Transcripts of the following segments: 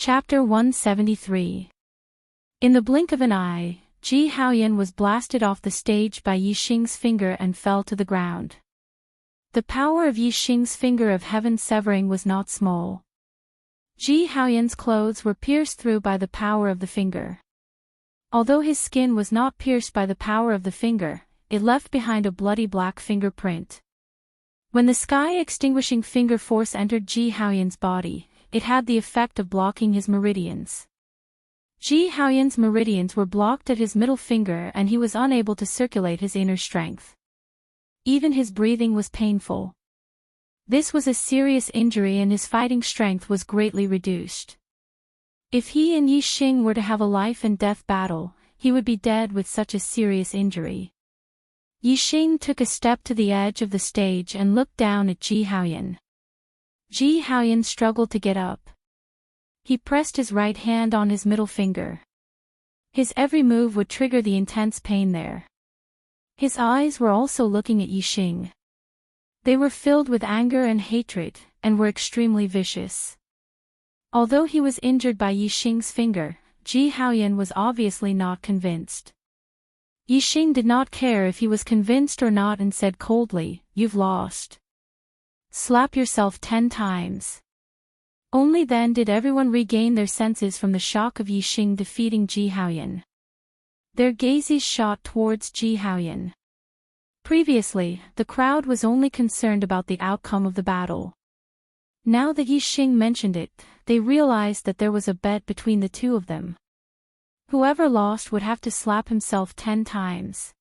Chapter 173. In the blink of an eye, Ji Haoyan was blasted off the stage by Yi Xing's finger and fell to the ground. The power of Yi Xing's finger of heaven severing was not small. Ji Haoyan's clothes were pierced through by the power of the finger. Although his skin was not pierced by the power of the finger, it left behind a bloody black fingerprint. When the sky-extinguishing finger force entered Ji Haoyan's body, it had the effect of blocking his meridians. Ji Haoyan's meridians were blocked at his middle finger and he was unable to circulate his inner strength. Even his breathing was painful. This was a serious injury and his fighting strength was greatly reduced. If he and Yi Xing were to have a life-and-death battle, he would be dead with such a serious injury. Yi Xing took a step to the edge of the stage and looked down at Ji Haoyan. Ji Haoyan struggled to get up. He pressed his right hand on his middle finger. His every move would trigger the intense pain there. His eyes were also looking at Yi Xing. They were filled with anger and hatred, and were extremely vicious. Although he was injured by Yi Xing's finger, Ji Haoyan was obviously not convinced. Yi Xing did not care if he was convinced or not and said coldly, "You've lost. Slap yourself 10 times. Only then did everyone regain their senses from the shock of Yi Xing defeating Ji Haoyan. Their gazes shot towards Ji Haoyan. Previously, the crowd was only concerned about the outcome of the battle. Now that Yi Xing mentioned it, they realized that there was a bet between the two of them. Whoever lost would have to slap himself 10 times.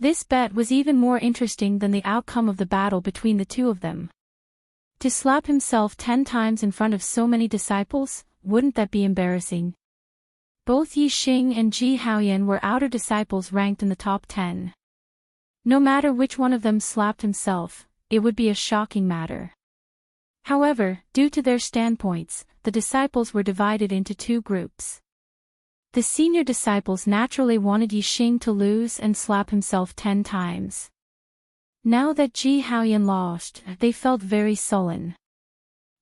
This bet was even more interesting than the outcome of the battle between the two of them. To slap himself 10 times in front of so many disciples, wouldn't that be embarrassing? Both Yi Xing and Ji Haoyan were outer disciples ranked in the top 10. No matter which one of them slapped himself, it would be a shocking matter. However, due to their standpoints, the disciples were divided into two groups. The senior disciples naturally wanted Yi Xing to lose and slap himself 10 times. Now that Ji Haoyan lost, they felt very sullen.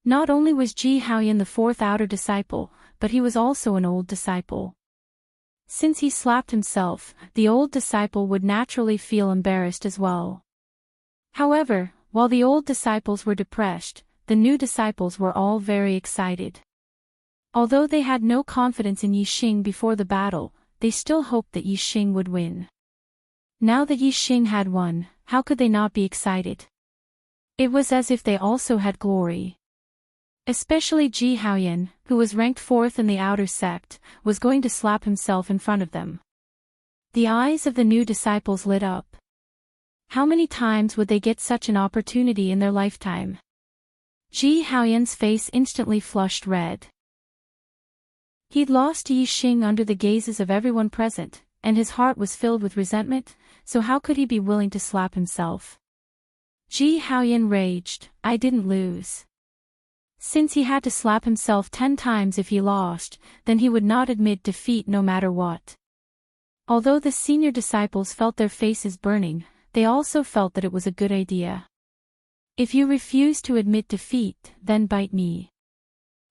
Not only was Ji Haoyan the fourth outer disciple, but he was also an old disciple. Since he slapped himself, the old disciple would naturally feel embarrassed as well. However, while the old disciples were depressed, the new disciples were all very excited. Although they had no confidence in Yi Xing before the battle, they still hoped that Yi Xing would win. Now that Yi Xing had won, how could they not be excited? It was as if they also had glory. Especially Ji Haoyan, who was ranked 4th in the outer sect, was going to slap himself in front of them. The eyes of the new disciples lit up. How many times would they get such an opportunity in their lifetime? Ji Haoyan's face instantly flushed red. He'd lost to Yi Xing under the gazes of everyone present, and his heart was filled with resentment, so how could he be willing to slap himself? Ji Haoyan raged, "I didn't lose." Since he had to slap himself 10 times if he lost, then he would not admit defeat no matter what. Although the senior disciples felt their faces burning, they also felt that it was a good idea. "If you refuse to admit defeat, then bite me."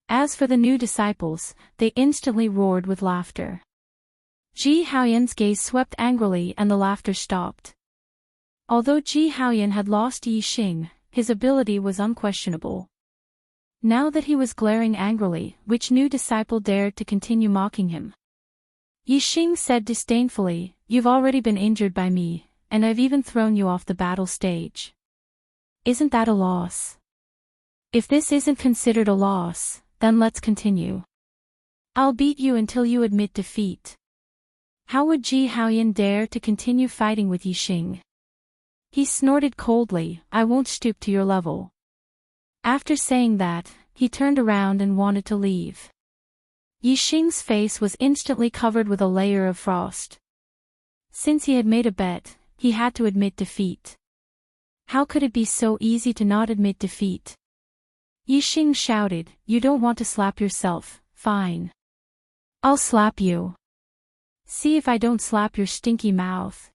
As for the new disciples, they instantly roared with laughter. Ji Haoyan's gaze swept angrily and the laughter stopped. Although Ji Haoyan had lost to Yi Xing, his ability was unquestionable. Now that he was glaring angrily, which new disciple dared to continue mocking him? Yi Xing said disdainfully, "You've already been injured by me, and I've even thrown you off the battle stage. Isn't that a loss? If this isn't considered a loss, then let's continue. I'll beat you until you admit defeat." How would Ji Haoyan dare to continue fighting with Yi Xing? He snorted coldly, "I won't stoop to your level." After saying that, he turned around and wanted to leave. Yi Xing's face was instantly covered with a layer of frost. Since he had made a bet, he had to admit defeat. How could it be so easy to not admit defeat? Yi Xing shouted, "You don't want to slap yourself, fine. I'll slap you. See if I don't slap your stinky mouth."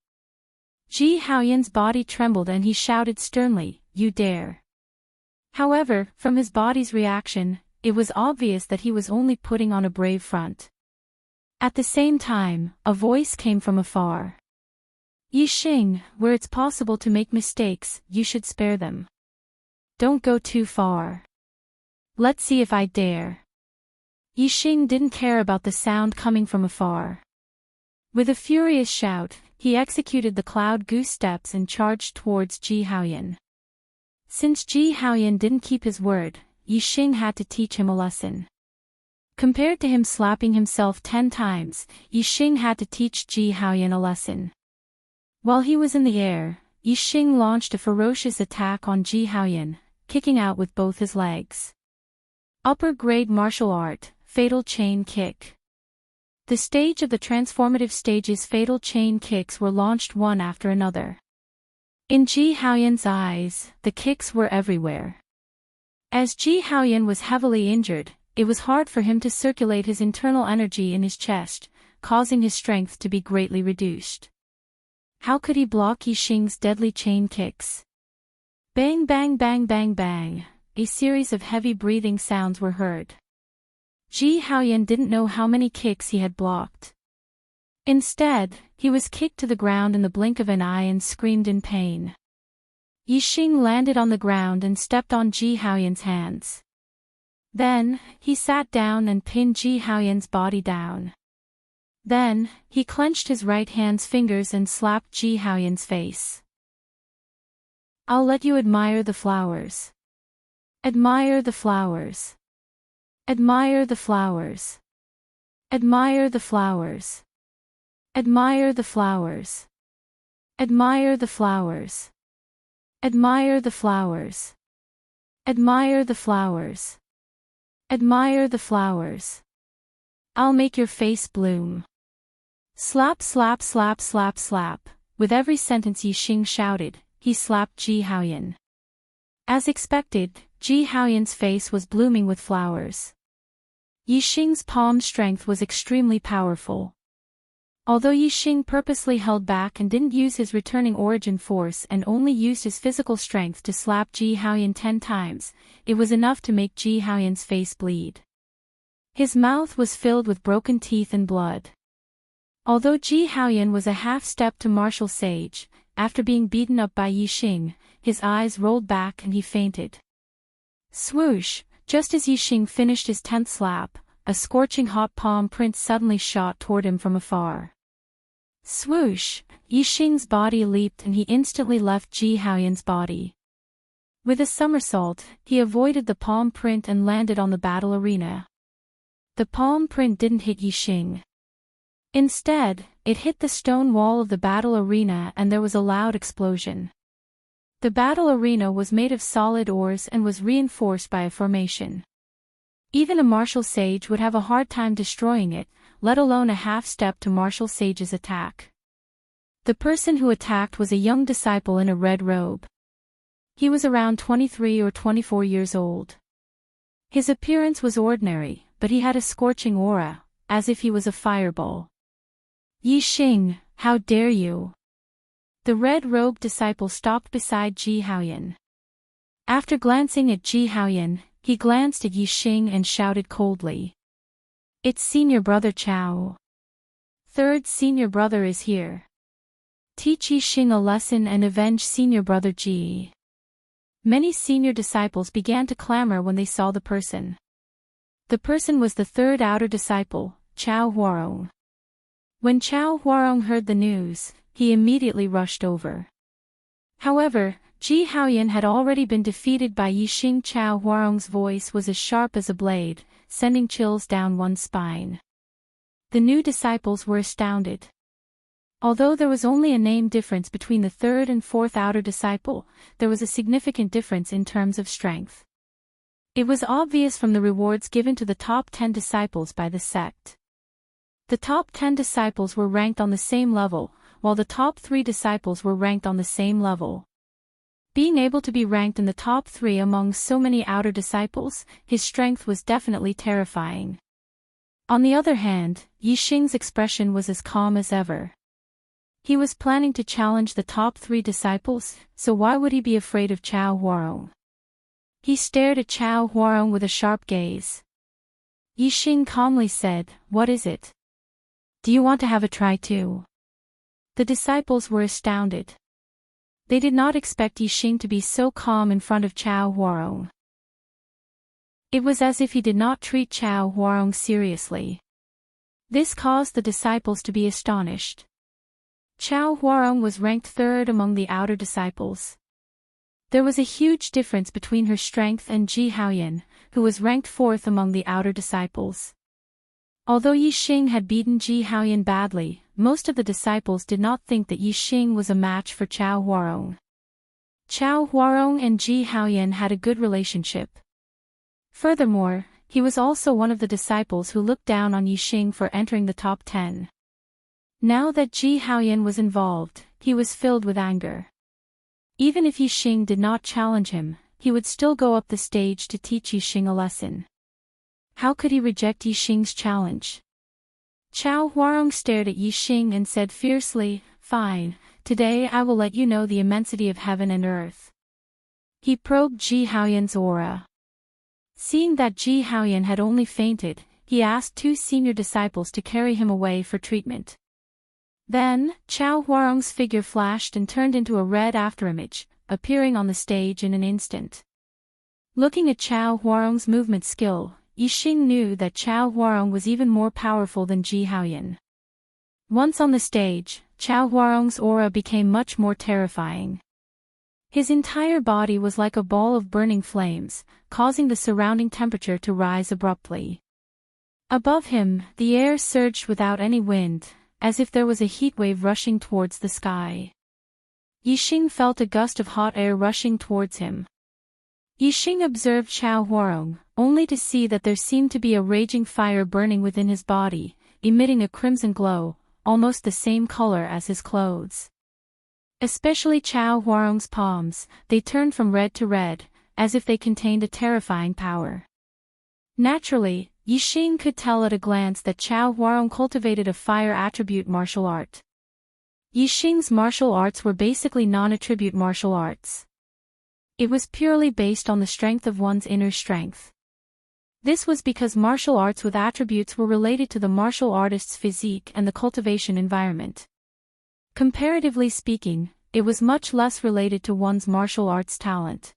Ji Haoyan's body trembled and he shouted sternly, "You dare." However, from his body's reaction, it was obvious that he was only putting on a brave front. At the same time, a voice came from afar. Yixing, where it's possible to make mistakes, you should spare them. Don't go too far. Let's see if I dare. Yixing didn't care about the sound coming from afar. With a furious shout, he executed the cloud goose steps and charged towards Ji Haoyan. Since Ji Haoyan didn't keep his word, Yixing had to teach him a lesson. Compared to him slapping himself 10 times, Yixing had to teach Ji Haoyan a lesson. While he was in the air, Yixing launched a ferocious attack on Ji Haoyan, kicking out with both his legs. Upper grade martial art, fatal chain kick. The stage of the transformative stage's fatal chain kicks were launched one after another. In Ji Haoyan's eyes, the kicks were everywhere. As Ji Haoyan was heavily injured, it was hard for him to circulate his internal energy in his chest, causing his strength to be greatly reduced. How could he block Yixing's deadly chain kicks? Bang bang bang bang bang, a series of heavy breathing sounds were heard. Ji Haoyan didn't know how many kicks he had blocked. Instead, he was kicked to the ground in the blink of an eye and screamed in pain. Yixing landed on the ground and stepped on Ji Haoyan's hands. Then, he sat down and pinned Ji Haoyan's body down. Then, he clenched his right hand's fingers and slapped Ji Haoyan's face. I'll let you admire the flowers. Admire the flowers. Admire the flowers. Admire the flowers. Admire the flowers. Admire the flowers. Admire the flowers. Admire the flowers. Admire the flowers. I'll make your face bloom. Slap slap slap slap slap. With every sentence Yixing shouted, he slapped Ji Haoyan. As expected, Ji Haoyan's face was blooming with flowers. Yixing's palm strength was extremely powerful. Although Yixing purposely held back and didn't use his returning origin force and only used his physical strength to slap Ji Haoyan 10 times, it was enough to make Ji Haoyan's face bleed. His mouth was filled with broken teeth and blood. Although Ji Haoyan was a half-step to martial sage, after being beaten up by Yixing, his eyes rolled back and he fainted. Swoosh, just as Yixing finished his 10th slap, a scorching hot palm print suddenly shot toward him from afar. Swoosh, Yixing's body leaped and he instantly left Ji Haoyan's body. With a somersault, he avoided the palm print and landed on the battle arena. The palm print didn't hit Yixing. Instead, it hit the stone wall of the battle arena and there was a loud explosion. The battle arena was made of solid ores and was reinforced by a formation. Even a martial sage would have a hard time destroying it, let alone a half-step to martial sage's attack. The person who attacked was a young disciple in a red robe. He was around 23 or 24 years old. His appearance was ordinary, but he had a scorching aura, as if he was a fireball. Yixing, how dare you! The red-robed disciple stopped beside Ji Haoyan. After glancing at Ji Haoyan, he glanced at Yixing and shouted coldly. It's senior brother Chao. Third senior brother is here. Teach Yixing a lesson and avenge senior brother Ji. Many senior disciples began to clamor when they saw the person. The person was the third outer disciple, Chao Huarong. When Chao Huarong heard the news, he immediately rushed over. However, Ji Haoyan had already been defeated by Yixing. Chao Huarong's voice was as sharp as a blade, sending chills down one's spine. The new disciples were astounded. Although there was only a name difference between the third and fourth outer disciple, there was a significant difference in terms of strength. It was obvious from the rewards given to the top 10 disciples by the sect. The top 10 disciples were ranked on the same level, while the top 3 disciples were ranked on the same level. Being able to be ranked in the top 3 among so many outer disciples, his strength was definitely terrifying. On the other hand, Yixing's expression was as calm as ever. He was planning to challenge the top 3 disciples, so why would he be afraid of Chao Huarong? He stared at Chao Huarong with a sharp gaze. Yixing calmly said, "What is it? Do you want to have a try too?" The disciples were astounded. They did not expect Yixing to be so calm in front of Chao Huarong. It was as if he did not treat Chao Huarong seriously. This caused the disciples to be astonished. Chao Huarong was ranked third among the outer disciples. There was a huge difference between her strength and Ji Haoyan, who was ranked fourth among the outer disciples. Although Yixing had beaten Ji Haoyan badly, most of the disciples did not think that Yixing was a match for Chao Huarong. Chao Huarong and Ji Haoyan had a good relationship. Furthermore, he was also one of the disciples who looked down on Yixing for entering the top 10. Now that Ji Haoyan was involved, he was filled with anger. Even if Yixing did not challenge him, he would still go up the stage to teach Yixing a lesson. How could he reject Yixing's challenge? Chao Huarong stared at Yixing and said fiercely, "Fine, today I will let you know the immensity of heaven and earth." He probed Ji Haoyan's aura. Seeing that Ji Haoyan had only fainted, he asked two senior disciples to carry him away for treatment. Then, Chao Huarong's figure flashed and turned into a red afterimage, appearing on the stage in an instant. Looking at Chao Huarong's movement skill, Yixing knew that Chao Huarong was even more powerful than Ji Haoyan. Once on the stage, Chao Huarong's aura became much more terrifying. His entire body was like a ball of burning flames, causing the surrounding temperature to rise abruptly. Above him, the air surged without any wind, as if there was a heat wave rushing towards the sky. Yixing felt a gust of hot air rushing towards him. Yixing observed Chao Huarong, only to see that there seemed to be a raging fire burning within his body, emitting a crimson glow, almost the same color as his clothes. Especially Chao Huarong's palms, they turned from red to red, as if they contained a terrifying power. Naturally, Yixing could tell at a glance that Chao Huarong cultivated a fire attribute martial art. Yixing's martial arts were basically non-attribute martial arts. It was purely based on the strength of one's inner strength. This was because martial arts with attributes were related to the martial artist's physique and the cultivation environment. Comparatively speaking, it was much less related to one's martial arts talent.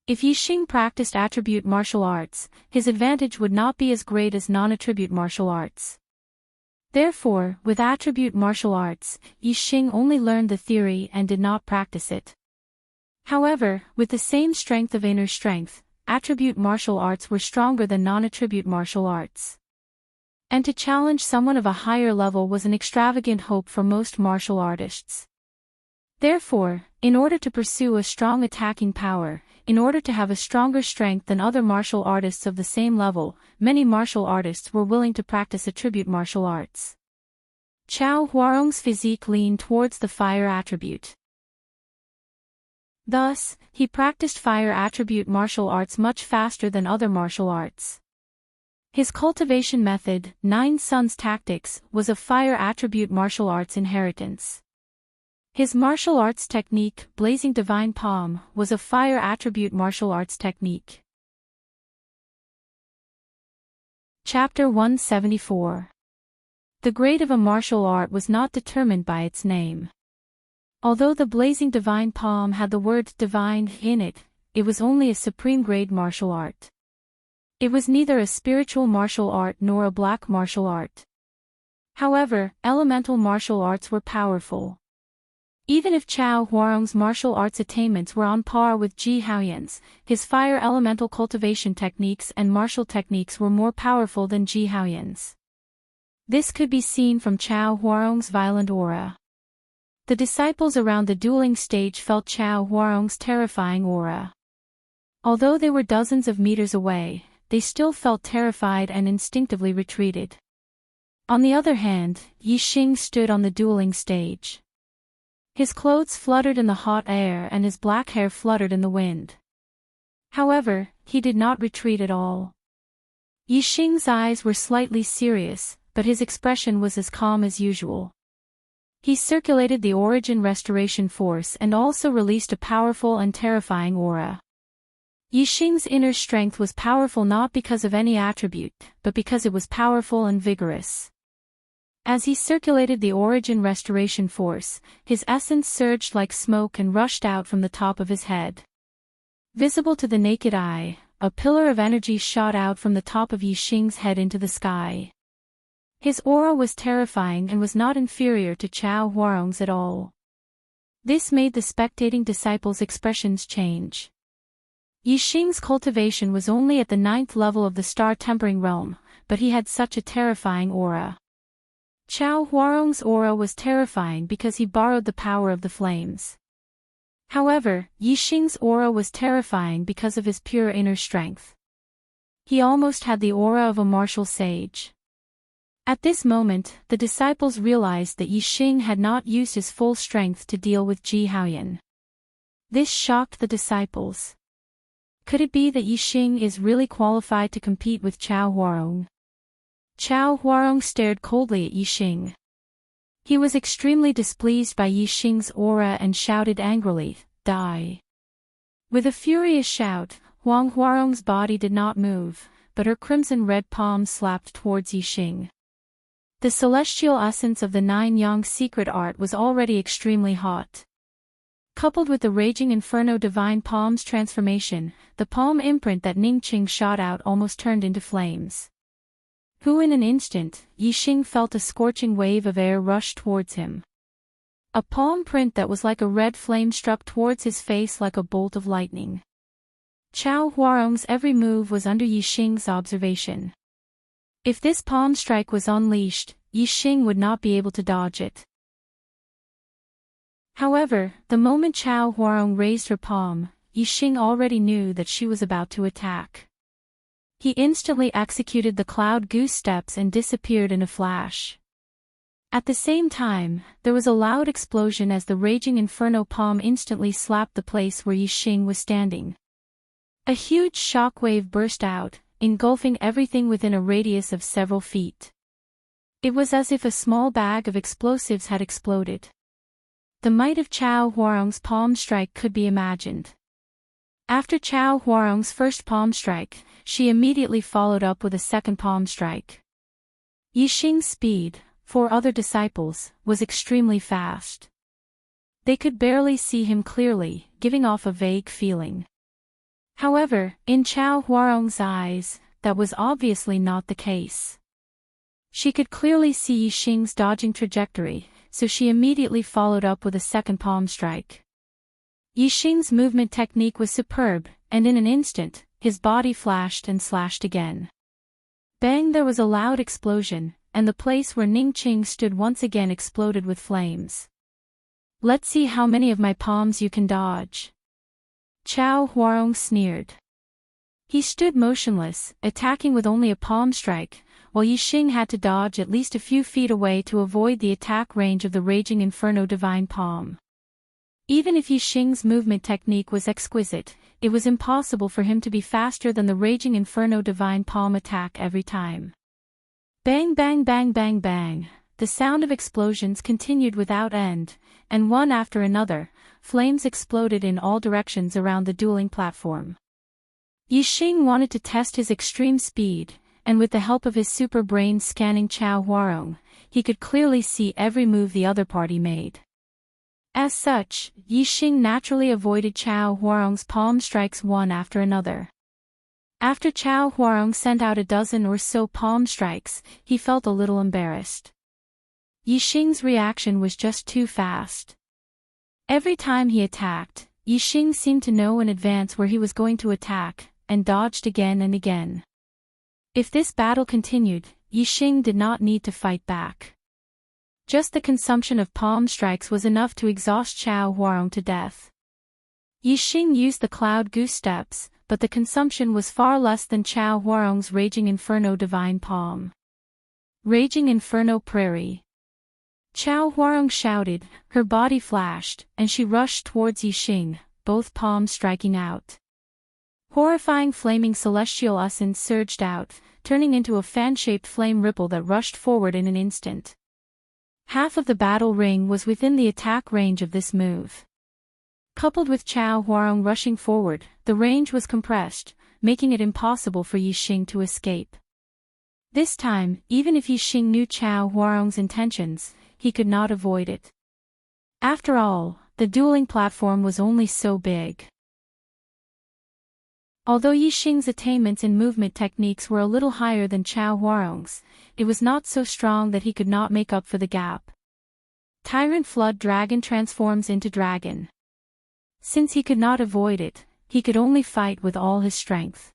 If Yixing practiced attribute martial arts, his advantage would not be as great as non-attribute martial arts. Therefore, with attribute martial arts, Yixing only learned the theory and did not practice it. However, with the same strength of inner strength, attribute martial arts were stronger than non-attribute martial arts. And to challenge someone of a higher level was an extravagant hope for most martial artists. Therefore, in order to pursue a strong attacking power, in order to have a stronger strength than other martial artists of the same level, many martial artists were willing to practice attribute martial arts. Chao Huarong's physique leaned towards the fire attribute. Thus, he practiced fire attribute martial arts much faster than other martial arts. His cultivation method, 9 Suns Tactics, was a fire attribute martial arts inheritance. His martial arts technique, Blazing Divine Palm, was a fire attribute martial arts technique. Chapter 174. The grade of a martial art was not determined by its name. Although the Blazing Divine Palm had the word divine in it, it was only a supreme grade martial art. It was neither a spiritual martial art nor a black martial art. However, elemental martial arts were powerful. Even if Chao Huarong's martial arts attainments were on par with Ji Haoyan's, his fire elemental cultivation techniques and martial techniques were more powerful than Ji Haoyan's. This could be seen from Chao Huarong's violent aura. The disciples around the dueling stage felt Chao Huarong's terrifying aura. Although they were dozens of meters away, they still felt terrified and instinctively retreated. On the other hand, Yixing stood on the dueling stage. His clothes fluttered in the hot air and his black hair fluttered in the wind. However, he did not retreat at all. Yixing's eyes were slightly serious, but his expression was as calm as usual. He circulated the Origin Restoration Force and also released a powerful and terrifying aura. Yixing's inner strength was powerful not because of any attribute, but because it was powerful and vigorous. As he circulated the origin restoration force, his essence surged like smoke and rushed out from the top of his head. Visible to the naked eye, a pillar of energy shot out from the top of Yixing's head into the sky. His aura was terrifying and was not inferior to Chao Huarong's at all. This made the spectating disciples' expressions change. Yixing's cultivation was only at the 9th level of the star-tempering realm, but he had such a terrifying aura. Chao Huarong's aura was terrifying because he borrowed the power of the flames. However, Yixing's aura was terrifying because of his pure inner strength. He almost had the aura of a martial sage. At this moment, the disciples realized that Yixing had not used his full strength to deal with Ji Haoyan. This shocked the disciples. Could it be that Yixing is really qualified to compete with Chao Huarong? Chao Huarong stared coldly at Yixing. He was extremely displeased by Yixing's aura and shouted angrily, "Die!" With a furious shout, Huang Huarong's body did not move, but her crimson-red palm slapped towards Yixing. The celestial essence of the 9-yang secret art was already extremely hot. Coupled with the raging inferno divine palm's transformation, the palm imprint that Ningqing shot out almost turned into flames. In an instant, Yixing felt a scorching wave of air rush towards him. A palm print that was like a red flame struck towards his face like a bolt of lightning. Chao Huarong's every move was under Yixing's observation. If this palm strike was unleashed, Yixing would not be able to dodge it. However, the moment Chao Huarong raised her palm, Yixing already knew that she was about to attack. He instantly executed the cloud goose steps and disappeared in a flash. At the same time, there was a loud explosion as the raging inferno palm instantly slapped the place where Yixing was standing. A huge shockwave burst out, engulfing everything within a radius of several feet. It was as if a small bag of explosives had exploded. The might of Chao Huarong's palm strike could be imagined. After Chao Huarong's first palm strike, she immediately followed up with a second palm strike. Yixing's speed, for other disciples, was extremely fast. They could barely see him clearly, giving off a vague feeling. However, in Chao Huarong's eyes, that was obviously not the case. She could clearly see Yixing's dodging trajectory, so she immediately followed up with a second palm strike. Yixing's movement technique was superb, and in an instant, his body flashed and slashed again. Bang! There was a loud explosion, and the place where Ningqing stood once again exploded with flames. "Let's see how many of my palms you can dodge." Chao Huarong sneered. He stood motionless, attacking with only a palm strike, while Yixing had to dodge at least a few feet away to avoid the attack range of the raging inferno divine palm. Even if Yixing's movement technique was exquisite, it was impossible for him to be faster than the raging inferno divine palm attack every time. Bang bang bang bang bang, the sound of explosions continued without end, and one after another, flames exploded in all directions around the dueling platform. Yixing wanted to test his extreme speed, and with the help of his super brain scanning Chao Huarong, he could clearly see every move the other party made. As such, Yixing naturally avoided Chao Huarong's palm strikes one after another. After Chao Huarong sent out a dozen or so palm strikes, he felt a little embarrassed. Yixing's reaction was just too fast. Every time he attacked, Yixing seemed to know in advance where he was going to attack, and dodged again and again. If this battle continued, Yixing did not need to fight back. Just the consumption of palm strikes was enough to exhaust Chao Huarong to death. Yixing used the cloud goose steps, but the consumption was far less than Chao Huarong's raging inferno divine palm. Raging inferno prairie. Chao Huarong shouted, her body flashed, and she rushed towards Yixing, both palms striking out. Horrifying flaming celestial essence surged out, turning into a fan-shaped flame ripple that rushed forward in an instant. Half of the battle ring was within the attack range of this move. Coupled with Chao Huarong rushing forward, the range was compressed, making it impossible for Yixing to escape. This time, even if Yixing knew Chao Huarong's intentions, he could not avoid it. After all, the dueling platform was only so big. Although Yixing's attainments in movement techniques were a little higher than Chao Huarong's, it was not so strong that he could not make up for the gap. Tyrant Flood Dragon transforms into dragon. Since he could not avoid it, he could only fight with all his strength.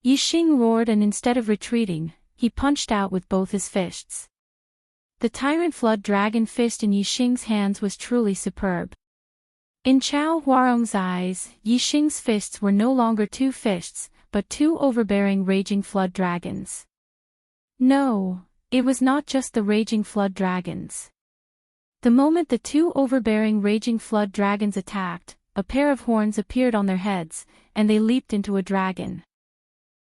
Yixing roared, and instead of retreating, he punched out with both his fists. The Tyrant Flood Dragon fist in Yixing's hands was truly superb. In Chao Huarong's eyes, Yixing's fists were no longer two fists, but two overbearing raging flood dragons. No, it was not just the raging flood dragons. The moment the two overbearing raging flood dragons attacked, a pair of horns appeared on their heads, and they leaped into a dragon.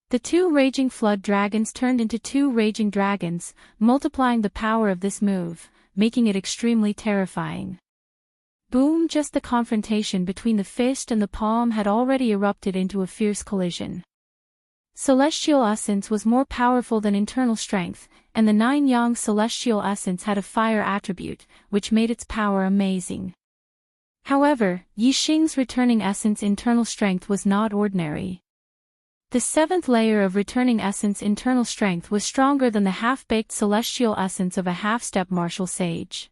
The two raging flood dragons turned into two raging dragons, multiplying the power of this move, making it extremely terrifying. Boom! Just the confrontation between the fist and the palm had already erupted into a fierce collision. Celestial Essence was more powerful than internal strength, and the 9-yang Celestial Essence had a fire attribute, which made its power amazing. However, Yixing's returning essence internal strength was not ordinary. The 7th layer of returning essence internal strength was stronger than the half-baked celestial essence of a half-step martial sage.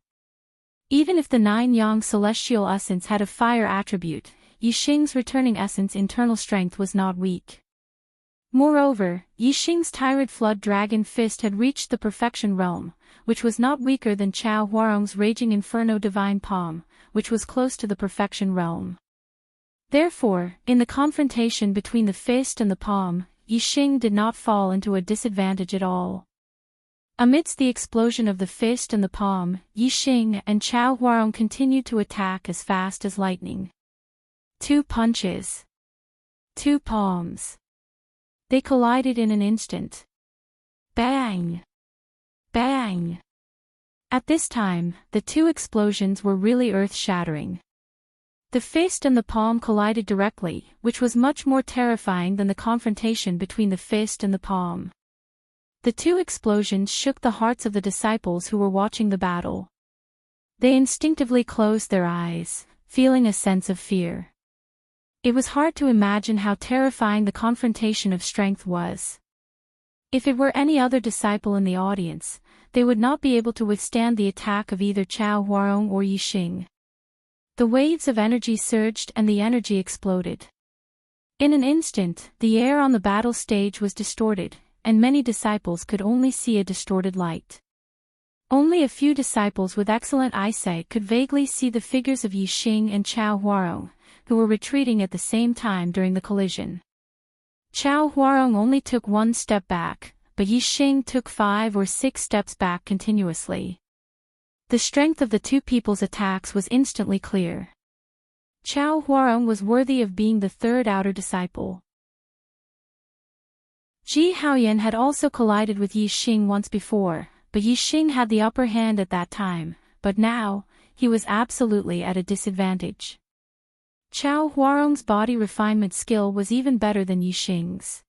Even if the 9-yang Celestial Essence had a fire attribute, Yixing's returning essence internal strength was not weak. Moreover, Yixing's Tyrant Flood Dragon fist had reached the perfection realm, which was not weaker than Chao Huarong's Raging Inferno Divine Palm, which was close to the perfection realm. Therefore, in the confrontation between the fist and the palm, Yixing did not fall into a disadvantage at all. Amidst the explosion of the fist and the palm, Yixing and Chao Huarong continued to attack as fast as lightning. 2 punches. 2 palms. They collided in an instant. Bang! Bang! At this time, the 2 explosions were really earth-shattering. The fist and the palm collided directly, which was much more terrifying than the confrontation between the fist and the palm. The 2 explosions shook the hearts of the disciples who were watching the battle. They instinctively closed their eyes, feeling a sense of fear. It was hard to imagine how terrifying the confrontation of strength was. If it were any other disciple in the audience, they would not be able to withstand the attack of either Chao Huarong or Yixing. The waves of energy surged and the energy exploded. In an instant, the air on the battle stage was distorted, and many disciples could only see a distorted light. Only a few disciples with excellent eyesight could vaguely see the figures of Yixing and Chao Huarong, who were retreating at the same time during the collision. Chao Huarong only took 1 step back, but Yixing took 5 or 6 steps back continuously. The strength of the 2 people's attacks was instantly clear. Chao Huarong was worthy of being the 3rd outer disciple. Ji Haoyan had also collided with Yixing once before, but Yixing had the upper hand at that time, but now, he was absolutely at a disadvantage. Chao Huarong's body refinement skill was even better than Yixing's.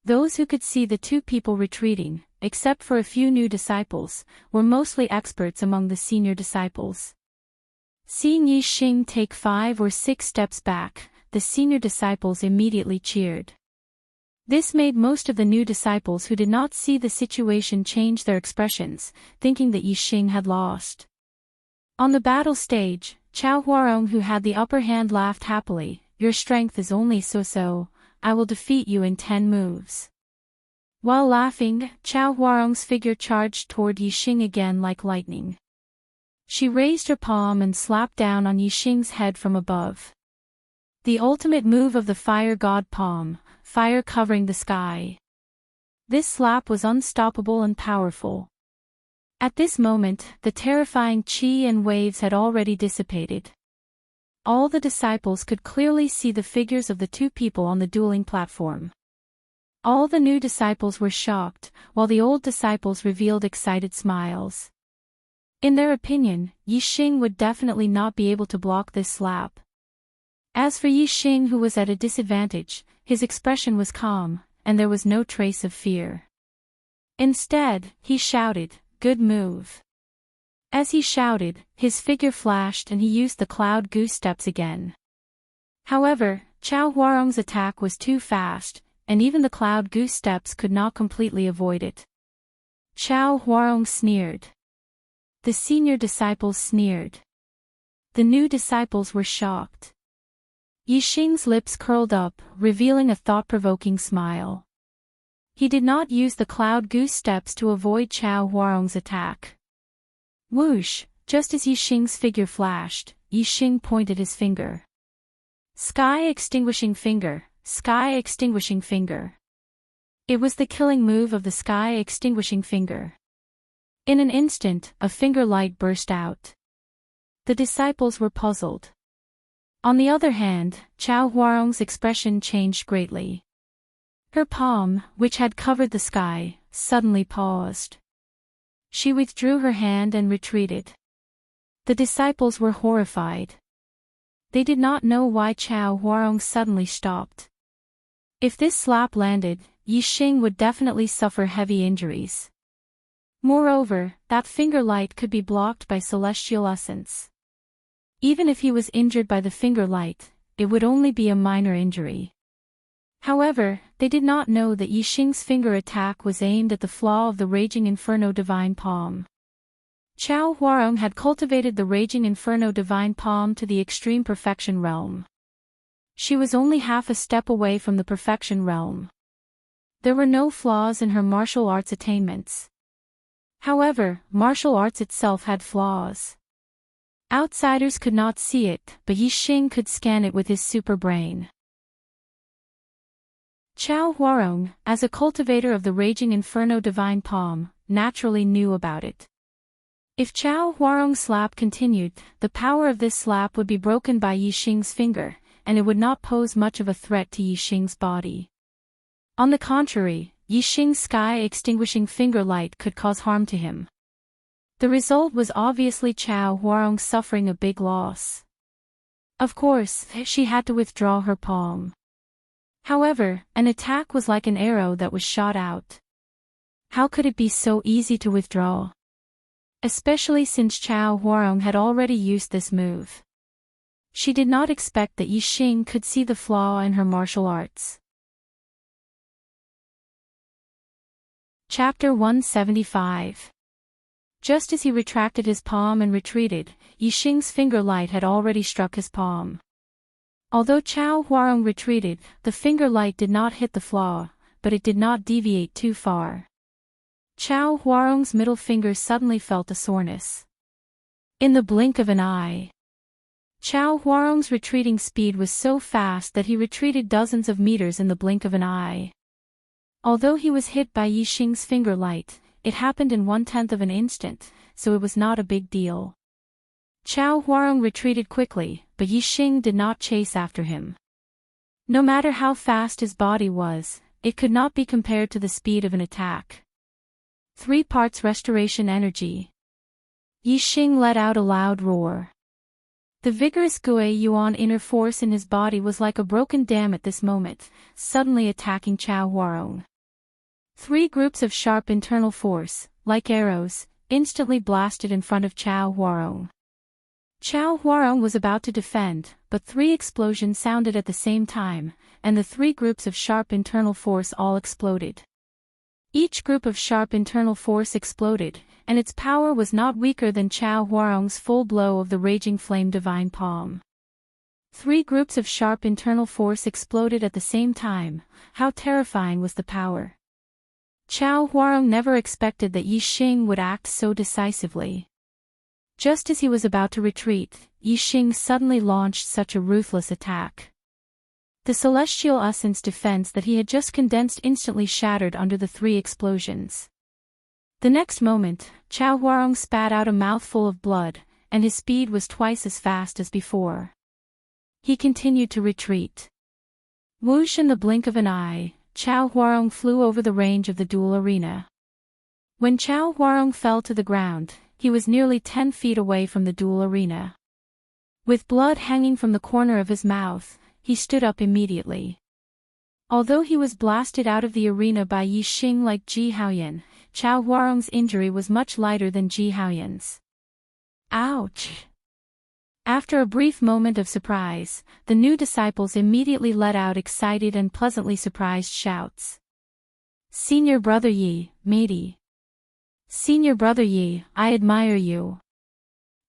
Those who could see the 2 people retreating, except for a few new disciples, were mostly experts among the senior disciples. Seeing Yixing take 5 or 6 steps back, the senior disciples immediately cheered. This made most of the new disciples who did not see the situation change their expressions, thinking that Yixing had lost. On the battle stage, Chao Huarong, who had the upper hand, laughed happily. "Your strength is only so-so, I will defeat you in 10 moves." While laughing, Chao Huarong's figure charged toward Yixing again like lightning. She raised her palm and slapped down on Yixing's head from above. The ultimate move of the fire god palm, fire covering the sky. This slap was unstoppable and powerful. At this moment, the terrifying qi and waves had already dissipated. All the disciples could clearly see the figures of the 2 people on the dueling platform. All the new disciples were shocked, while the old disciples revealed excited smiles. In their opinion, Yixing would definitely not be able to block this slap. As for Yixing, who was at a disadvantage, his expression was calm, and there was no trace of fear. Instead, he shouted, "Good move." As he shouted, his figure flashed and he used the cloud goose steps again. However, Chao Huarong's attack was too fast, and even the cloud goose steps could not completely avoid it. Chao Huarong sneered. The senior disciples sneered. The new disciples were shocked. Yixing's lips curled up, revealing a thought-provoking smile. He did not use the cloud goose steps to avoid Chao Huarong's attack. Whoosh! Just as Yixing's figure flashed, Yixing pointed his finger. Sky extinguishing finger, sky extinguishing finger. It was the killing move of the sky extinguishing finger. In an instant, a finger light burst out. The disciples were puzzled. On the other hand, Chao Huarong's expression changed greatly. Her palm, which had covered the sky, suddenly paused. She withdrew her hand and retreated. The disciples were horrified. They did not know why Chao Huarong suddenly stopped. If this slap landed, Yixing would definitely suffer heavy injuries. Moreover, that finger light could be blocked by celestial essence. Even if he was injured by the finger light, it would only be a minor injury. However, they did not know that Yixing's finger attack was aimed at the flaw of the Raging Inferno Divine Palm. Chao Huarong had cultivated the Raging Inferno Divine Palm to the extreme perfection realm. She was only half a step away from the perfection realm. There were no flaws in her martial arts attainments. However, martial arts itself had flaws. Outsiders could not see it, but Yixing could scan it with his super brain. Chao Huarong, as a cultivator of the Raging Inferno Divine Palm, naturally knew about it. If Chao Huarong's slap continued, the power of this slap would be broken by Yixing's finger, and it would not pose much of a threat to Yixing's body. On the contrary, Yixing's sky-extinguishing finger light could cause harm to him. The result was obviously Chao Huarong suffering a big loss. Of course, she had to withdraw her palm. However, an attack was like an arrow that was shot out. How could it be so easy to withdraw? Especially since Chao Huarong had already used this move. She did not expect that Yixing could see the flaw in her martial arts. Chapter 175. Just as he retracted his palm and retreated, Yixing's finger light had already struck his palm. Although Chao Huarong retreated, the finger light did not hit the flaw, but it did not deviate too far. Chao Huarong's middle finger suddenly felt a soreness. In the blink of an eye. Chao Huarong's retreating speed was so fast that he retreated dozens of meters in the blink of an eye. Although he was hit by Yixing's finger light, it happened in 1/10 of an instant, so it was not a big deal. Chao Huarong retreated quickly, but Yixing did not chase after him. No matter how fast his body was, it could not be compared to the speed of an attack. 3 parts restoration energy. Yixing let out a loud roar. The vigorous Gui Yuan inner force in his body was like a broken dam at this moment, suddenly attacking Chao Huarong. 3 groups of sharp internal force, like arrows, instantly blasted in front of Chao Huarong. Chao Huarong was about to defend, but 3 explosions sounded at the same time, and the 3 groups of sharp internal force all exploded. Each group of sharp internal force exploded, and its power was not weaker than Chao Huarong's full blow of the Raging Flame Divine Palm. 3 groups of sharp internal force exploded at the same time. How terrifying was the power! Chao Huarong never expected that Yixing would act so decisively. Just as he was about to retreat, Yixing suddenly launched such a ruthless attack. The celestial essence defense that he had just condensed instantly shattered under the 3 explosions. The next moment, Chao Huarong spat out a mouthful of blood, and his speed was twice as fast as before. He continued to retreat. Whoosh! In the blink of an eye, Chao Huarong flew over the range of the duel arena. When Chao Huarong fell to the ground, he was nearly 10 feet away from the duel arena. With blood hanging from the corner of his mouth, he stood up immediately. Although he was blasted out of the arena by Yi Xing like Ji Haoyan, Chao Huarong's injury was much lighter than Ji Haoyan's. Ouch! After a brief moment of surprise, the new disciples immediately let out excited and pleasantly surprised shouts. Senior Brother Yi, matey! Senior Brother Yi, I admire you!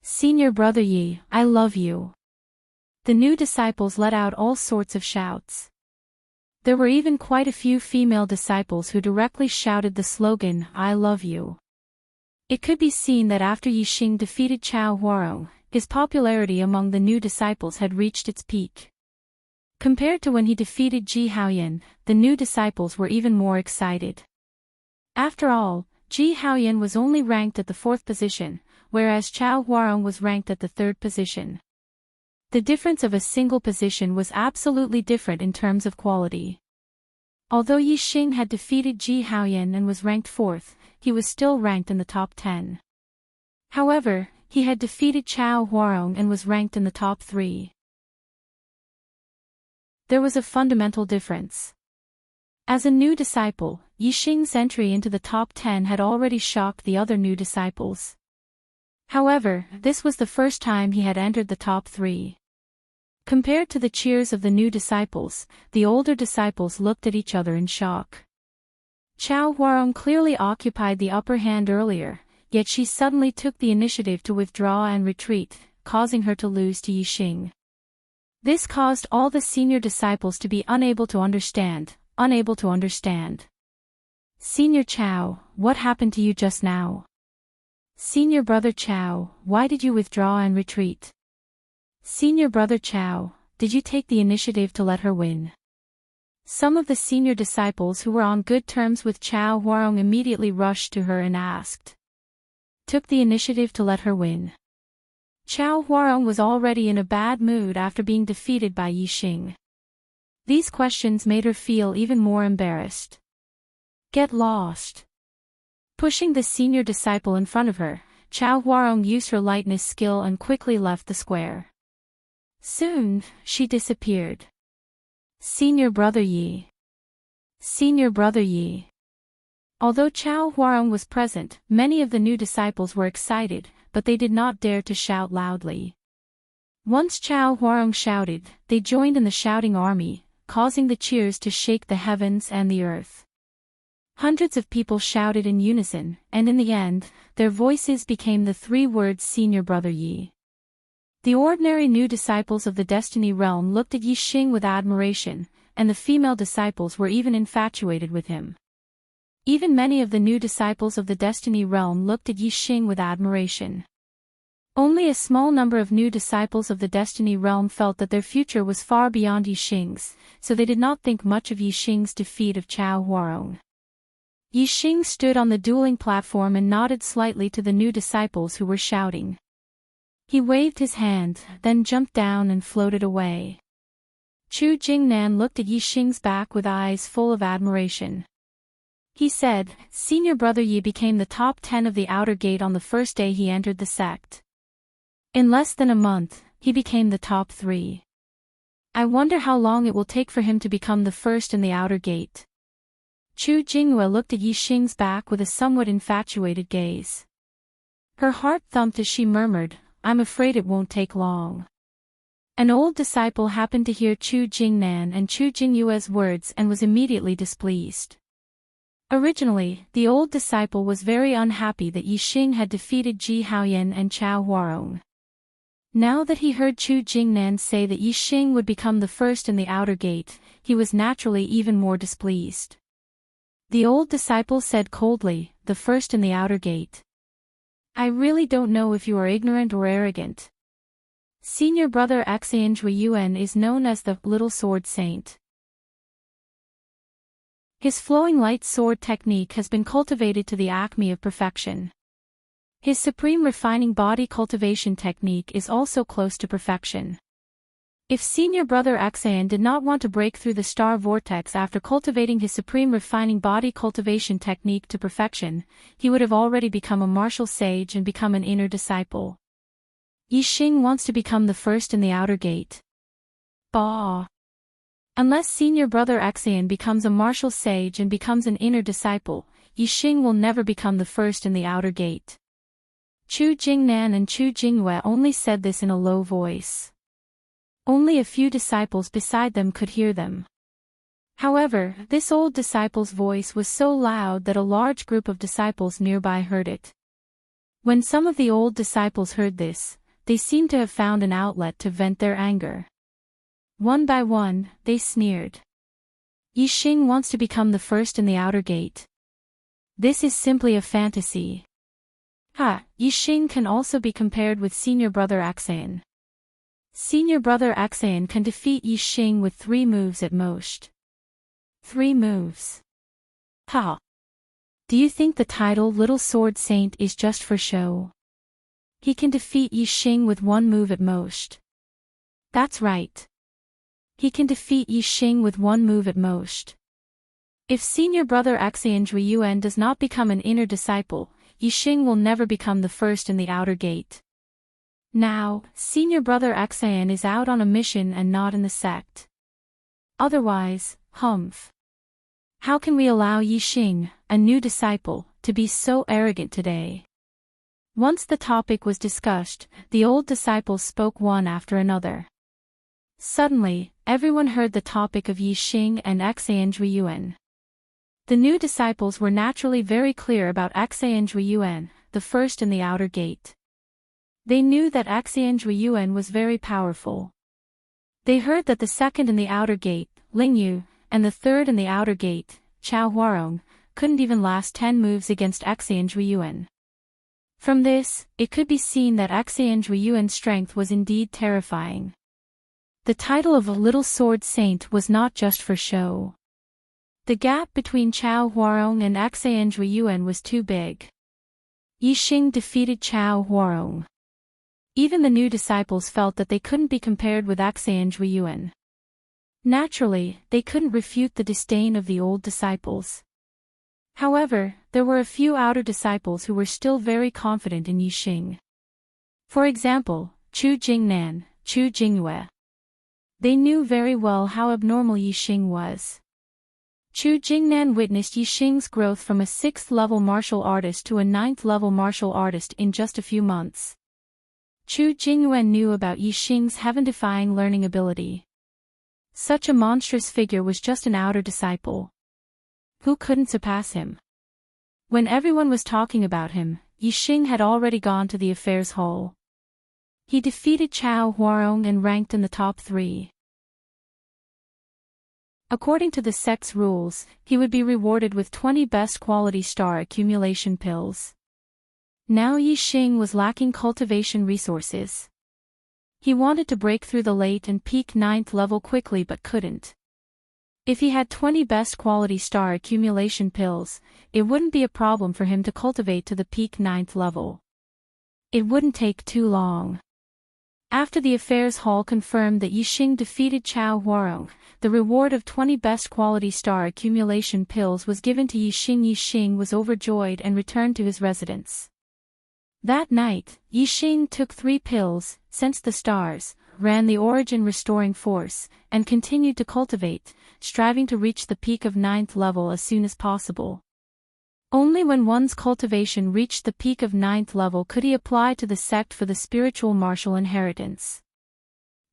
Senior Brother Yi, I love you! The new disciples let out all sorts of shouts. There were even quite a few female disciples who directly shouted the slogan, I love you. It could be seen that after Yi Xing defeated Chao Huarong, his popularity among the new disciples had reached its peak. Compared to when he defeated Ji Haoyan, the new disciples were even more excited. After all, Ji Haoyan was only ranked at the 4th position, whereas Chao Huarong was ranked at the 3rd position. The difference of a single position was absolutely different in terms of quality. Although Yi Xing had defeated Ji Haoyan and was ranked 4th, he was still ranked in the top 10. However, he had defeated Chao Huarong and was ranked in the top 3. There was a fundamental difference. As a new disciple, Yi Xing's entry into the top 10 had already shocked the other new disciples. However, this was the first time he had entered the top 3. Compared to the cheers of the new disciples, the older disciples looked at each other in shock. Chao Huarong clearly occupied the upper hand earlier, yet she suddenly took the initiative to withdraw and retreat, causing her to lose to Yi Xing. This caused all the senior disciples to be unable to understand. Senior Chao, what happened to you just now? Senior Brother Chao, why did you withdraw and retreat? Senior Brother Chao, did you take the initiative to let her win? Some of the senior disciples who were on good terms with Chao Huarong immediately rushed to her and asked. Took the initiative to let her win. Chao Huarong was already in a bad mood after being defeated by Yi Xing. These questions made her feel even more embarrassed. Get lost. Pushing the senior disciple in front of her, Chao Huarong used her lightness skill and quickly left the square. Soon, she disappeared. Senior Brother Yi. Senior Brother Yi. Although Chao Huarong was present, many of the new disciples were excited, but they did not dare to shout loudly. Once Chao Huarong shouted, they joined in the shouting army, causing the cheers to shake the heavens and the earth. Hundreds of people shouted in unison, and in the end, their voices became the 3 words Senior Brother Yi. The ordinary new disciples of the Destiny Realm looked at Yi Xing with admiration, and the female disciples were even infatuated with him. Even many of the new disciples of the Destiny Realm looked at Yi Xing with admiration. Only a small number of new disciples of the Destiny Realm felt that their future was far beyond Yi Xing's, so they did not think much of Yi Xing's defeat of Chao Huarong. Yi Xing stood on the dueling platform and nodded slightly to the new disciples who were shouting. He waved his hand, then jumped down and floated away. Chu Jingnan looked at Yi Xing's back with eyes full of admiration. He said, Senior Brother Yi became the top 10 of the outer gate on the first day he entered the sect. In less than a month, he became the top 3. I wonder how long it will take for him to become the first in the outer gate. Chu Jinghua looked at Yi Xing's back with a somewhat infatuated gaze. Her heart thumped as she murmured, I'm afraid it won't take long. An old disciple happened to hear Chu Jingnan and Chu Jinghua's words and was immediately displeased. Originally, the old disciple was very unhappy that Yi Xing had defeated Ji Haoyan and Chao Huarong. Now that he heard Chu Jingnan say that Yi Xing would become the first in the outer gate, he was naturally even more displeased. The old disciple said coldly, the first in the outer gate. I really don't know if you are ignorant or arrogant. Senior Brother Xianzhui Yuan is known as the Little Sword Saint. His flowing light sword technique has been cultivated to the acme of perfection. His supreme refining body cultivation technique is also close to perfection. If Senior Brother Xian did not want to break through the star vortex after cultivating his supreme refining body cultivation technique to perfection, he would have already become a martial sage and become an inner disciple. Yixing wants to become the first in the outer gate. Bah! Unless senior brother Xian becomes a martial sage and becomes an inner disciple, Yixing will never become the first in the outer gate. Chu Jingnan and Chu Jingyue only said this in a low voice. Only a few disciples beside them could hear them. However, this old disciple's voice was so loud that a large group of disciples nearby heard it. When some of the old disciples heard this, they seemed to have found an outlet to vent their anger. One by one, they sneered. Yixing wants to become the first in the outer gate. This is simply a fantasy. Ha! Yixing can also be compared with senior brother Xian. Senior brother Xian can defeat Yixing with 3 moves at most. 3 moves. Ha! Do you think the title Little Sword Saint is just for show? He can defeat Yixing with 1 move at most. That's right. He can defeat Yixing with 1 move at most. If senior brother Xian Zhuiyuan does not become an inner disciple, Yixing will never become the first in the outer gate. Now, senior brother Xian is out on a mission and not in the sect. Otherwise, humph. How can we allow Yixing, a new disciple, to be so arrogant today? Once the topic was discussed, the old disciples spoke one after another. Suddenly, everyone heard the topic of Yixing and Xian Zhuiyuan. The new disciples were naturally very clear about Xian Zhuiyuan, the first in the outer gate. They knew that Xian Zhuiyuan was very powerful. They heard that the second in the outer gate, Lingyu, and the third in the outer gate, Chao Huarong, couldn't even last 10 moves against Xian Zhuiyuan. From this, it could be seen that Xian Zhuiyuan's strength was indeed terrifying. The title of a Little Sword Saint was not just for show. The gap between Chao Huarong and Xian Zhuiyuan was too big. Yixing defeated Chao Huarong. Even the new disciples felt that they couldn't be compared with Xian Zhuiyuan. Naturally, they couldn't refute the disdain of the old disciples. However, there were a few outer disciples who were still very confident in Yixing. For example, Chu Jingnan, Chu Jingyue. They knew very well how abnormal Yixing was. Chu Jingnan witnessed Yixing's growth from a 6th-level martial artist to a 9th-level martial artist in just a few months. Chu Jingyue knew about Yixing's heaven-defying learning ability. Such a monstrous figure was just an outer disciple. Who couldn't surpass him? When everyone was talking about him, Yixing had already gone to the affairs hall. He defeated Chao Huarong and ranked in the top 3. According to the sect's rules, he would be rewarded with 20 best quality star accumulation pills. Now Yixing was lacking cultivation resources. He wanted to break through the late and peak 9th level quickly but couldn't. If he had 20 best quality star accumulation pills, it wouldn't be a problem for him to cultivate to the peak 9th level. It wouldn't take too long. After the affairs hall confirmed that Yixing defeated Chao Huarong, the reward of 20 best quality star accumulation pills was given to Yixing. Yixing was overjoyed and returned to his residence. That night, Yixing took 3 pills, sensed the stars, ran the origin restoring force, and continued to cultivate, striving to reach the peak of 9th level as soon as possible. Only when one's cultivation reached the peak of 9th level could he apply to the sect for the spiritual martial inheritance.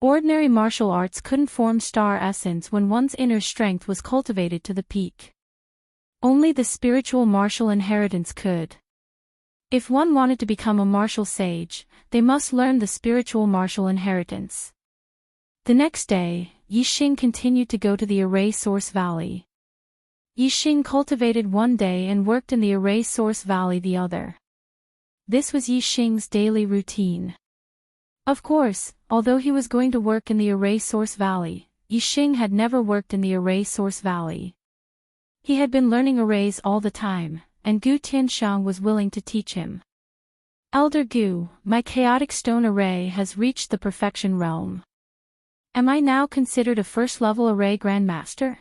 Ordinary martial arts couldn't form star essence when one's inner strength was cultivated to the peak. Only the spiritual martial inheritance could. If one wanted to become a martial sage, they must learn the spiritual martial inheritance. The next day, Yixing continued to go to the Array Source Valley. Yixing cultivated one day and worked in the Array Source Valley the other. This was Yixing's daily routine. Of course, although he was going to work in the Array Source Valley, Yixing had never worked in the Array Source Valley. He had been learning arrays all the time, and Gu Tianshang was willing to teach him. Elder Gu, my chaotic stone array has reached the perfection realm. Am I now considered a first-level array grandmaster?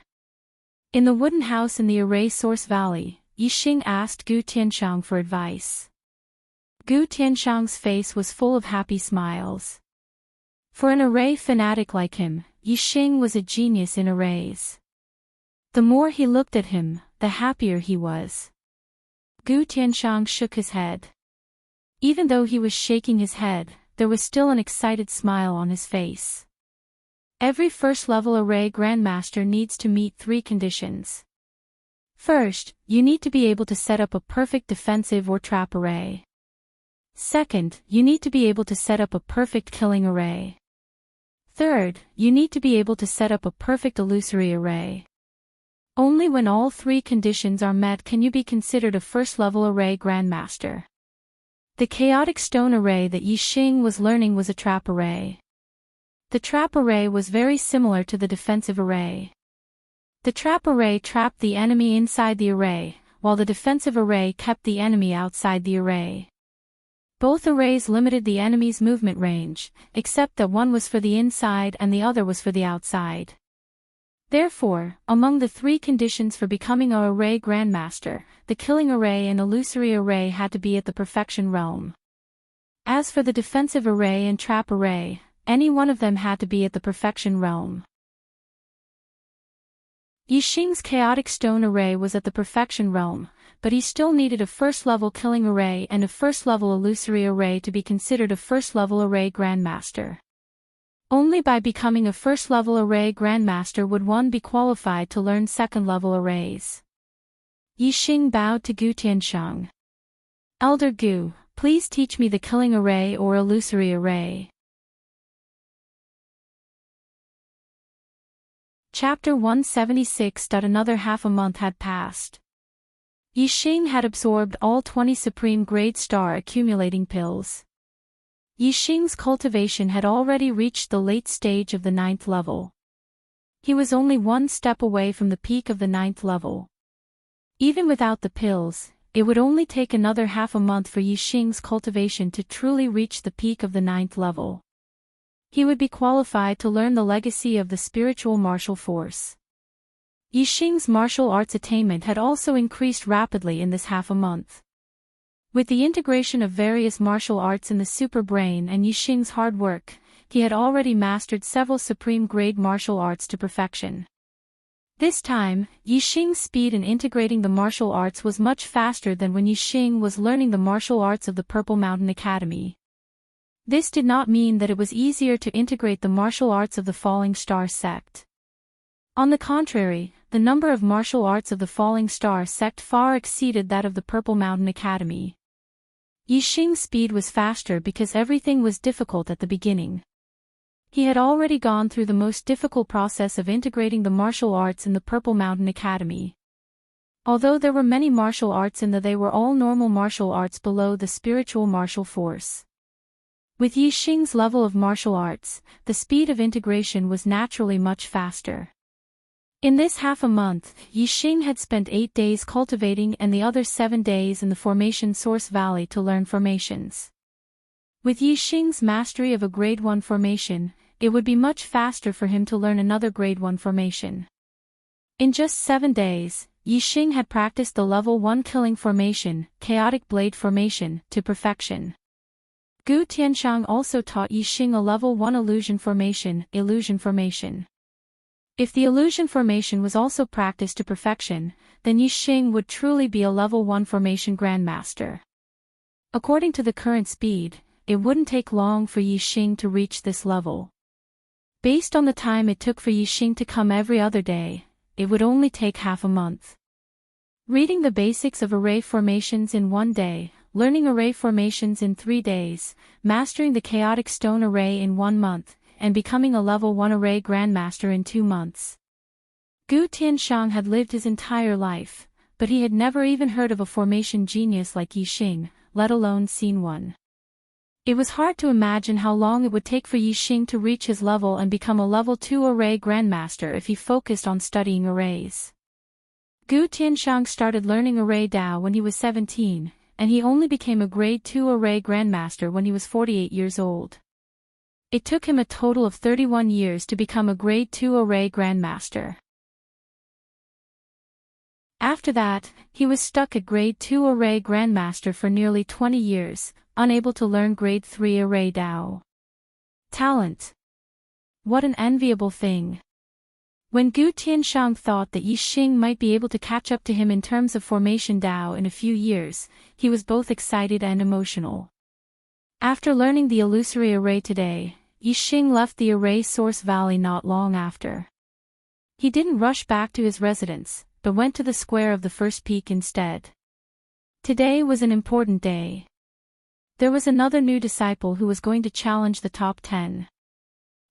In the wooden house in the Array Source Valley, Yixing asked Gu Tianshang for advice. Gu Tianshang's face was full of happy smiles. For an array fanatic like him, Yixing was a genius in arrays. The more he looked at him, the happier he was. Gu Tianshang shook his head. Even though he was shaking his head, there was still an excited smile on his face. Every first-level array grandmaster needs to meet 3 conditions. First, you need to be able to set up a perfect defensive or trap array. Second, you need to be able to set up a perfect killing array. Third, you need to be able to set up a perfect illusory array. Only when all 3 conditions are met can you be considered a first-level array grandmaster. The chaotic stone array that Yixing was learning was a trap array. The trap array was very similar to the defensive array. The trap array trapped the enemy inside the array, while the defensive array kept the enemy outside the array. Both arrays limited the enemy's movement range, except that one was for the inside and the other was for the outside. Therefore, among the 3 conditions for becoming an array grandmaster, the killing array and illusory array had to be at the perfection realm. As for the defensive array and trap array, any one of them had to be at the perfection realm. Yixing's chaotic stone array was at the perfection realm, but he still needed a first-level killing array and a first-level illusory array to be considered a first-level array grandmaster. Only by becoming a first-level array grandmaster would one be qualified to learn second-level arrays. Yixing bowed to Gu Tianshang. Elder Gu, please teach me the killing array or illusory array. Chapter 176. Another half a month had passed. Yixing had absorbed all 20 supreme grade star accumulating pills. Yixing's cultivation had already reached the late stage of the 9th level. He was only 1 step away from the peak of the 9th level. Even without the pills, it would only take another half a month for Yixing's cultivation to truly reach the peak of the 9th level. He would be qualified to learn the legacy of the spiritual martial force. Yixing's martial arts attainment had also increased rapidly in this half a month. With the integration of various martial arts in the super brain and Yixing's hard work, he had already mastered several supreme grade martial arts to perfection. This time, Yixing's speed in integrating the martial arts was much faster than when Yixing was learning the martial arts of the Purple Mountain Academy. This did not mean that it was easier to integrate the martial arts of the Falling Star sect. On the contrary, the number of martial arts of the Falling Star sect far exceeded that of the Purple Mountain Academy. Yixing's speed was faster because everything was difficult at the beginning. He had already gone through the most difficult process of integrating the martial arts in the Purple Mountain Academy. Although there were many martial arts they were all normal martial arts below the spiritual martial force. With Yixing's level of martial arts, the speed of integration was naturally much faster. In this half a month, Yixing had spent 8 days cultivating and the other 7 days in the Formation Source Valley to learn formations. With Yixing's mastery of a Grade 1 formation, it would be much faster for him to learn another Grade 1 formation. In just 7 days, Yixing had practiced the Level 1 Killing Formation, Chaotic Blade Formation, to perfection. Gu Tianshang also taught Yixing a Level 1 Illusion Formation, Illusion Formation. If the illusion formation was also practiced to perfection, then Yixing would truly be a Level 1 formation grandmaster. According to the current speed, it wouldn't take long for Yixing to reach this level. Based on the time it took for Yixing to come every other day, it would only take half a month. Reading the basics of array formations in 1 day, learning array formations in 3 days, mastering the chaotic stone array in 1 month, and becoming a Level 1 array grandmaster in 2 months. Gu Tianshang had lived his entire life, but he had never even heard of a formation genius like Yixing, let alone seen one. It was hard to imagine how long it would take for Yixing to reach his level and become a Level 2 array grandmaster if he focused on studying arrays. Gu Tianshang started learning array Dao when he was 17, and he only became a Grade 2 array grandmaster when he was 48 years old. It took him a total of 31 years to become a Grade 2 array grandmaster. After that, he was stuck at Grade 2 Array Grandmaster for nearly 20 years, unable to learn Grade 3 Array Dao. Talent. What an enviable thing. When Gu Tianshang thought that Yi Xing might be able to catch up to him in terms of formation Dao in a few years, he was both excited and emotional. After learning the illusory array today, Yi Xing left the Array Source Valley not long after. He didn't rush back to his residence, but went to the square of the first peak instead. Today was an important day. There was another new disciple who was going to challenge the top 10.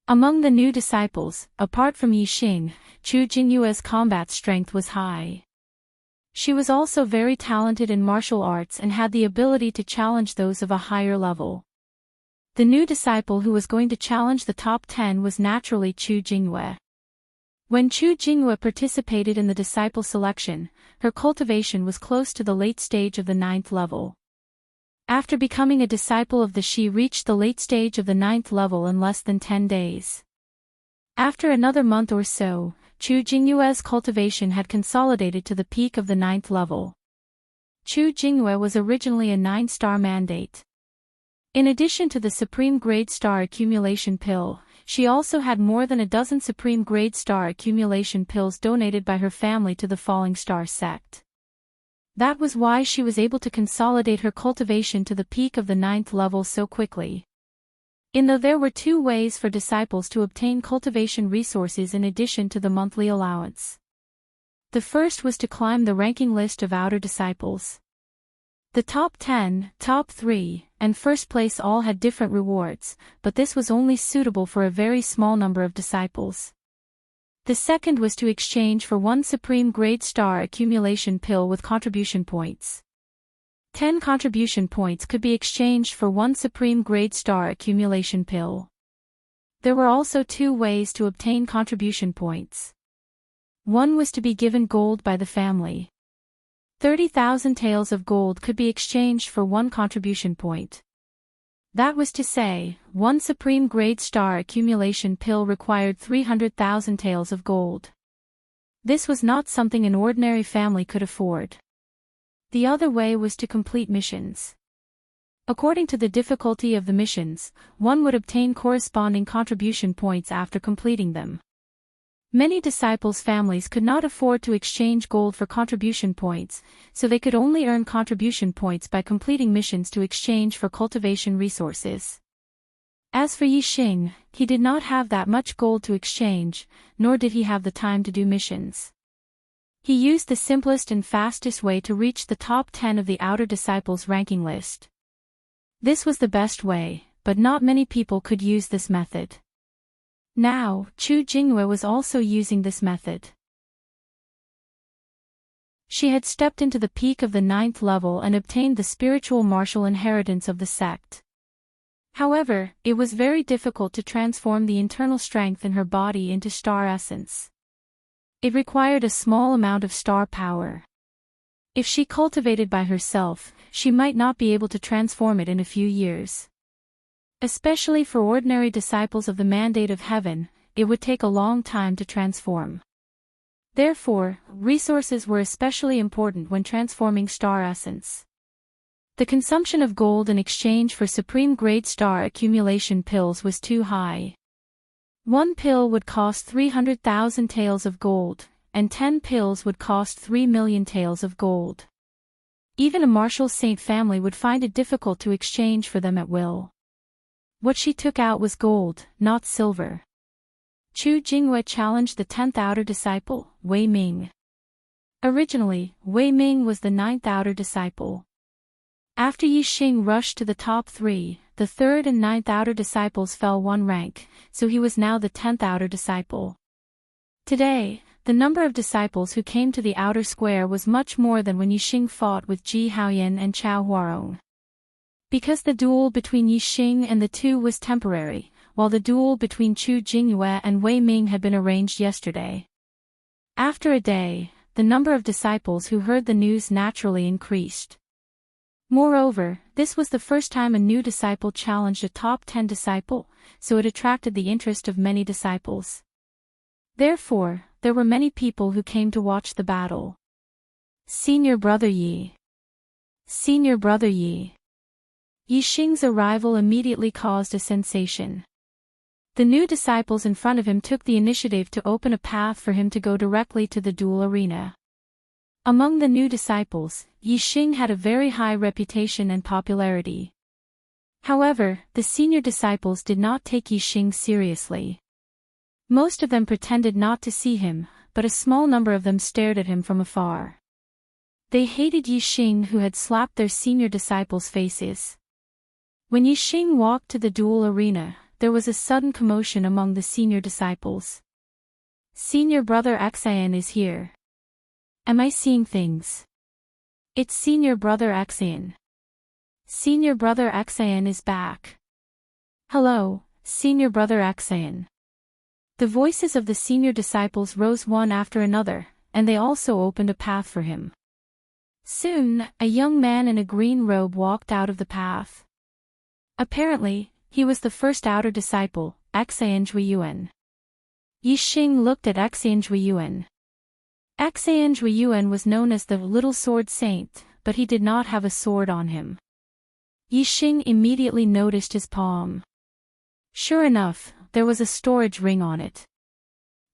Among the new disciples, apart from Yi Xing, Chu Jingyue's combat strength was high. She was also very talented in martial arts and had the ability to challenge those of a higher level. The new disciple who was going to challenge the top 10 was naturally Chu Jingyue. When Chu Jingyue participated in the disciple selection, her cultivation was close to the late stage of the 9th level. After becoming a disciple of the she reached the late stage of the 9th level in less than 10 days. After another month or so, Chu Jingyue's cultivation had consolidated to the peak of the 9th level. Chu Jingyue was originally a 9-star mandate. In addition to the Supreme Grade Star Accumulation Pill, she also had more than a dozen Supreme Grade Star Accumulation Pills donated by her family to the Falling Star sect. That was why she was able to consolidate her cultivation to the peak of the 9th level so quickly. Though there were two ways for disciples to obtain cultivation resources in addition to the monthly allowance. The first was to climb the ranking list of outer disciples. The top 10, top 3, and first place all had different rewards, but this was only suitable for a very small number of disciples. The second was to exchange for one Supreme Grade Star Accumulation Pill with contribution points. 10 contribution points could be exchanged for one Supreme Grade Star Accumulation Pill. There were also two ways to obtain contribution points. One was to be given gold by the family. 30,000 taels of gold could be exchanged for one contribution point. That was to say, one Supreme Grade Star Accumulation Pill required 300,000 taels of gold. This was not something an ordinary family could afford. The other way was to complete missions. According to the difficulty of the missions, one would obtain corresponding contribution points after completing them. Many disciples' families could not afford to exchange gold for contribution points, so they could only earn contribution points by completing missions to exchange for cultivation resources. As for Yi Xing, he did not have that much gold to exchange, nor did he have the time to do missions. He used the simplest and fastest way to reach the top 10 of the outer disciples' ranking list. This was the best way, but not many people could use this method. Now, Chu Jingyue was also using this method. She had stepped into the peak of the 9th level and obtained the spiritual martial inheritance of the sect. However, it was very difficult to transform the internal strength in her body into star essence. It required a small amount of star power. If she cultivated by herself, she might not be able to transform it in a few years. Especially for ordinary disciples of the Mandate of Heaven, it would take a long time to transform. Therefore, resources were especially important when transforming star essence. The consumption of gold in exchange for Supreme Grade Star Accumulation Pills was too high. One pill would cost 300,000 taels of gold, and 10 pills would cost 3 million taels of gold. Even a martial saint family would find it difficult to exchange for them at will. What she took out was gold, not silver. Chu Jingyue challenged the 10th outer disciple, Wei Ming. Originally, Wei Ming was the 9th outer disciple. After Yi Xing rushed to the top 3, the 3rd and 9th outer disciples fell one rank, so he was now the 10th outer disciple. Today, the number of disciples who came to the outer square was much more than when Yi Xing fought with Ji Haoyan and Chao Huarong. Because the duel between Yi Xing and the two was temporary, while the duel between Chu Jingyue and Wei Ming had been arranged yesterday. After a day, the number of disciples who heard the news naturally increased. Moreover, this was the first time a new disciple challenged a top 10 disciple, so it attracted the interest of many disciples. Therefore, there were many people who came to watch the battle. Senior Brother Yi. Senior Brother Yi. Yixing's arrival immediately caused a sensation. The new disciples in front of him took the initiative to open a path for him to go directly to the duel arena. Among the new disciples, Yixing had a very high reputation and popularity. However, the senior disciples did not take Yixing seriously. Most of them pretended not to see him, but a small number of them stared at him from afar. They hated Yixing, who had slapped their senior disciples' faces. When Yixing walked to the duel arena, there was a sudden commotion among the senior disciples. Senior Brother Xian is here. Am I seeing things? It's Senior Brother Xian. Senior Brother Xian is back. Hello, Senior Brother Xian. The voices of the senior disciples rose one after another, and they also opened a path for him. Soon, a young man in a green robe walked out of the path. Apparently, he was the first outer disciple, Xian Zhuiyuan. Yixing looked at Xian Zhuiyuan. Xian Zhuiyuan was known as the Little Sword Saint, but he did not have a sword on him. Yixing immediately noticed his palm. Sure enough, there was a storage ring on it.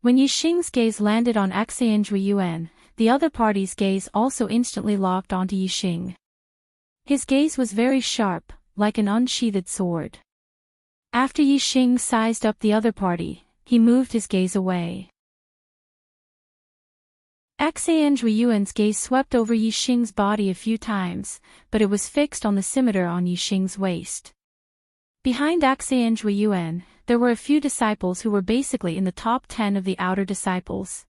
When Yixing's gaze landed on Xian Zhuiyuan, the other party's gaze also instantly locked onto Yixing. His gaze was very sharp, like an unsheathed sword. After Yixing sized up the other party, he moved his gaze away. Xian Zhuiyuan's gaze swept over Yixing's body a few times, but it was fixed on the scimitar on Yixing's waist. Behind Xian Zhuiyuan, there were a few disciples who were basically in the top 10 of the outer disciples.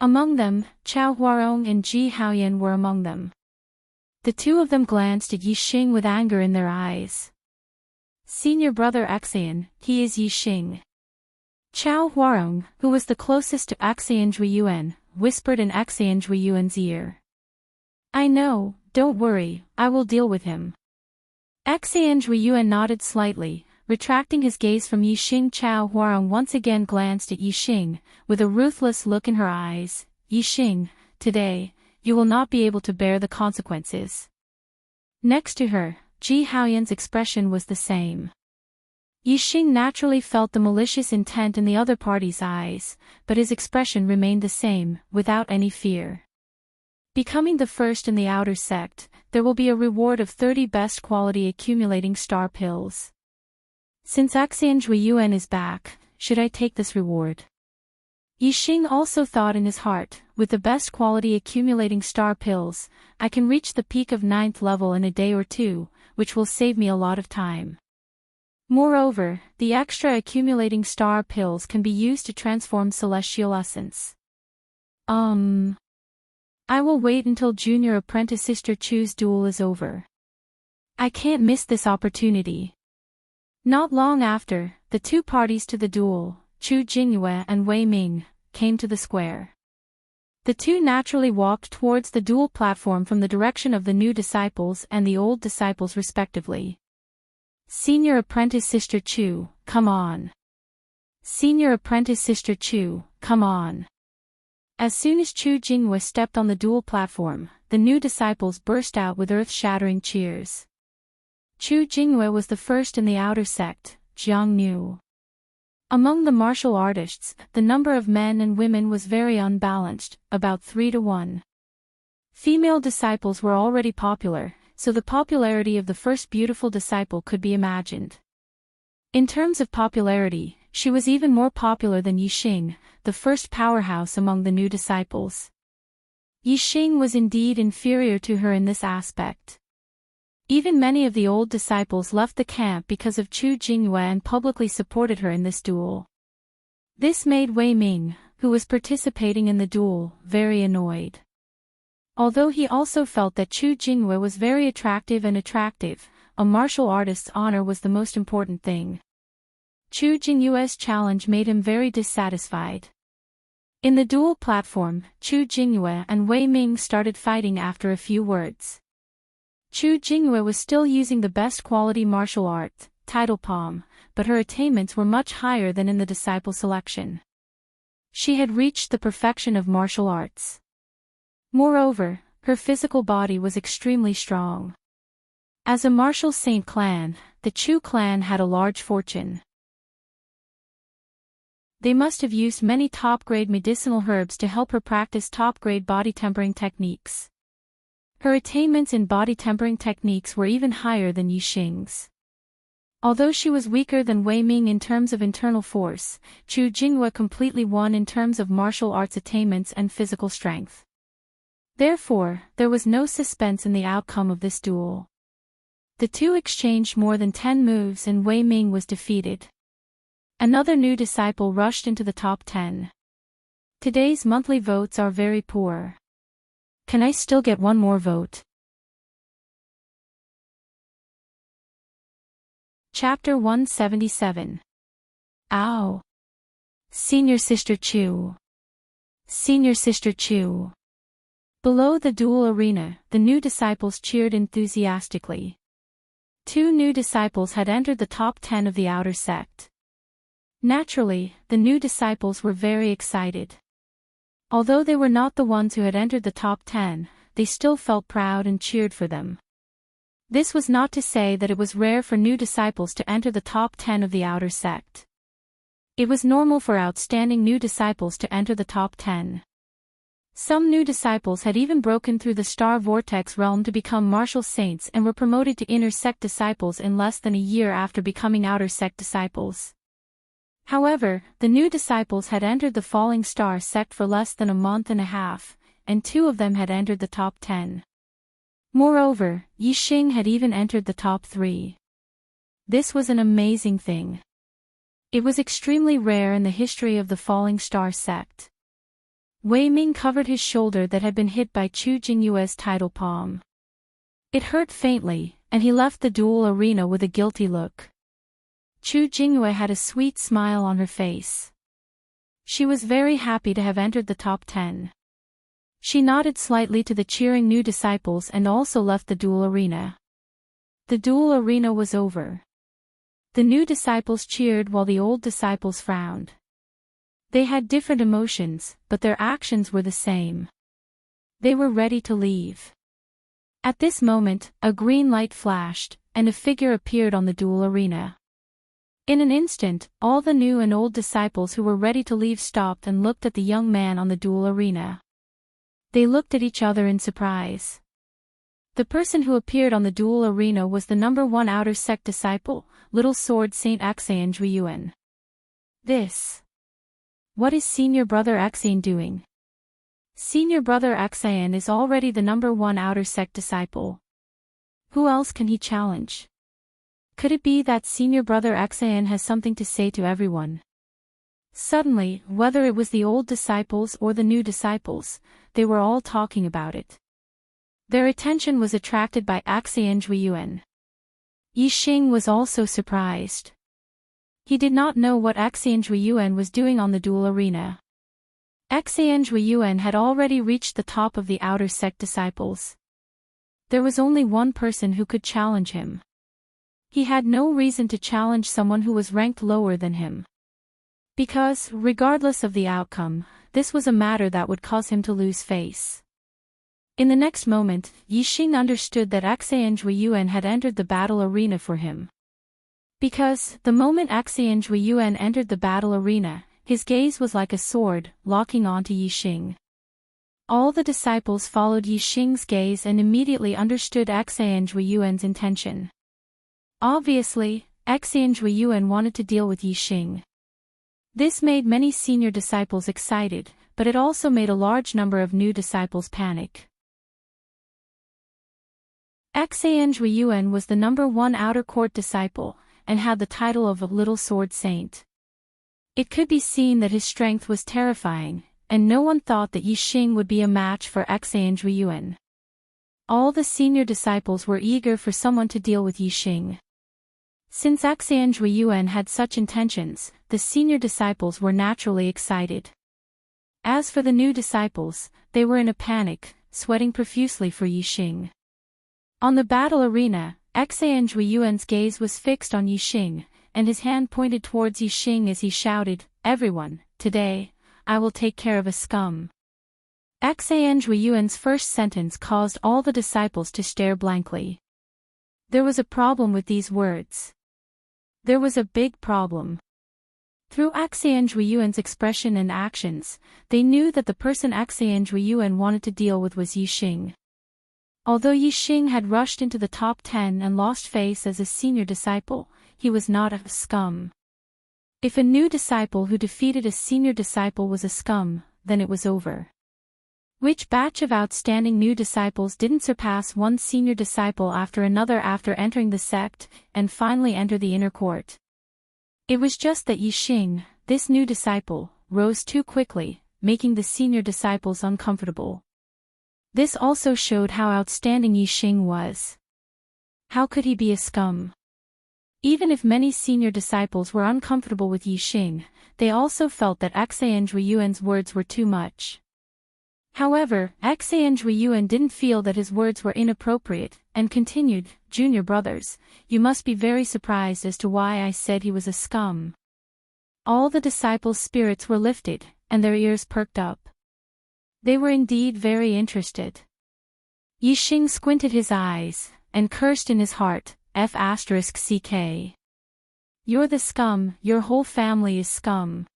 Among them, Chao Huarong and Ji Haoyan were among them. The two of them glanced at Yixing with anger in their eyes. Senior Brother Xian, he is Yixing. Chao Huarong, who was the closest to Xian Zhuiyuan, whispered in Xian Zhuiyuan's ear. I know, don't worry, I will deal with him. Xian Zhuiyuan nodded slightly, retracting his gaze from Yixing. Chao Huarong once again glanced at Yixing, with a ruthless look in her eyes. Yixing, today, you will not be able to bear the consequences. Next to her, Ji Haoyan's expression was the same. Yixing naturally felt the malicious intent in the other party's eyes, but his expression remained the same, without any fear. Becoming the first in the outer sect, there will be a reward of 30 best quality accumulating star pills. Since Xian Zhuiyuan is back, should I take this reward? Yixing also thought in his heart, with the best quality accumulating star pills, I can reach the peak of 9th level in a day or two, which will save me a lot of time. Moreover, the extra accumulating star pills can be used to transform celestial essence. I will wait until Junior Apprentice Sister Chu's duel is over. I can't miss this opportunity. Not long after, the two parties to the duel, Chu Jingyue and Wei Ming, came to the square. The two naturally walked towards the duel platform from the direction of the new disciples and the old disciples respectively. Senior Apprentice Sister Chu, come on. Senior Apprentice Sister Chu, come on. As soon as Chu Jingyue stepped on the duel platform, the new disciples burst out with earth-shattering cheers. Chu Jingyue was the first in the outer sect, Jiang knew. Among the martial artists, the number of men and women was very unbalanced, about 3 to 1. Female disciples were already popular, so the popularity of the first beautiful disciple could be imagined. In terms of popularity, she was even more popular than Yixing, the first powerhouse among the new disciples. Yixing was indeed inferior to her in this aspect. Even many of the old disciples left the camp because of Chu Jingyue and publicly supported her in this duel. This made Wei Ming, who was participating in the duel, very annoyed. Although he also felt that Chu Jingyue was very attractive, a martial artist's honor was the most important thing. Chu Jingyue's challenge made him very dissatisfied. In the duel platform, Chu Jingyue and Wei Ming started fighting after a few words. Chu Jingyue was still using the best quality martial art, Tidal Palm, but her attainments were much higher than in the disciple selection. She had reached the perfection of martial arts. Moreover, her physical body was extremely strong. As a martial saint clan, the Chu clan had a large fortune. They must have used many top-grade medicinal herbs to help her practice top-grade body tempering techniques. Her attainments in body tempering techniques were even higher than Yixing's. Although she was weaker than Wei Ming in terms of internal force, Chu Jinghua completely won in terms of martial arts attainments and physical strength. Therefore, there was no suspense in the outcome of this duel. The two exchanged more than 10 moves and Wei Ming was defeated. Another new disciple rushed into the top 10. Today's monthly votes are very poor. Can I still get one more vote? Chapter 177. Ow! Senior Sister Chu. Senior Sister Chu. Below the duel arena, the new disciples cheered enthusiastically. 2 new disciples had entered the top 10 of the outer sect. Naturally, the new disciples were very excited. Although they were not the ones who had entered the top 10, they still felt proud and cheered for them. This was not to say that it was rare for new disciples to enter the top 10 of the outer sect. It was normal for outstanding new disciples to enter the top 10. Some new disciples had even broken through the star vortex realm to become martial saints and were promoted to inner sect disciples in less than a year after becoming outer sect disciples. However, the new disciples had entered the falling star sect for less than a month and a half, and 2 of them had entered the top 10. Moreover, Yixing had even entered the top 3. This was an amazing thing. It was extremely rare in the history of the falling star sect. Wei Ming covered his shoulder that had been hit by Chu Jinghua's tidal palm. It hurt faintly, and he left the duel arena with a guilty look. Chu Jinghua had a sweet smile on her face. She was very happy to have entered the top 10. She nodded slightly to the cheering new disciples and also left the duel arena. The duel arena was over. The new disciples cheered while the old disciples frowned. They had different emotions, but their actions were the same. They were ready to leave. At this moment, a green light flashed, and a figure appeared on the duel arena. In an instant, all the new and old disciples who were ready to leave stopped and looked at the young man on the duel arena. They looked at each other in surprise. The person who appeared on the duel arena was the number 1 outer sect disciple, Little Sword Saint Axian Zhuiyuan. What is Senior Brother Axian doing? Senior Brother Axian is already the number 1 outer sect disciple. Who else can he challenge? Could it be that Senior Brother Axian has something to say to everyone? Suddenly, whether it was the old disciples or the new disciples, they were all talking about it. Their attention was attracted by Axian Zhuiyuan. Yixing was also surprised. He did not know what Axian Zhuiyuan was doing on the duel arena. Axian Zhuiyuan had already reached the top of the outer sect disciples. There was only one person who could challenge him. He had no reason to challenge someone who was ranked lower than him. Because, regardless of the outcome, this was a matter that would cause him to lose face. In the next moment, Yixing understood that Axian Zhuiyuan had entered the battle arena for him. Because, the moment Axian Zhuiyuan entered the battle arena, his gaze was like a sword, locking onto Yixing. All the disciples followed Yixing's gaze and immediately understood Axian Zhuiyuan's intention. Obviously, Axian Zhuiyuan wanted to deal with Yixing. This made many senior disciples excited, but it also made a large number of new disciples panic. Axian Zhuiyuan was the number 1 outer court disciple, and had the title of a Little Sword Saint. It could be seen that his strength was terrifying, and no one thought that Yixing would be a match for Axian Zhuiyuan. All the senior disciples were eager for someone to deal with Yixing. Since Axian Zhuiyuan had such intentions, the senior disciples were naturally excited. As for the new disciples, they were in a panic, sweating profusely for Yixing. On the battle arena, Axian Zhuiyuan's gaze was fixed on Yixing, and his hand pointed towards Yixing as he shouted, "Everyone, today, I will take care of a scum." Xiang Yuan's first sentence caused all the disciples to stare blankly. There was a problem with these words. There was a big problem. Through Xiang Yuan's expression and actions, they knew that the person Xiang Yuan wanted to deal with was Yixing. Although Yixing had rushed into the top 10 and lost face as a senior disciple, he was not a scum. If a new disciple who defeated a senior disciple was a scum, then it was over. Which batch of outstanding new disciples didn't surpass one senior disciple after another after entering the sect, and finally enter the inner court? It was just that Yixing, this new disciple, rose too quickly, making the senior disciples uncomfortable. This also showed how outstanding Yixing was. How could he be a scum? Even if many senior disciples were uncomfortable with Yixing, they also felt that Xiang Yuan's words were too much. However, Xiang Yuan didn't feel that his words were inappropriate, and continued, "Junior brothers, you must be very surprised as to why I said he was a scum." All the disciples' spirits were lifted, and their ears perked up. They were indeed very interested. Yixing squinted his eyes, and cursed in his heart, F***ck. "You're the scum, your whole family is scum."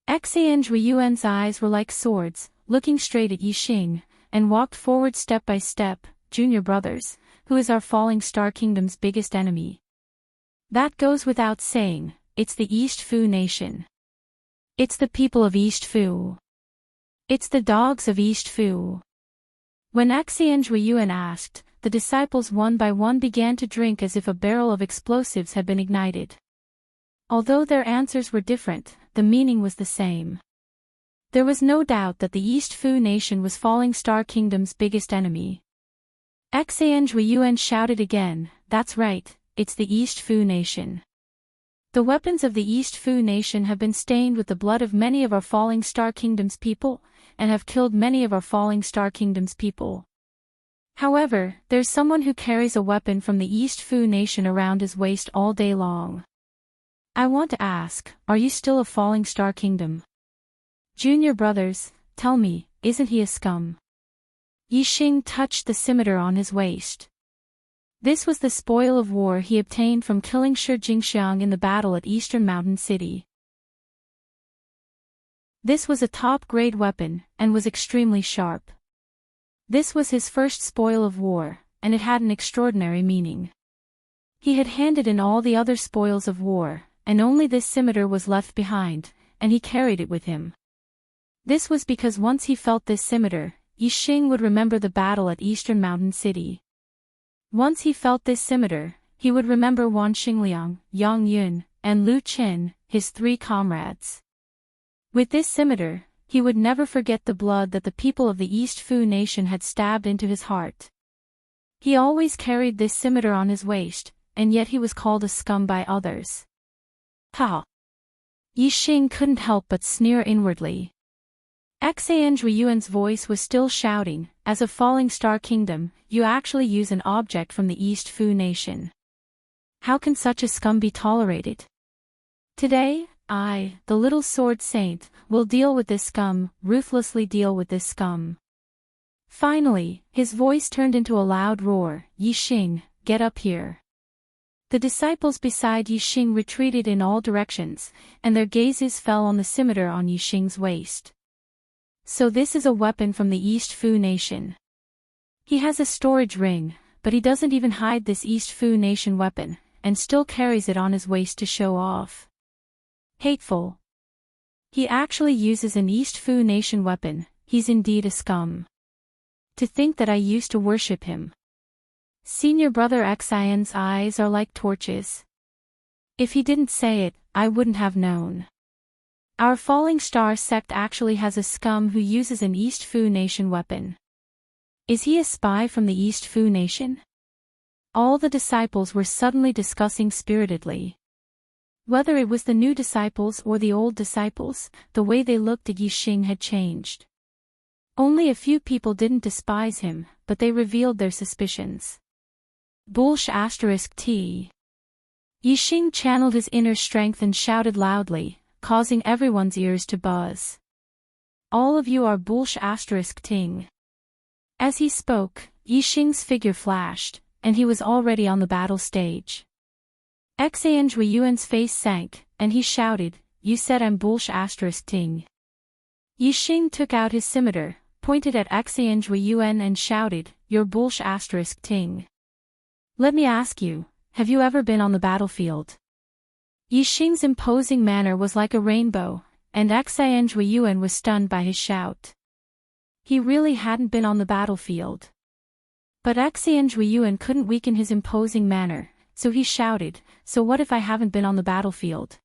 Xiang Yuan's eyes were like swords, looking straight at Yixing, and walked forward step by step. "Junior brothers, who is our Falling Star Kingdom's biggest enemy?" "That goes without saying, it's the East Fu nation. It's the people of East Fu. It's the dogs of East Fu." When Xiang Yuan asked, the disciples one by one began to drink as if a barrel of explosives had been ignited. Although their answers were different, the meaning was the same. There was no doubt that the East Fu nation was Falling Star Kingdom's biggest enemy. Xiang Yuan shouted again, "That's right, it's the East Fu nation. The weapons of the East Fu nation have been stained with the blood of many of our Falling Star Kingdom's people, and have killed many of our Falling Star Kingdom's people. However, there's someone who carries a weapon from the East Fu nation around his waist all day long. I want to ask, are you still a Falling Star Kingdom? Junior brothers, tell me, isn't he a scum?" Yixing touched the scimitar on his waist. This was the spoil of war he obtained from killing Shi Jingxiang in the battle at Eastern Mountain City. This was a top-grade weapon, and was extremely sharp. This was his first spoil of war, and it had an extraordinary meaning. He had handed in all the other spoils of war, and only this scimitar was left behind, and he carried it with him. This was because once he felt this scimitar, Yixing would remember the battle at Eastern Mountain City. Once he felt this scimitar, he would remember Wan Xingliang, Yang Yun, and Lu Qin, his 3 comrades. With this scimitar, he would never forget the blood that the people of the East Fu nation had stabbed into his heart. He always carried this scimitar on his waist, and yet he was called a scum by others. Ha! Yixing couldn't help but sneer inwardly. Xiang Yuan's voice was still shouting, "As a Falling Star Kingdom, you actually use an object from the East Fu nation. How can such a scum be tolerated? Today, I, the little sword saint, will deal with this scum, ruthlessly deal with this scum." Finally, his voice turned into a loud roar, "Yixing, get up here." The disciples beside Yixing retreated in all directions, and their gazes fell on the scimitar on Yixing's waist. So this is a weapon from the East Fu nation. He has a storage ring, but he doesn't even hide this East Fu nation weapon, and still carries it on his waist to show off. Hateful. He actually uses an East Fu nation weapon, he's indeed a scum. To think that I used to worship him. Senior brother Xian's eyes are like torches. If he didn't say it, I wouldn't have known. Our Falling Star sect actually has a scum who uses an East Fu nation weapon. Is he a spy from the East Fu nation? All the disciples were suddenly discussing spiritedly. Whether it was the new disciples or the old disciples, the way they looked at Yixing had changed. Only a few people didn't despise him, but they revealed their suspicions. **T. Yixing channeled his inner strength and shouted loudly, causing everyone's ears to buzz. all of you are bullsh asterisk ting. As he spoke, Yixing's figure flashed, and he was already on the battle stage. Xang Yuan's face sank, and he shouted, "You said I'm bullsh asterisk ting." Yixing took out his scimitar, pointed at Xang Yuan and shouted, "You're bullsh asterisk ting. Let me ask you, have you ever been on the battlefield?" Yixing's imposing manner was like a rainbow, and Xang Yuan was stunned by his shout. He really hadn't been on the battlefield. But Xang Yuan couldn't weaken his imposing manner, so he shouted, "So what if I haven't been on the battlefield?"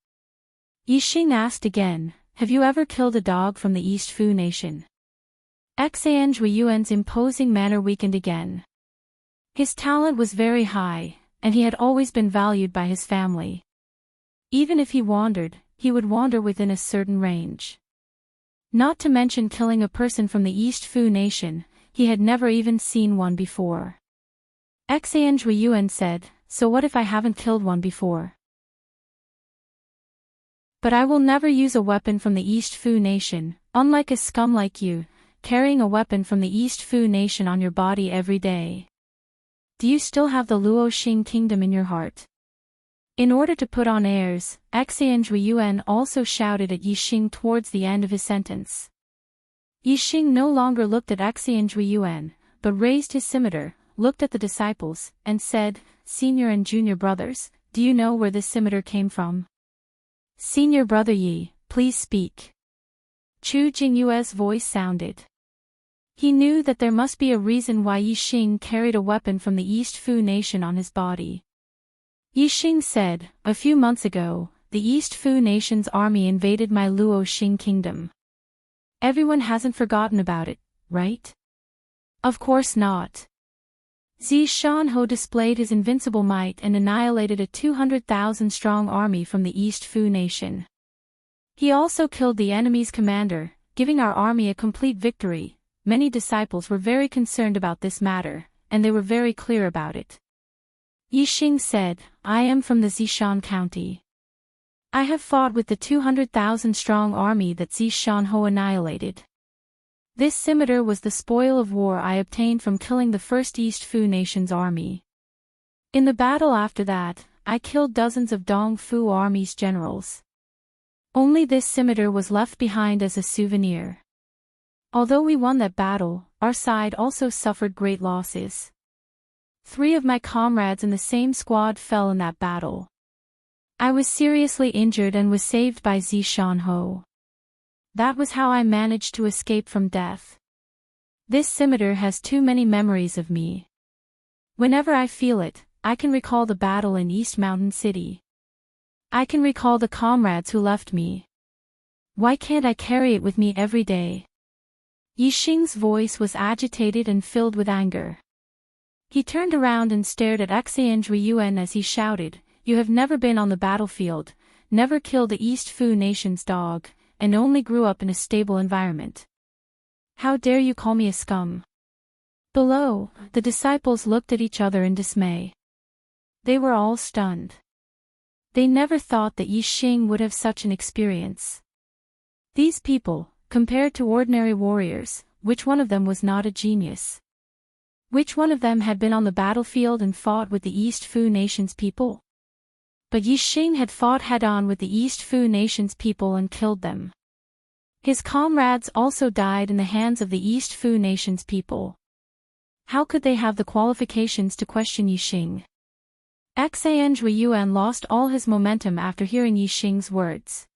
Yixing asked again, "Have you ever killed a dog from the East Fu nation?" Xang Yuan's imposing manner weakened again. His talent was very high, and he had always been valued by his family. Even if he wandered, he would wander within a certain range. Not to mention killing a person from the East Fu nation, he had never even seen one before. Xang Yuan said, "So what if I haven't killed one before? But I will never use a weapon from the East Fu nation, unlike a scum like you, carrying a weapon from the East Fu nation on your body every day. Do you still have the Luoxing kingdom in your heart?" In order to put on airs, Xang Yuan also shouted at Yixing towards the end of his sentence. Yixing no longer looked at Xang Yuan, but raised his scimitar, looked at the disciples, and said, "Senior and junior brothers, do you know where this scimitar came from?" "Senior brother Yi, please speak." Chu Jingyue's voice sounded. He knew that there must be a reason why Yixing carried a weapon from the East Fu nation on his body. Yixing said, "A few months ago, the East Fu nation's army invaded my Luoxing kingdom. Everyone hasn't forgotten about it, right?" "Of course not." Zishanho displayed his invincible might and annihilated a 200,000-strong army from the East Fu nation. He also killed the enemy's commander, giving our army a complete victory. Many disciples were very concerned about this matter, and they were very clear about it. Yixing said, "I am from the Zishan county. I have fought with the 200,000-strong army that Zishanho annihilated. This scimitar was the spoil of war I obtained from killing the first East Fu nation's army. In the battle after that, I killed dozens of Dong Fu army's generals. Only this scimitar was left behind as a souvenir. Although we won that battle, our side also suffered great losses. 3 of my comrades in the same squad fell in that battle. I was seriously injured and was saved by Zishanho. That was how I managed to escape from death. This scimitar has too many memories of me. Whenever I feel it, I can recall the battle in East Mountain City. I can recall the comrades who left me. Why can't I carry it with me every day?" Yixing's voice was agitated and filled with anger. He turned around and stared at Xang Yuan as he shouted, "You have never been on the battlefield, never killed the East Fu nation's dog, and only grew up in a stable environment. How dare you call me a scum?" Below, the disciples looked at each other in dismay. They were all stunned. They never thought that Yixing would have such an experience. These people, compared to ordinary warriors, which one of them was not a genius? Which one of them had been on the battlefield and fought with the East Fu nation's people? But Yixing had fought head-on with the East Fu nation's people and killed them. His comrades also died in the hands of the East Fu nation's people. How could they have the qualifications to question Yixing? Xang Yuan lost all his momentum after hearing Yixing's words.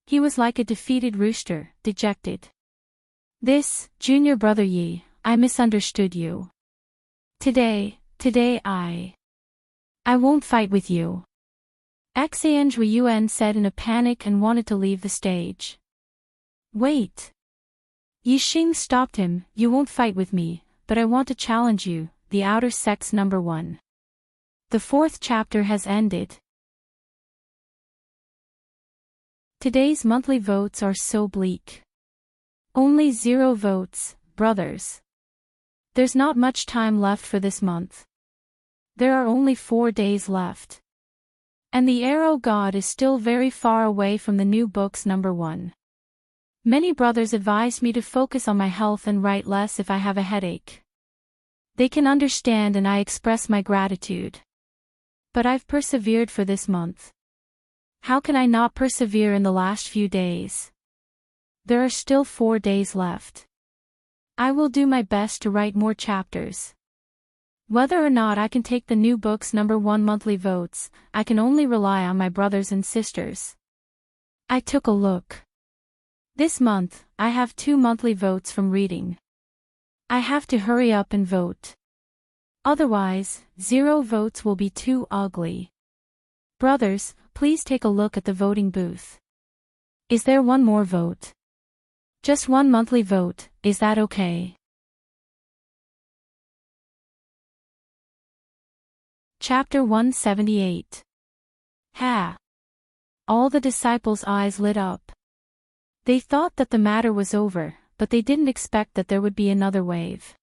He was like a defeated rooster, dejected. "This, junior brother Yi, I misunderstood you. Today I won't fight with you." Xang Yuan said in a panic and wanted to leave the stage. "Wait." Yixing stopped him, "You won't fight with me, but I want to challenge you, the outer sex number 1. The 4th chapter has ended. Today's monthly votes are so bleak. Only 0 votes, brothers. There's not much time left for this month. There are only 4 days left. And the arrow god is still very far away from the new books number 1. Many brothers advised me to focus on my health and write less if I have a headache. They can understand and I express my gratitude. But I've persevered for this month. How can I not persevere in the last few days? There are still 4 days left. I will do my best to write more chapters. Whether or not I can take the new book's #1 monthly votes, I can only rely on my brothers and sisters. I took a look. This month, I have 2 monthly votes from reading. I have to hurry up and vote. Otherwise, 0 votes will be too ugly. Brothers, please take a look at the voting booth. Is there one more vote? Just 1 monthly vote, is that okay? Chapter 178. Ha! All the disciples' eyes lit up. They thought that the matter was over, but they didn't expect that there would be another wave.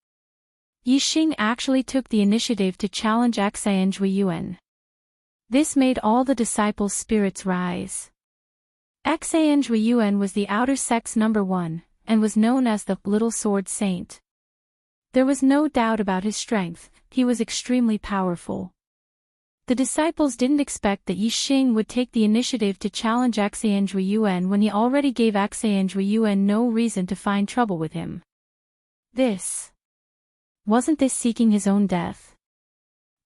Yixing actually took the initiative to challenge Xuanyuan. This made all the disciples' spirits rise. Xuanyuan was the outer sect's #1, and was known as the Little Sword Saint. There was no doubt about his strength, he was extremely powerful. The disciples didn't expect that Yixing would take the initiative to challenge Xuanyuan when he already gave Xuanyuan no reason to find trouble with him. Wasn't this seeking his own death?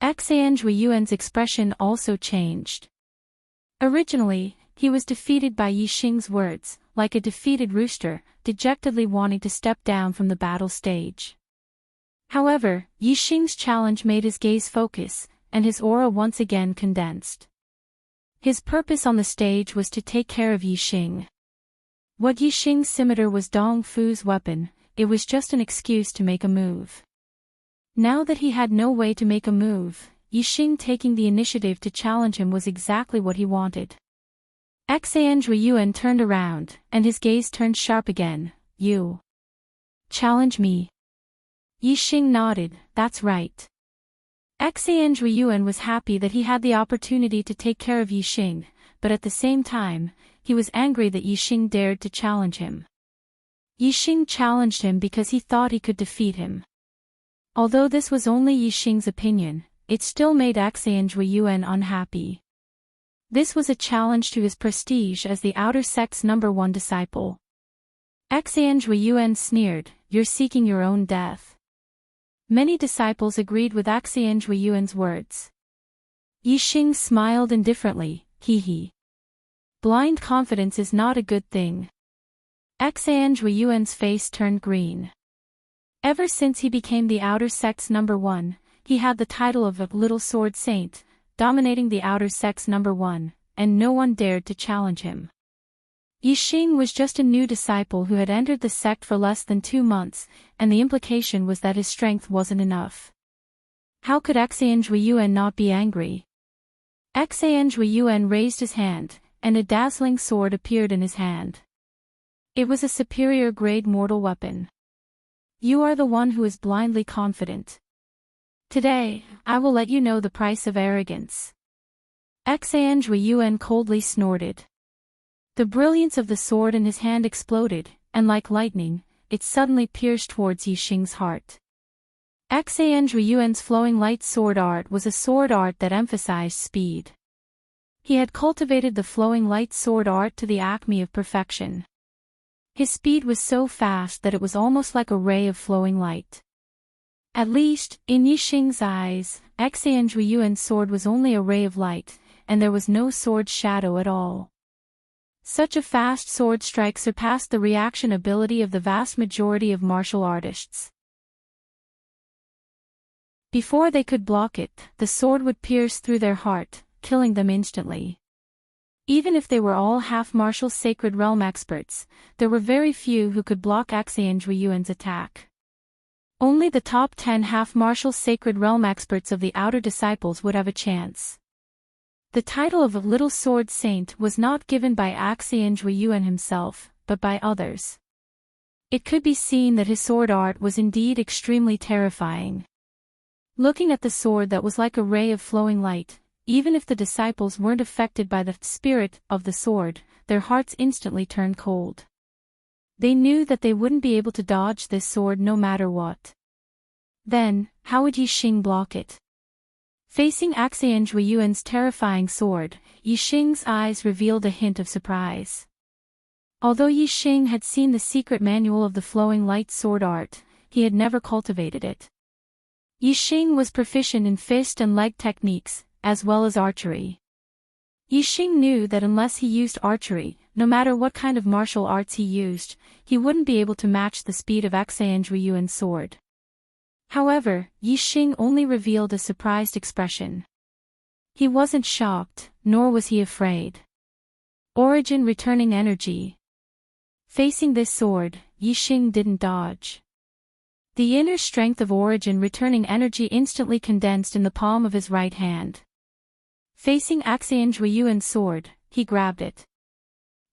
Xuanyuan's expression also changed. Originally, he was defeated by Yixing's words, like a defeated rooster, dejectedly wanting to step down from the battle stage. However, Yixing's challenge made his gaze focus, and his aura once again condensed. His purpose on the stage was to take care of Yixing. What Yixing's scimitar was Dong Fu's weapon, it was just an excuse to make a move. Now that he had no way to make a move, Yixing taking the initiative to challenge him was exactly what he wanted. Xuanyuan turned around, and his gaze turned sharp again. You challenge me? Yixing nodded, that's right. Xuanyuan was happy that he had the opportunity to take care of Yixing, but at the same time, he was angry that Yixing dared to challenge him. Yixing challenged him because he thought he could defeat him. Although this was only Yixing's opinion, it still made Xuanyuan unhappy. This was a challenge to his prestige as the outer sect's #1 disciple. Xuanyuan sneered, "You're seeking your own death." Many disciples agreed with Xuanyuan's words. Yixing smiled indifferently, hee. Blind confidence is not a good thing. Xuanyuan's face turned green. Ever since he became the outer sect's #1, he had the title of a Little Sword Saint, dominating the outer sect's #1, and no one dared to challenge him. Yixing was just a new disciple who had entered the sect for less than 2 months, and the implication was that his strength wasn't enough. How could Xuanyuan not be angry? Xuanyuan raised his hand, and a dazzling sword appeared in his hand. It was a superior grade mortal weapon. You are the one who is blindly confident. Today, I will let you know the price of arrogance. Xuanyuan coldly snorted. The brilliance of the sword in his hand exploded, and like lightning, it suddenly pierced towards Yixing's heart. Xuanyuan's flowing light sword art was a sword art that emphasized speed. He had cultivated the flowing light sword art to the acme of perfection. His speed was so fast that it was almost like a ray of flowing light. At least, in Yixing's eyes, Xuanyuan's sword was only a ray of light, and there was no sword shadow at all. Such a fast sword strike surpassed the reaction ability of the vast majority of martial artists. Before they could block it, the sword would pierce through their heart, killing them instantly. Even if they were all half-martial Sacred Realm experts, there were very few who could block Xuanyuan's attack. Only the top 10 half-martial Sacred Realm experts of the outer disciples would have a chance. The title of a Little Sword Saint was not given by Xuanyuan himself, but by others. It could be seen that his sword art was indeed extremely terrifying. Looking at the sword that was like a ray of flowing light, even if the disciples weren't affected by the spirit of the sword, their hearts instantly turned cold. They knew that they wouldn't be able to dodge this sword no matter what. Then, how would Yixing block it? Facing Axian Zhuiyuan's terrifying sword, Yixing's eyes revealed a hint of surprise. Although Yixing had seen the secret manual of the flowing light sword art, he had never cultivated it. Yixing was proficient in fist and leg techniques, as well as archery. Yixing knew that unless he used archery, no matter what kind of martial arts he used, he wouldn't be able to match the speed of Axian Zhuiyuan's sword. However, Yixing only revealed a surprised expression. He wasn't shocked, nor was he afraid. Origin returning energy. Facing this sword, Yixing didn't dodge. The inner strength of origin returning energy instantly condensed in the palm of his right hand. Facing Axian Zhuiyuan's sword, he grabbed it.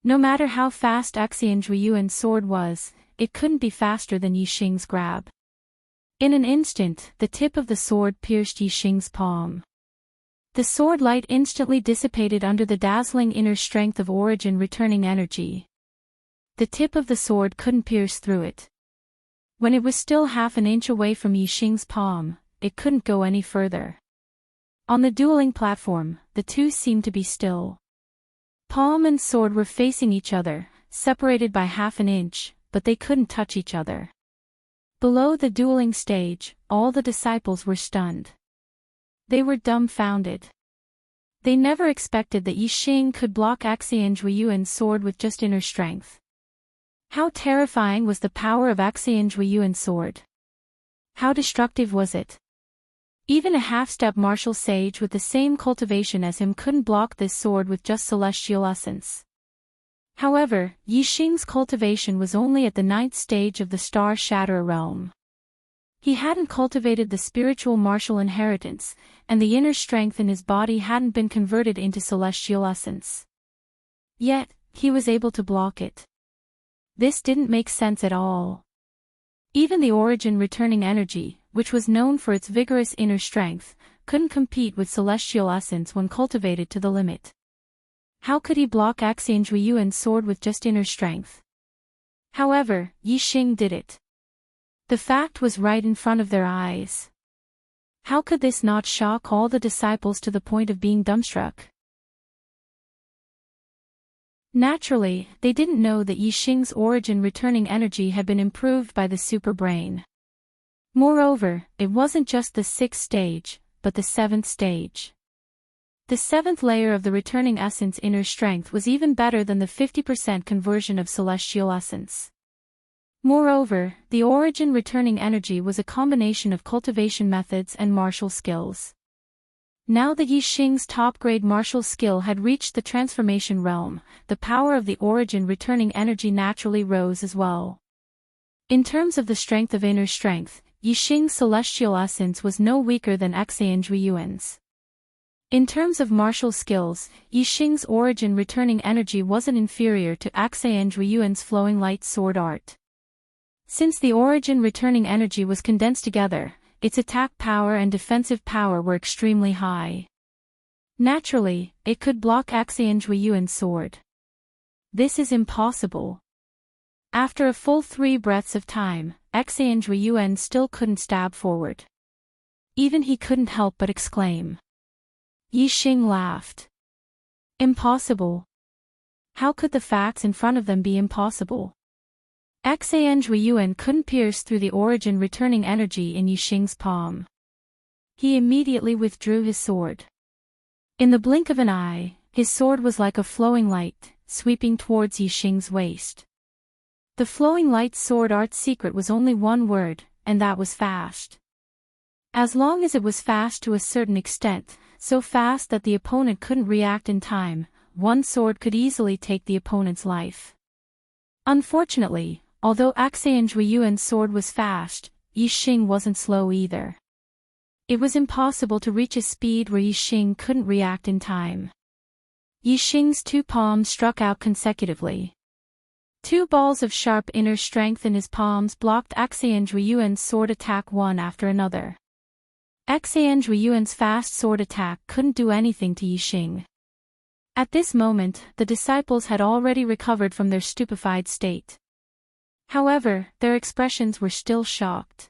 No matter how fast Axian Zhuiyuan's sword was, it couldn't be faster than Yixing's grab. In an instant, the tip of the sword pierced Yixing's palm. The sword light instantly dissipated under the dazzling inner strength of origin returning energy. The tip of the sword couldn't pierce through it. When it was still half an inch away from Yixing's palm, it couldn't go any further. On the dueling platform, the two seemed to be still. Palm and sword were facing each other, separated by half an inch, but they couldn't touch each other. Below the dueling stage, all the disciples were stunned. They were dumbfounded. They never expected that Yixing could block Axian Zhuiyuan's sword with just inner strength. How terrifying was the power of Axian Zhuiyuan's sword? How destructive was it? Even a half-step martial sage with the same cultivation as him couldn't block this sword with just celestial essence. However, Yixing's cultivation was only at the 9th stage of the Star Shatterer realm. He hadn't cultivated the spiritual martial inheritance, and the inner strength in his body hadn't been converted into celestial essence. Yet, he was able to block it. This didn't make sense at all. Even the origin returning energy, which was known for its vigorous inner strength, couldn't compete with celestial essence when cultivated to the limit. How could he block Axian Zhuiyuan's sword with just inner strength? However, Yixing did it. The fact was right in front of their eyes. How could this not shock all the disciples to the point of being dumbstruck? Naturally, they didn't know that Yixing's origin returning energy had been improved by the super brain. Moreover, it wasn't just the 6th stage, but the 7th stage. The 7th layer of the returning essence inner strength was even better than the 50% conversion of celestial essence. Moreover, the origin returning energy was a combination of cultivation methods and martial skills. Now that Yixing's top-grade martial skill had reached the transformation realm, the power of the origin returning energy naturally rose as well. In terms of the strength of inner strength, Yixing's celestial essence was no weaker than Axian Zhuiyuan's. In terms of martial skills, Yixing's origin returning energy wasn't inferior to Axian Zhuiyuan's flowing light sword art. Since the origin returning energy was condensed together, its attack power and defensive power were extremely high. Naturally, it could block Axian Zhuiyuan's sword. This is impossible. After a full 3 breaths of time, Axian Zhuiyuan still couldn't stab forward. Even he couldn't help but exclaim. Yixing laughed. Impossible. How could the facts in front of them be impossible? Axian Zhuiyuan couldn't pierce through the origin returning energy in Yixing's palm. He immediately withdrew his sword. In the blink of an eye, his sword was like a flowing light, sweeping towards Yixing's waist. The flowing light sword art's secret was only one word, and that was fast. As long as it was fast to a certain extent, so fast that the opponent couldn't react in time, one sword could easily take the opponent's life. Unfortunately, although Axian Zhuiyuan's sword was fast, Yixing wasn't slow either. It was impossible to reach a speed where Yixing couldn't react in time. Yixing's 2 palms struck out consecutively. 2 balls of sharp inner strength in his palms blocked Axian Zhuiyuan's sword attack one after another. Axian Zhuiyuan's fast sword attack couldn't do anything to Yixing. At this moment, the disciples had already recovered from their stupefied state. However, their expressions were still shocked.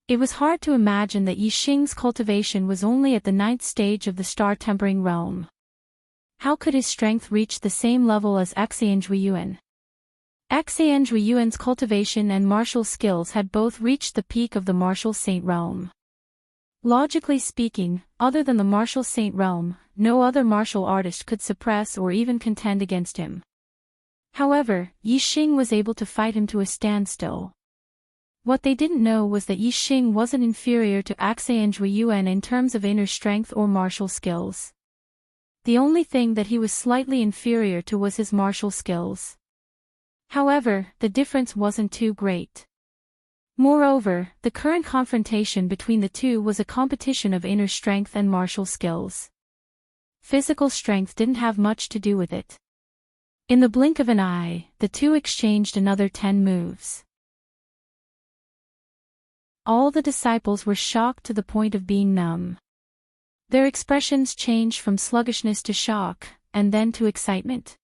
It was hard to imagine that Yixing's cultivation was only at the 9th stage of the star-tempering realm. How could his strength reach the same level as Xuanzhuiyuan? Xuanzhuiyuan's cultivation and martial skills had both reached the peak of the martial saint realm. Logically speaking, other than the martial saint realm, no other martial artist could suppress or even contend against him. However, Yixing was able to fight him to a standstill. What they didn't know was that Yixing wasn't inferior to Xuanzhuiyuan in terms of inner strength or martial skills. The only thing that he was slightly inferior to was his martial skills. However, the difference wasn't too great. Moreover, the current confrontation between the two was a competition of inner strength and martial skills. Physical strength didn't have much to do with it. In the blink of an eye, the two exchanged another 10 moves. All the disciples were shocked to the point of being numb. Their expressions changed from sluggishness to shock, and then to excitement.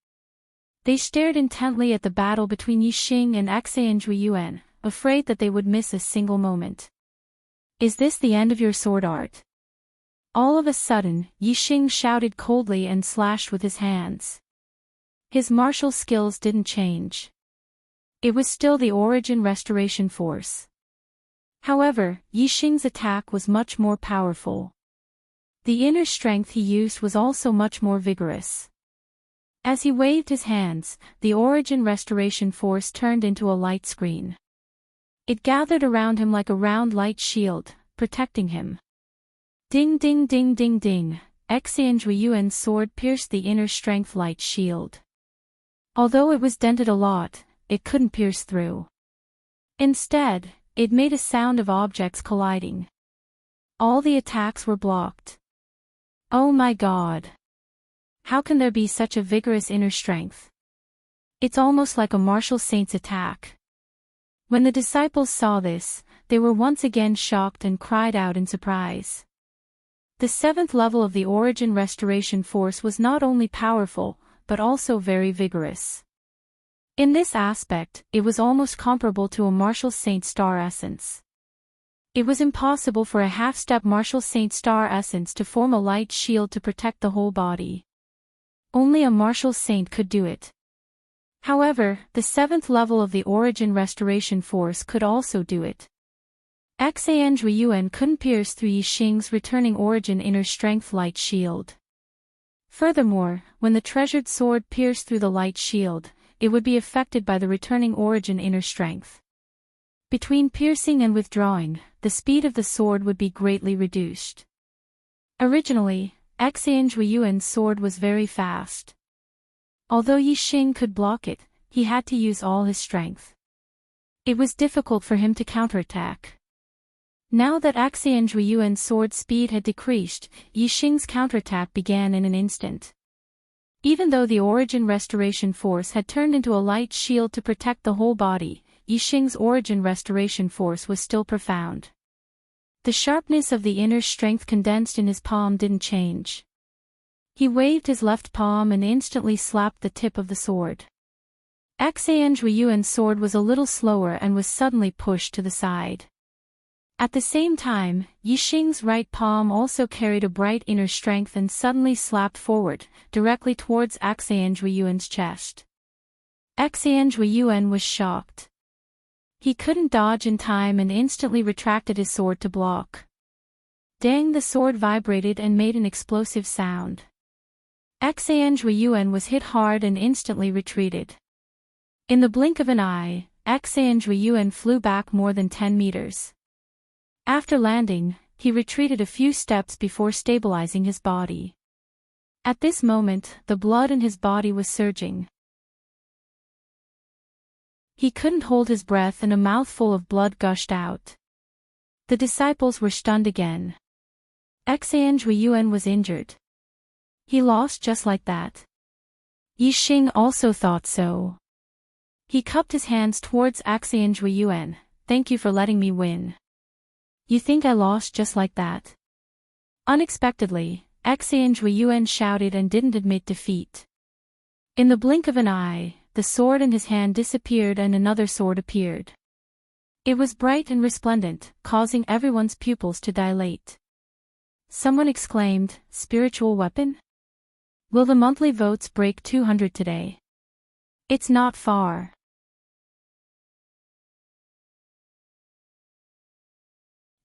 They stared intently at the battle between Yixing and Xuanzhuiyuan, afraid that they would miss a single moment. "Is this the end of your sword art?" All of a sudden, Yixing shouted coldly and slashed with his hands. His martial skills didn't change. It was still the origin restoration force. However, Yixing's attack was much more powerful. The inner strength he used was also much more vigorous. As he waved his hands, the origin restoration force turned into a light screen. It gathered around him like a round light shield, protecting him. Ding ding ding ding ding, Xuanzhuiyuan's sword pierced the inner strength light shield. Although it was dented a lot, it couldn't pierce through. Instead, it made a sound of objects colliding. All the attacks were blocked. Oh my God! How can there be such a vigorous inner strength? It's almost like a martial saint's attack. When the disciples saw this, they were once again shocked and cried out in surprise. The 7th level of the origin restoration force was not only powerful, but also very vigorous. In this aspect, it was almost comparable to a martial saint star essence. It was impossible for a half-step martial saint star essence to form a light shield to protect the whole body. Only a martial saint could do it. However, the 7th level of the origin restoration force could also do it. Xuanzhuiyuan couldn't pierce through Yixing's returning origin inner strength light shield. Furthermore, when the treasured sword pierced through the light shield, it would be affected by the returning origin inner strength. Between piercing and withdrawing, the speed of the sword would be greatly reduced. Originally, Xuanzhuiyuan's sword was very fast. Although Yixing could block it, he had to use all his strength. It was difficult for him to counterattack. Now that Xuanzhuiyuan's sword speed had decreased, Yixing's counterattack began in an instant. Even though the origin restoration force had turned into a light shield to protect the whole body, Yixing's origin restoration force was still profound. The sharpness of the inner strength condensed in his palm didn't change. He waved his left palm and instantly slapped the tip of the sword. Xuanzhuiyuan's sword was a little slower and was suddenly pushed to the side. At the same time, Yixing's right palm also carried a bright inner strength and suddenly slapped forward, directly towards Xuanzhuiyuan's chest. Xuanzhuiyuan was shocked. He couldn't dodge in time and instantly retracted his sword to block. Dang! The sword vibrated and made an explosive sound. Xuanzhuiyuan was hit hard and instantly retreated. In the blink of an eye, Xuanzhuiyuan flew back more than 10 meters. After landing, he retreated a few steps before stabilizing his body. At this moment, the blood in his body was surging. He couldn't hold his breath and a mouthful of blood gushed out. The disciples were stunned again. Xuanzhuiyuan was injured. He lost just like that. Yixing also thought so. He cupped his hands towards Xuanzhuiyuan. "Thank you for letting me win." "You think I lost just like that?" Unexpectedly, Xuanzhuiyuan shouted and didn't admit defeat. In the blink of an eye, the sword in his hand disappeared and another sword appeared. It was bright and resplendent, causing everyone's pupils to dilate. Someone exclaimed, "Spiritual weapon? Will the monthly votes break 200 today?" It's not far.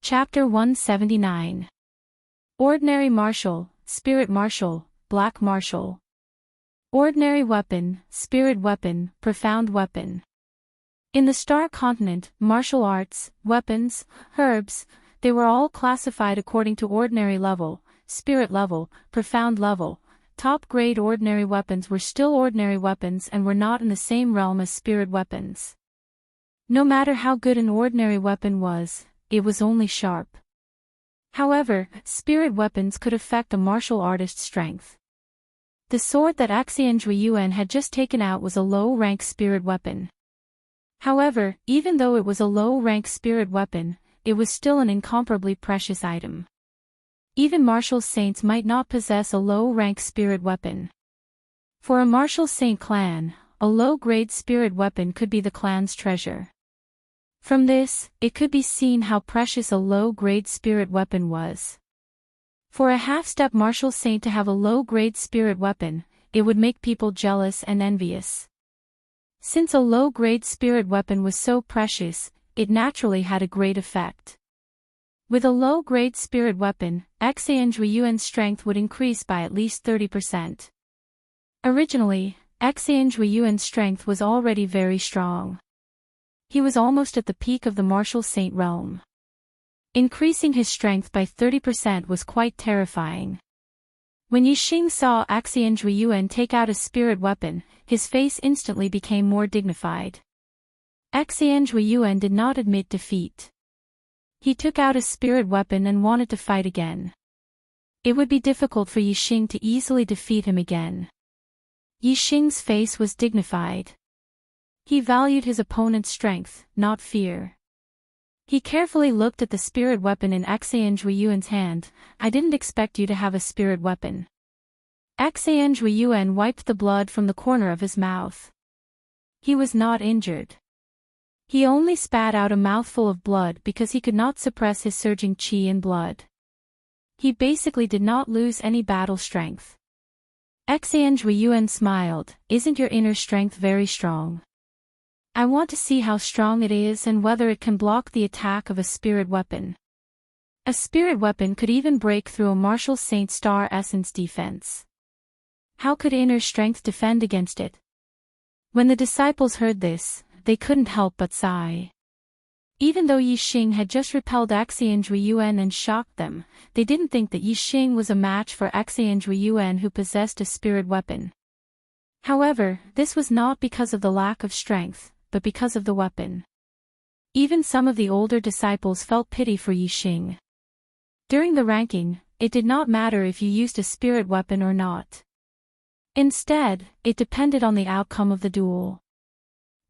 Chapter 179. Ordinary Martial, Spirit Martial, Black Martial. Ordinary Weapon, Spirit Weapon, Profound Weapon. In the Star Continent, martial arts, weapons, herbs, they were all classified according to ordinary level, spirit level, profound level. Top-grade ordinary weapons were still ordinary weapons and were not in the same realm as spirit weapons. No matter how good an ordinary weapon was, it was only sharp. However, spirit weapons could affect a martial artist's strength. The sword that Axian Yuan had just taken out was a low-rank spirit weapon. However, even though it was a low-rank spirit weapon, it was still an incomparably precious item. Even martial saints might not possess a low-rank spirit weapon. For a martial saint clan, a low-grade spirit weapon could be the clan's treasure. From this, it could be seen how precious a low-grade spirit weapon was. For a half-step martial saint to have a low-grade spirit weapon, it would make people jealous and envious. Since a low-grade spirit weapon was so precious, it naturally had a great effect. With a low-grade spirit weapon, Axian Yuan's strength would increase by at least 30%. Originally, Axian Yuan's strength was already very strong. He was almost at the peak of the martial saint realm. Increasing his strength by 30% was quite terrifying. When Yixing saw Axian Yuan take out a spirit weapon, his face instantly became more dignified. Axian Yuan did not admit defeat. He took out a spirit weapon and wanted to fight again. It would be difficult for Yixing to easily defeat him again. Yixing's face was dignified. He valued his opponent's strength, not fear. He carefully looked at the spirit weapon in Axian Yuan's hand. "I didn't expect you to have a spirit weapon." Axian Yuan wiped the blood from the corner of his mouth. He was not injured. He only spat out a mouthful of blood because he could not suppress his surging qi and blood. He basically did not lose any battle strength. Axian Yuan smiled, "Isn't your inner strength very strong? I want to see how strong it is and whether it can block the attack of a spirit weapon." A spirit weapon could even break through a martial saint star essence defense. How could inner strength defend against it? When the disciples heard this, they couldn't help but sigh. Even though Yixing had just repelled Axian Yuan and shocked them, they didn't think that Yixing was a match for Axian Yuan, who possessed a spirit weapon. However, this was not because of the lack of strength, but because of the weapon. Even some of the older disciples felt pity for Yixing. During the ranking, it did not matter if you used a spirit weapon or not. Instead, it depended on the outcome of the duel.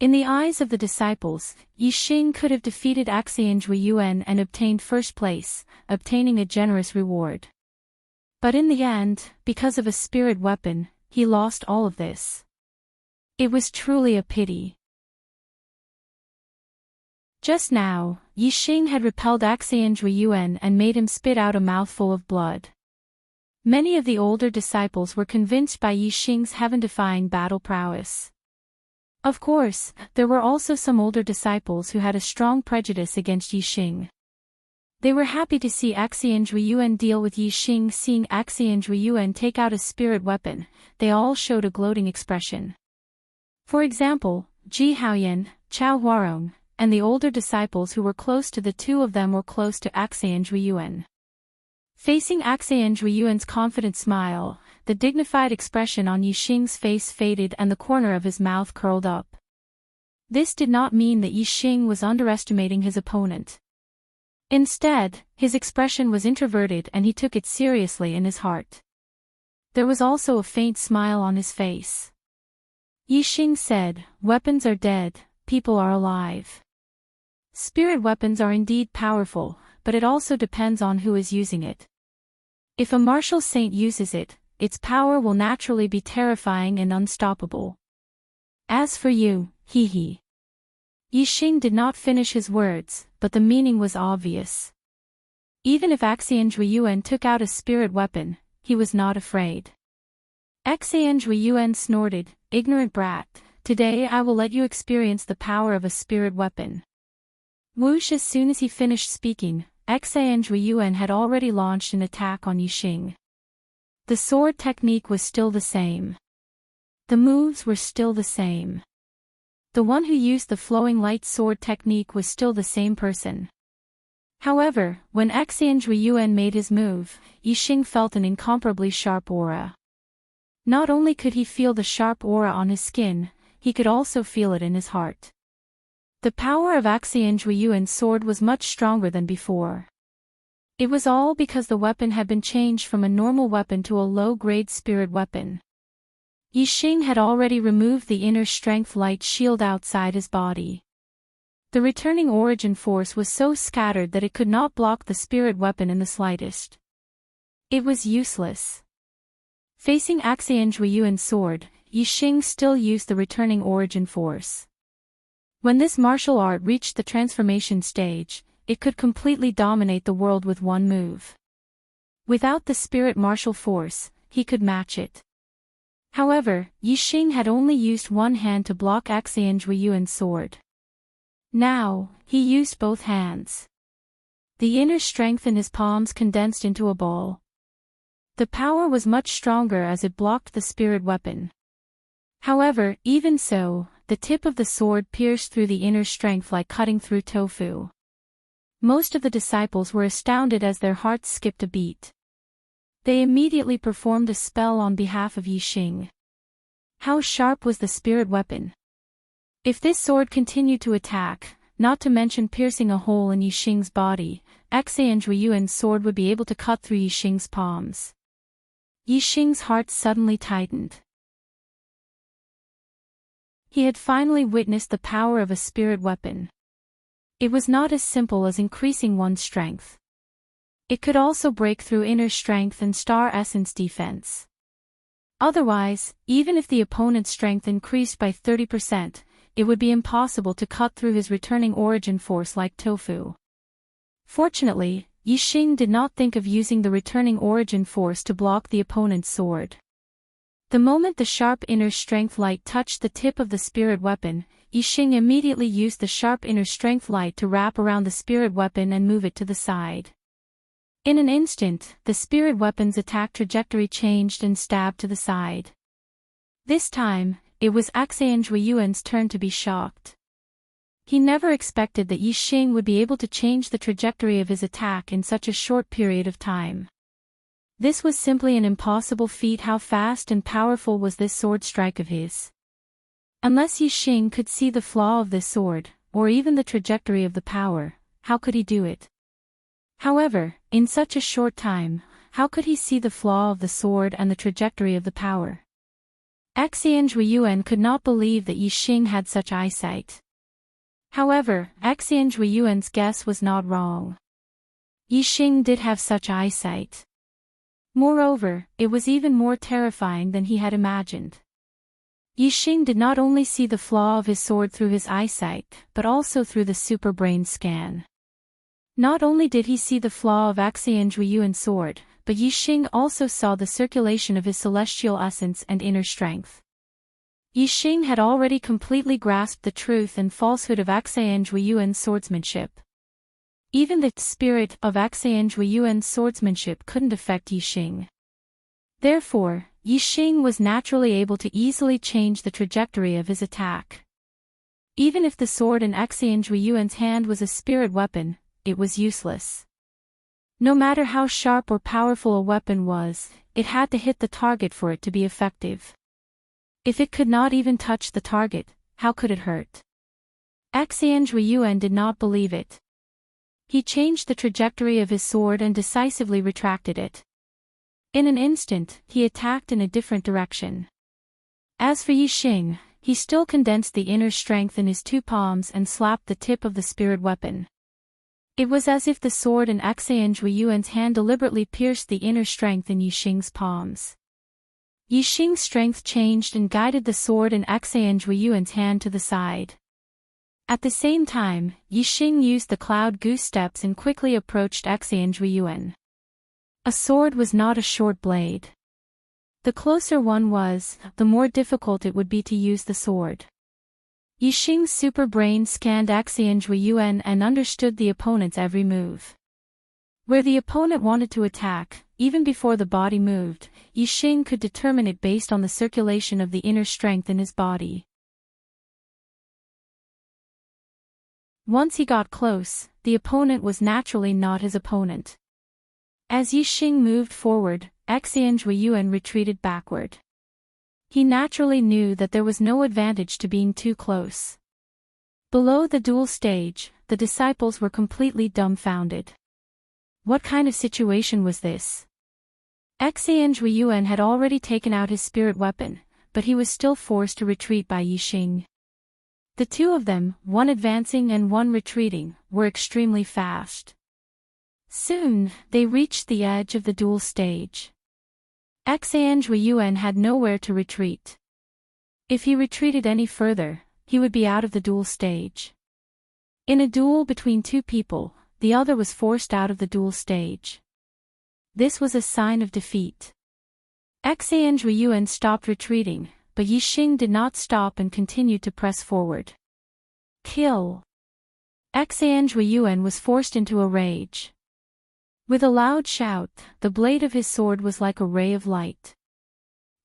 In the eyes of the disciples, Yixing could have defeated Axian Yuan and obtained first place, obtaining a generous reward. But in the end, because of a spirit weapon, he lost all of this. It was truly a pity. Just now, Yixing had repelled Axian Yuan and made him spit out a mouthful of blood. Many of the older disciples were convinced by Yixing's heaven-defying battle prowess. Of course, there were also some older disciples who had a strong prejudice against Yixing. They were happy to see Axian Yuan deal with Yixing. Seeing Axian Yuan take out a spirit weapon, they all showed a gloating expression. For example, Ji Haoyan, Chao Huarong, and the older disciples who were close to the two of them were close to Axian Yuan. Facing Axian Yuan's confident smile, the dignified expression on Yixing's face faded and the corner of his mouth curled up. This did not mean that Yixing was underestimating his opponent. Instead, his expression was introverted and he took it seriously in his heart. There was also a faint smile on his face. Yixing said, "Weapons are dead, people are alive." Spirit weapons are indeed powerful, but it also depends on who is using it. If a martial saint uses it, its power will naturally be terrifying and unstoppable. As for you, he. Yixing did not finish his words, but the meaning was obvious. Even if Xian Zhuiyuan took out a spirit weapon, he was not afraid. Xian Zhuiyuan snorted, ignorant brat, today I will let you experience the power of a spirit weapon. Whoosh! As soon as he finished speaking, Xian Zhuiyuan had already launched an attack on Yixing. The sword technique was still the same. The moves were still the same. The one who used the flowing light sword technique was still the same person. However, when Xian Zhuiyuan made his move, Yixing felt an incomparably sharp aura. Not only could he feel the sharp aura on his skin, he could also feel it in his heart. The power of Xian Zhuiyuan's sword was much stronger than before. It was all because the weapon had been changed from a normal weapon to a low-grade spirit weapon. Yixing had already removed the inner strength light shield outside his body. The returning origin force was so scattered that it could not block the spirit weapon in the slightest. It was useless. Facing Xian Zhuiyuan's sword, Yixing still used the returning origin force. When this martial art reached the transformation stage, it could completely dominate the world with one move. Without the spirit martial force, he could match it. However, Yixing had only used one hand to block Xian Zhuiyuan's sword. Now, he used both hands. The inner strength in his palms condensed into a ball. The power was much stronger as it blocked the spirit weapon. However, even so, the tip of the sword pierced through the inner strength like cutting through tofu. Most of the disciples were astounded as their hearts skipped a beat. They immediately performed a spell on behalf of Yixing. How sharp was the spirit weapon? If this sword continued to attack, not to mention piercing a hole in Yixing's body, Xian Zhuiyuan's sword would be able to cut through Yixing's palms. Yixing's heart suddenly tightened. He had finally witnessed the power of a spirit weapon. It was not as simple as increasing one's strength. It could also break through inner strength and star essence defense. Otherwise, even if the opponent's strength increased by 30%, it would be impossible to cut through his returning origin force like tofu. Fortunately, Yixing did not think of using the returning origin force to block the opponent's sword. The moment the sharp inner strength light touched the tip of the spirit weapon, Yixing immediately used the sharp inner strength light to wrap around the spirit weapon and move it to the side. In an instant, the spirit weapon's attack trajectory changed and stabbed to the side. This time, it was Xian Zhuiyuan's turn to be shocked. He never expected that Yixing would be able to change the trajectory of his attack in such a short period of time. This was simply an impossible feat. How fast and powerful was this sword strike of his? Unless Yixing could see the flaw of this sword, or even the trajectory of the power, how could he do it? However, in such a short time, how could he see the flaw of the sword and the trajectory of the power? Xian Zhuiyuan could not believe that Yixing had such eyesight. However, Xian Zhuiyuan's guess was not wrong. Yixing did have such eyesight. Moreover, it was even more terrifying than he had imagined. Yixing did not only see the flaw of his sword through his eyesight, but also through the super brain scan. Not only did he see the flaw of Xian Zhuiyuan's sword, but Yixing also saw the circulation of his celestial essence and inner strength. Yixing had already completely grasped the truth and falsehood of Xian Zhuiyuan's swordsmanship. Even the spirit of Xian Zhuiyuan's swordsmanship couldn't affect Yixing. Therefore, Yixing was naturally able to easily change the trajectory of his attack. Even if the sword in Xian Zhuiyuan's hand was a spirit weapon, it was useless. No matter how sharp or powerful a weapon was, it had to hit the target for it to be effective. If it could not even touch the target, how could it hurt? Xian Zhuiyuan did not believe it. He changed the trajectory of his sword and decisively retracted it. In an instant, he attacked in a different direction. As for Yixing, he still condensed the inner strength in his two palms and slapped the tip of the spirit weapon. It was as if the sword in Xian Zhuiyuan's hand deliberately pierced the inner strength in Yixing's palms. Yixing's strength changed and guided the sword in Xuanyuan's hand to the side. At the same time, Yixing used the cloud goose steps and quickly approached Xuanyuan. A sword was not a short blade. The closer one was, the more difficult it would be to use the sword. Yixing's super brain scanned Xuanyuan and understood the opponent's every move. Where the opponent wanted to attack, even before the body moved, Yixing could determine it based on the circulation of the inner strength in his body. Once he got close, the opponent was naturally not his opponent. As Yixing moved forward, Xuanyuan retreated backward. He naturally knew that there was no advantage to being too close. Below the duel stage, the disciples were completely dumbfounded. What kind of situation was this? Xuanyuan had already taken out his spirit weapon, but he was still forced to retreat by Yixing. The two of them, one advancing and one retreating, were extremely fast. Soon, they reached the edge of the duel stage. Xuanyuan had nowhere to retreat. If he retreated any further, he would be out of the duel stage. In a duel between two people, the other was forced out of the duel stage. This was a sign of defeat. Xuanyuan stopped retreating, but Yixing did not stop and continued to press forward. Kill! Xuanyuan was forced into a rage. With a loud shout, the blade of his sword was like a ray of light.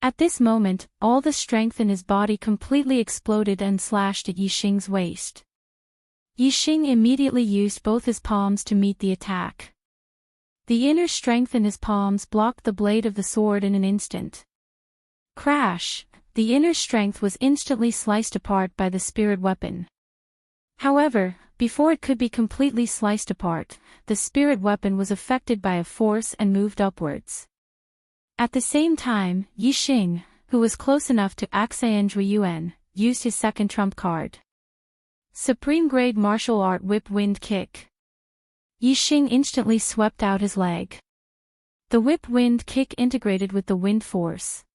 At this moment, all the strength in his body completely exploded and slashed at Yixing's waist. Yixing immediately used both his palms to meet the attack. The inner strength in his palms blocked the blade of the sword in an instant. Crash! The inner strength was instantly sliced apart by the spirit weapon. However, before it could be completely sliced apart, the spirit weapon was affected by a force and moved upwards. At the same time, Yixing, who was close enough to Xuanyuan, used his second trump card. Supreme Grade Martial Art Whip Wind Kick. Yixing instantly swept out his leg. The whip wind kick integrated with the wind force.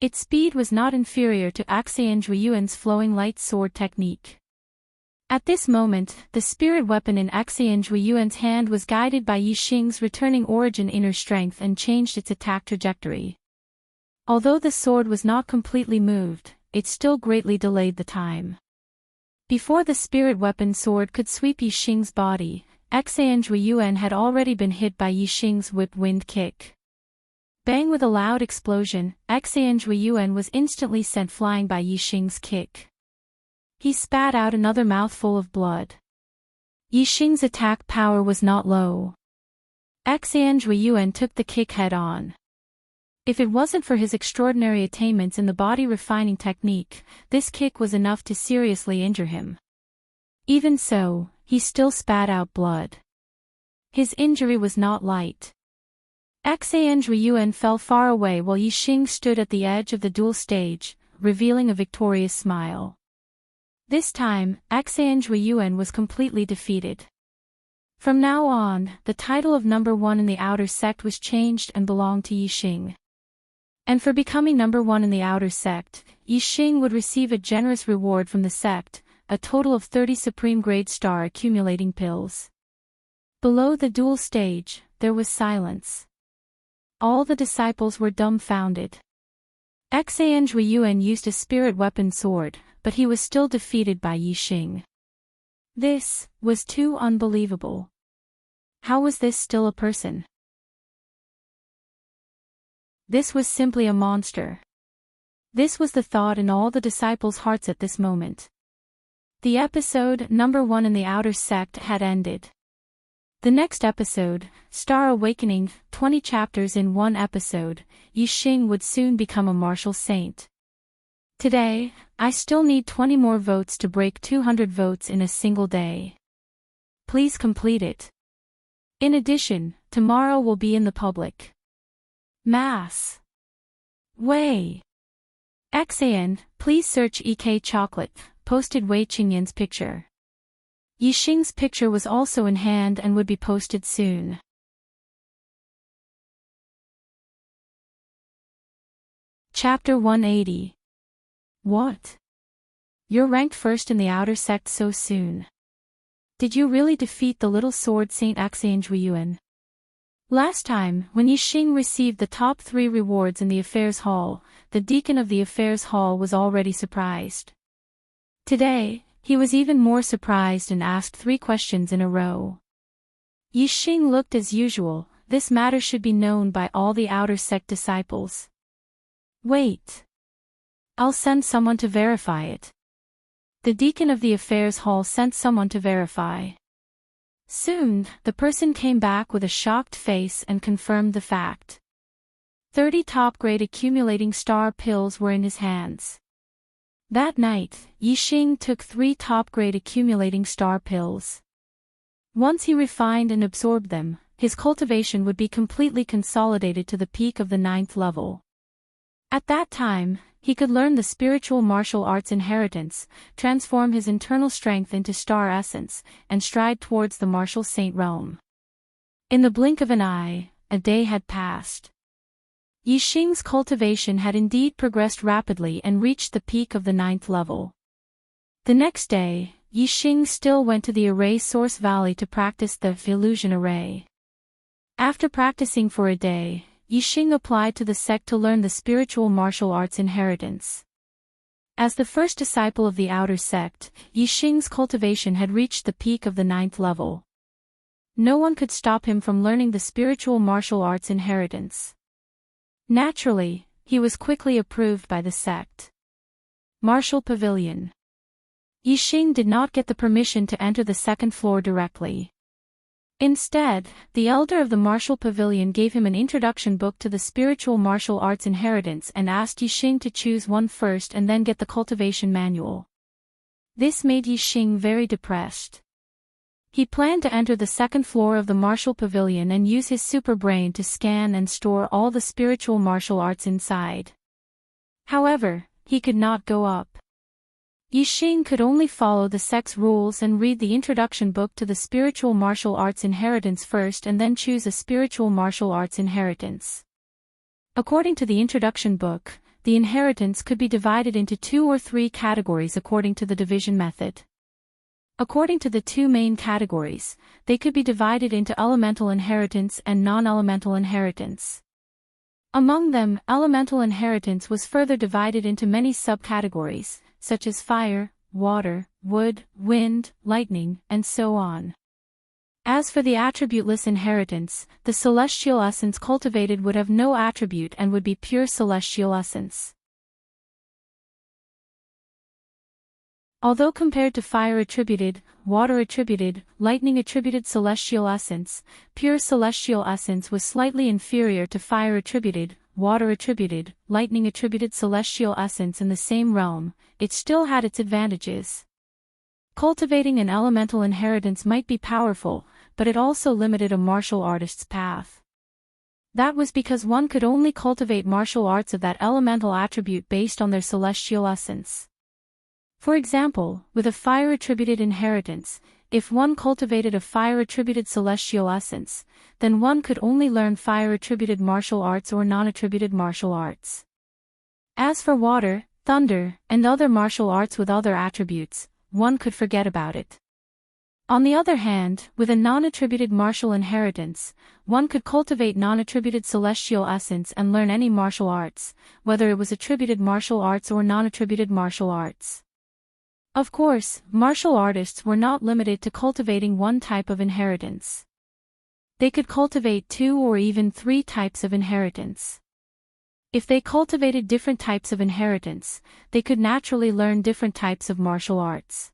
Its speed was not inferior to Xuanyuan's flowing light sword technique. At this moment, the spirit weapon in Xuanyuan's hand was guided by Yixing's returning origin inner strength and changed its attack trajectory. Although the sword was not completely moved, it still greatly delayed the time. Before the spirit weapon sword could sweep Yixing's body, Xuanyuan had already been hit by Yixing's whip wind kick. Bang! With a loud explosion, Xuanyuan was instantly sent flying by Yixing's kick. He spat out another mouthful of blood. Yixing's attack power was not low. Xuanyuan took the kick head-on. If it wasn't for his extraordinary attainments in the body-refining technique, this kick was enough to seriously injure him. Even so, he still spat out blood. His injury was not light. Xuanyuan fell far away while Yixing stood at the edge of the duel stage, revealing a victorious smile. This time, Xuanyuan was completely defeated. From now on, the title of number one in the outer sect was changed and belonged to Yixing. And for becoming number one in the outer sect, Yixing would receive a generous reward from the sect, a total of 30 supreme grade star accumulating pills. Below the duel stage, there was silence. All the disciples were dumbfounded. Xuanyuan used a spirit weapon sword, but he was still defeated by Yixing. This was too unbelievable. How was this still a person? This was simply a monster. This was the thought in all the disciples' hearts at this moment. The episode, number one in the outer sect, had ended. The next episode, Star Awakening, 20 chapters in one episode, Yixing would soon become a martial saint. Today, I still need 20 more votes to break 200 votes in a single day. Please complete it. In addition, tomorrow will be in the public mass way. XAN, please search EK Chocolate, posted Wei Qingyan's picture. Yixing's picture was also in hand and would be posted soon. Chapter 180. What? You're ranked first in the outer sect so soon. Did you really defeat the little sword Saint Exchange Yuan? Last time, when Yixing received the top 3 rewards in the affairs hall, the deacon of the affairs hall was already surprised. Today, he was even more surprised and asked 3 questions in a row. Yixing looked as usual. This matter should be known by all the outer sect disciples. Wait. I'll send someone to verify it. The deacon of the affairs hall sent someone to verify. Soon, the person came back with a shocked face and confirmed the fact. 30 top-grade accumulating star pills were in his hands. That night, Yixing took 3 top-grade accumulating star pills. Once he refined and absorbed them, his cultivation would be completely consolidated to the peak of the 9th level. At that time, he could learn the spiritual martial arts inheritance, transform his internal strength into star essence, and stride towards the martial saint realm. In the blink of an eye, a day had passed. Yixing's cultivation had indeed progressed rapidly and reached the peak of the 9th level. The next day, Yixing still went to the array source valley to practice the illusion array. After practicing for a day, Yixing applied to the sect to learn the spiritual martial arts inheritance. As the first disciple of the outer sect, Yixing's cultivation had reached the peak of the 9th level. No one could stop him from learning the spiritual martial arts inheritance. Naturally, he was quickly approved by the sect. Martial Pavilion. Yixing did not get the permission to enter the 2nd floor directly. Instead, the elder of the martial pavilion gave him an introduction book to the spiritual martial arts inheritance and asked Yixing to choose one first and then get the cultivation manual. This made Yixing very depressed. He planned to enter the 2nd floor of the martial pavilion and use his super brain to scan and store all the spiritual martial arts inside. However, he could not go up. Yixing could only follow the sect's rules and read the introduction book to the spiritual martial arts inheritance first and then choose a spiritual martial arts inheritance. According to the introduction book, the inheritance could be divided into 2 or 3 categories according to the division method. According to the 2 main categories, they could be divided into elemental inheritance and non-elemental inheritance. Among them, elemental inheritance was further divided into many subcategories, such as fire, water, wood, wind, lightning, and so on. As for the attributeless inheritance, the celestial essence cultivated would have no attribute and would be pure celestial essence. Although compared to fire attributed, water attributed, lightning attributed celestial essence, pure celestial essence was slightly inferior to fire attributed, water attributed, lightning attributed celestial essence in the same realm, it still had its advantages. Cultivating an elemental inheritance might be powerful, but it also limited a martial artist's path. That was because one could only cultivate martial arts of that elemental attribute based on their celestial essence. For example, with a fire-attributed inheritance, if one cultivated a fire-attributed celestial essence, then one could only learn fire-attributed martial arts or non-attributed martial arts. As for water, thunder, and other martial arts with other attributes, one could forget about it. On the other hand, with a non-attributed martial inheritance, one could cultivate non-attributed celestial essence and learn any martial arts, whether it was attributed martial arts or non-attributed martial arts. Of course, martial artists were not limited to cultivating one type of inheritance. They could cultivate 2 or even 3 types of inheritance. If they cultivated different types of inheritance, they could naturally learn different types of martial arts.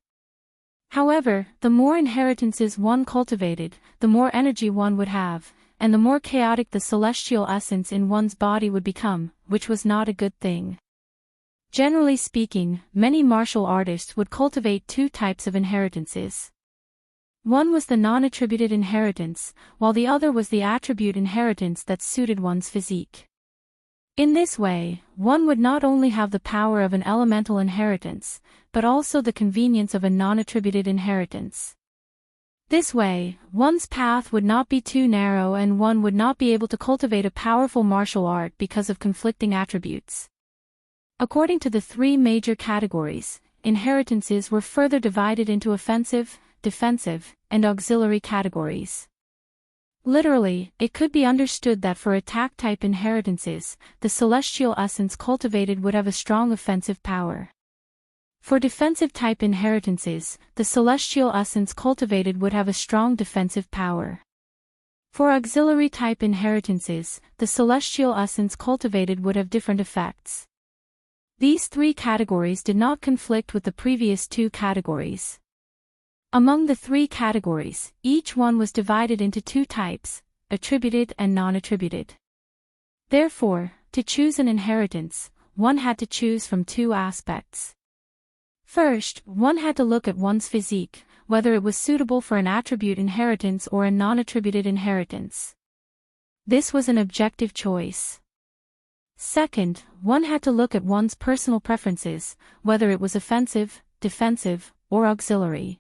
However, the more inheritances one cultivated, the more energy one would have, and the more chaotic the celestial essence in one's body would become, which was not a good thing. Generally speaking, many martial artists would cultivate 2 types of inheritances. One was the non-attributed inheritance, while the other was the attribute inheritance that suited one's physique. In this way, one would not only have the power of an elemental inheritance, but also the convenience of a non-attributed inheritance. This way, one's path would not be too narrow and one would not be able to cultivate a powerful martial art because of conflicting attributes. According to the three major categories, inheritances were further divided into offensive, defensive, and auxiliary categories. Literally, it could be understood that for attack-type inheritances, the celestial essence cultivated would have a strong offensive power. For defensive-type inheritances, the celestial essence cultivated would have a strong defensive power. For auxiliary-type inheritances, the celestial essence cultivated would have different effects. These three categories did not conflict with the previous two categories. Among the three categories, each one was divided into two types, attributed and non-attributed. Therefore, to choose an inheritance, one had to choose from two aspects. First, one had to look at one's physique, whether it was suitable for an attribute inheritance or a non-attributed inheritance. This was an objective choice. Second, one had to look at one's personal preferences, whether it was offensive, defensive, or auxiliary.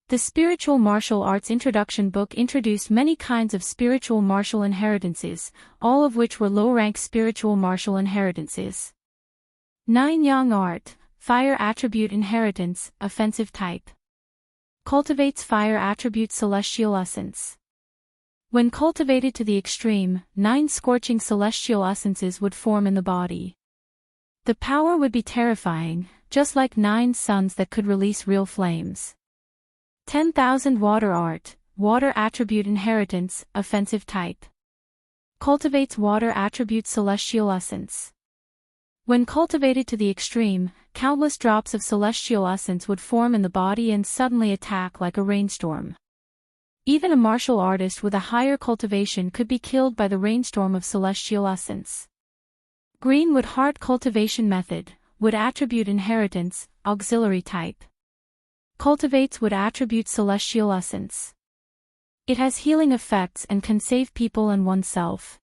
The Spiritual Martial Arts Introduction book introduced many kinds of spiritual martial inheritances, all of which were low-rank spiritual martial inheritances. 9 Yang Art, Fire Attribute Inheritance, Offensive Type. Cultivates Fire Attribute Celestial Essence. When cultivated to the extreme, 9 scorching celestial essences would form in the body. The power would be terrifying, just like 9 suns that could release real flames. 10,000 Water Art, Water Attribute Inheritance, Offensive Type. Cultivates Water Attribute Celestial Essence. When cultivated to the extreme, countless drops of celestial essence would form in the body and suddenly attack like a rainstorm. Even a martial artist with a higher cultivation could be killed by the rainstorm of celestial essence. Greenwood Heart Cultivation Method, Wood Attribute Inheritance, Auxiliary Type. Cultivates wood attribute celestial essence. It has healing effects and can save people and oneself.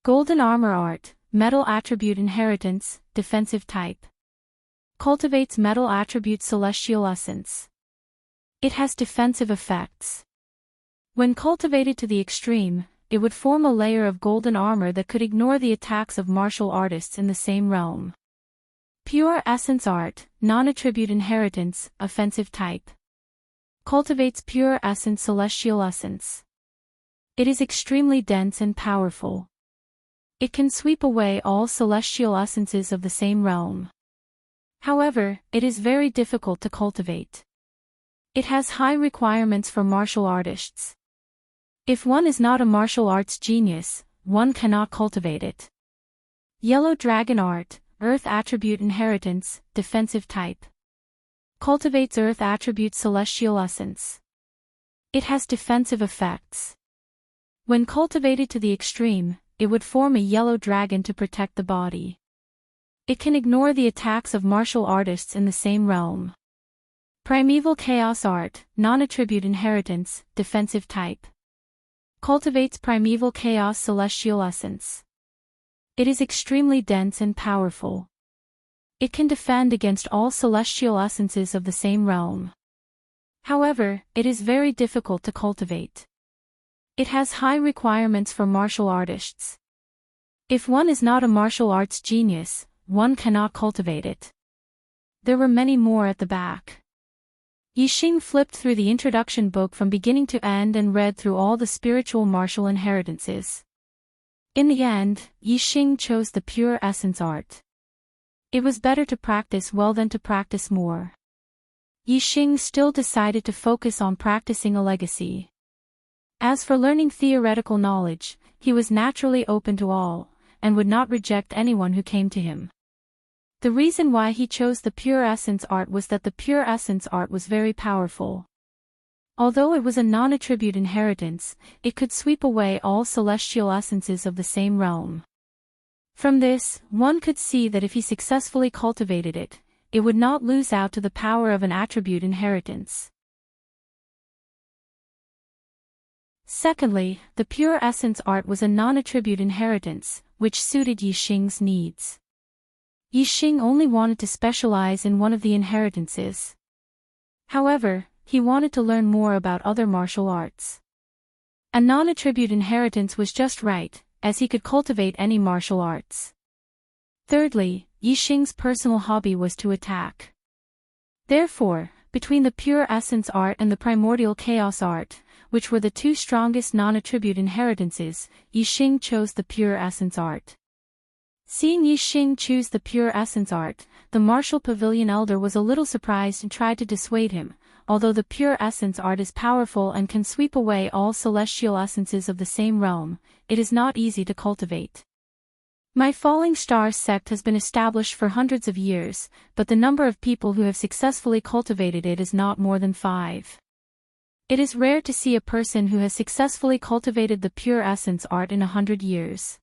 Golden Armor Art, Metal Attribute Inheritance, Defensive Type. Cultivates metal attribute celestial essence. It has defensive effects. When cultivated to the extreme, it would form a layer of golden armor that could ignore the attacks of martial artists in the same realm. Pure Essence Art, Non-Attribute Inheritance, Offensive Type. Cultivates pure essence celestial essence. It is extremely dense and powerful. It can sweep away all celestial essences of the same realm. However, it is very difficult to cultivate. It has high requirements for martial artists. If one is not a martial arts genius, one cannot cultivate it. Yellow Dragon Art, Earth Attribute Inheritance, Defensive Type. Cultivates Earth Attribute Celestial Essence. It has defensive effects. When cultivated to the extreme, it would form a yellow dragon to protect the body. It can ignore the attacks of martial artists in the same realm. Primeval Chaos Art, Non-Attribute Inheritance, Defensive Type. Cultivates Primeval Chaos Celestial Essence. It is extremely dense and powerful. It can defend against all celestial essences of the same realm. However, it is very difficult to cultivate. It has high requirements for martial artists. If one is not a martial arts genius, one cannot cultivate it. There were many more at the back. Yixing flipped through the introduction book from beginning to end and read through all the spiritual martial inheritances. In the end, Yixing chose the Pure Essence Art. It was better to practice well than to practice more. Yixing still decided to focus on practicing a legacy. As for learning theoretical knowledge, he was naturally open to all, and would not reject anyone who came to him. The reason why he chose the Pure Essence Art was that the Pure Essence Art was very powerful. Although it was a non-attribute inheritance, it could sweep away all celestial essences of the same realm. From this, one could see that if he successfully cultivated it, it would not lose out to the power of an attribute inheritance. Secondly, the Pure Essence Art was a non-attribute inheritance, which suited Yixing's needs. Yixing only wanted to specialize in one of the inheritances. However, he wanted to learn more about other martial arts. A non-attribute inheritance was just right, as he could cultivate any martial arts. Thirdly, Yixing's personal hobby was to attack. Therefore, between the pure essence art and the primordial chaos art, which were the two strongest non-attribute inheritances, Yixing chose the pure essence art. Seeing Yixing choose the pure essence art, the martial pavilion elder was a little surprised and tried to dissuade him. Although the pure essence art is powerful and can sweep away all celestial essences of the same realm, it is not easy to cultivate. My Falling Stars sect has been established for hundreds of years, but the number of people who have successfully cultivated it is not more than 5. It is rare to see a person who has successfully cultivated the pure essence art in 100 years.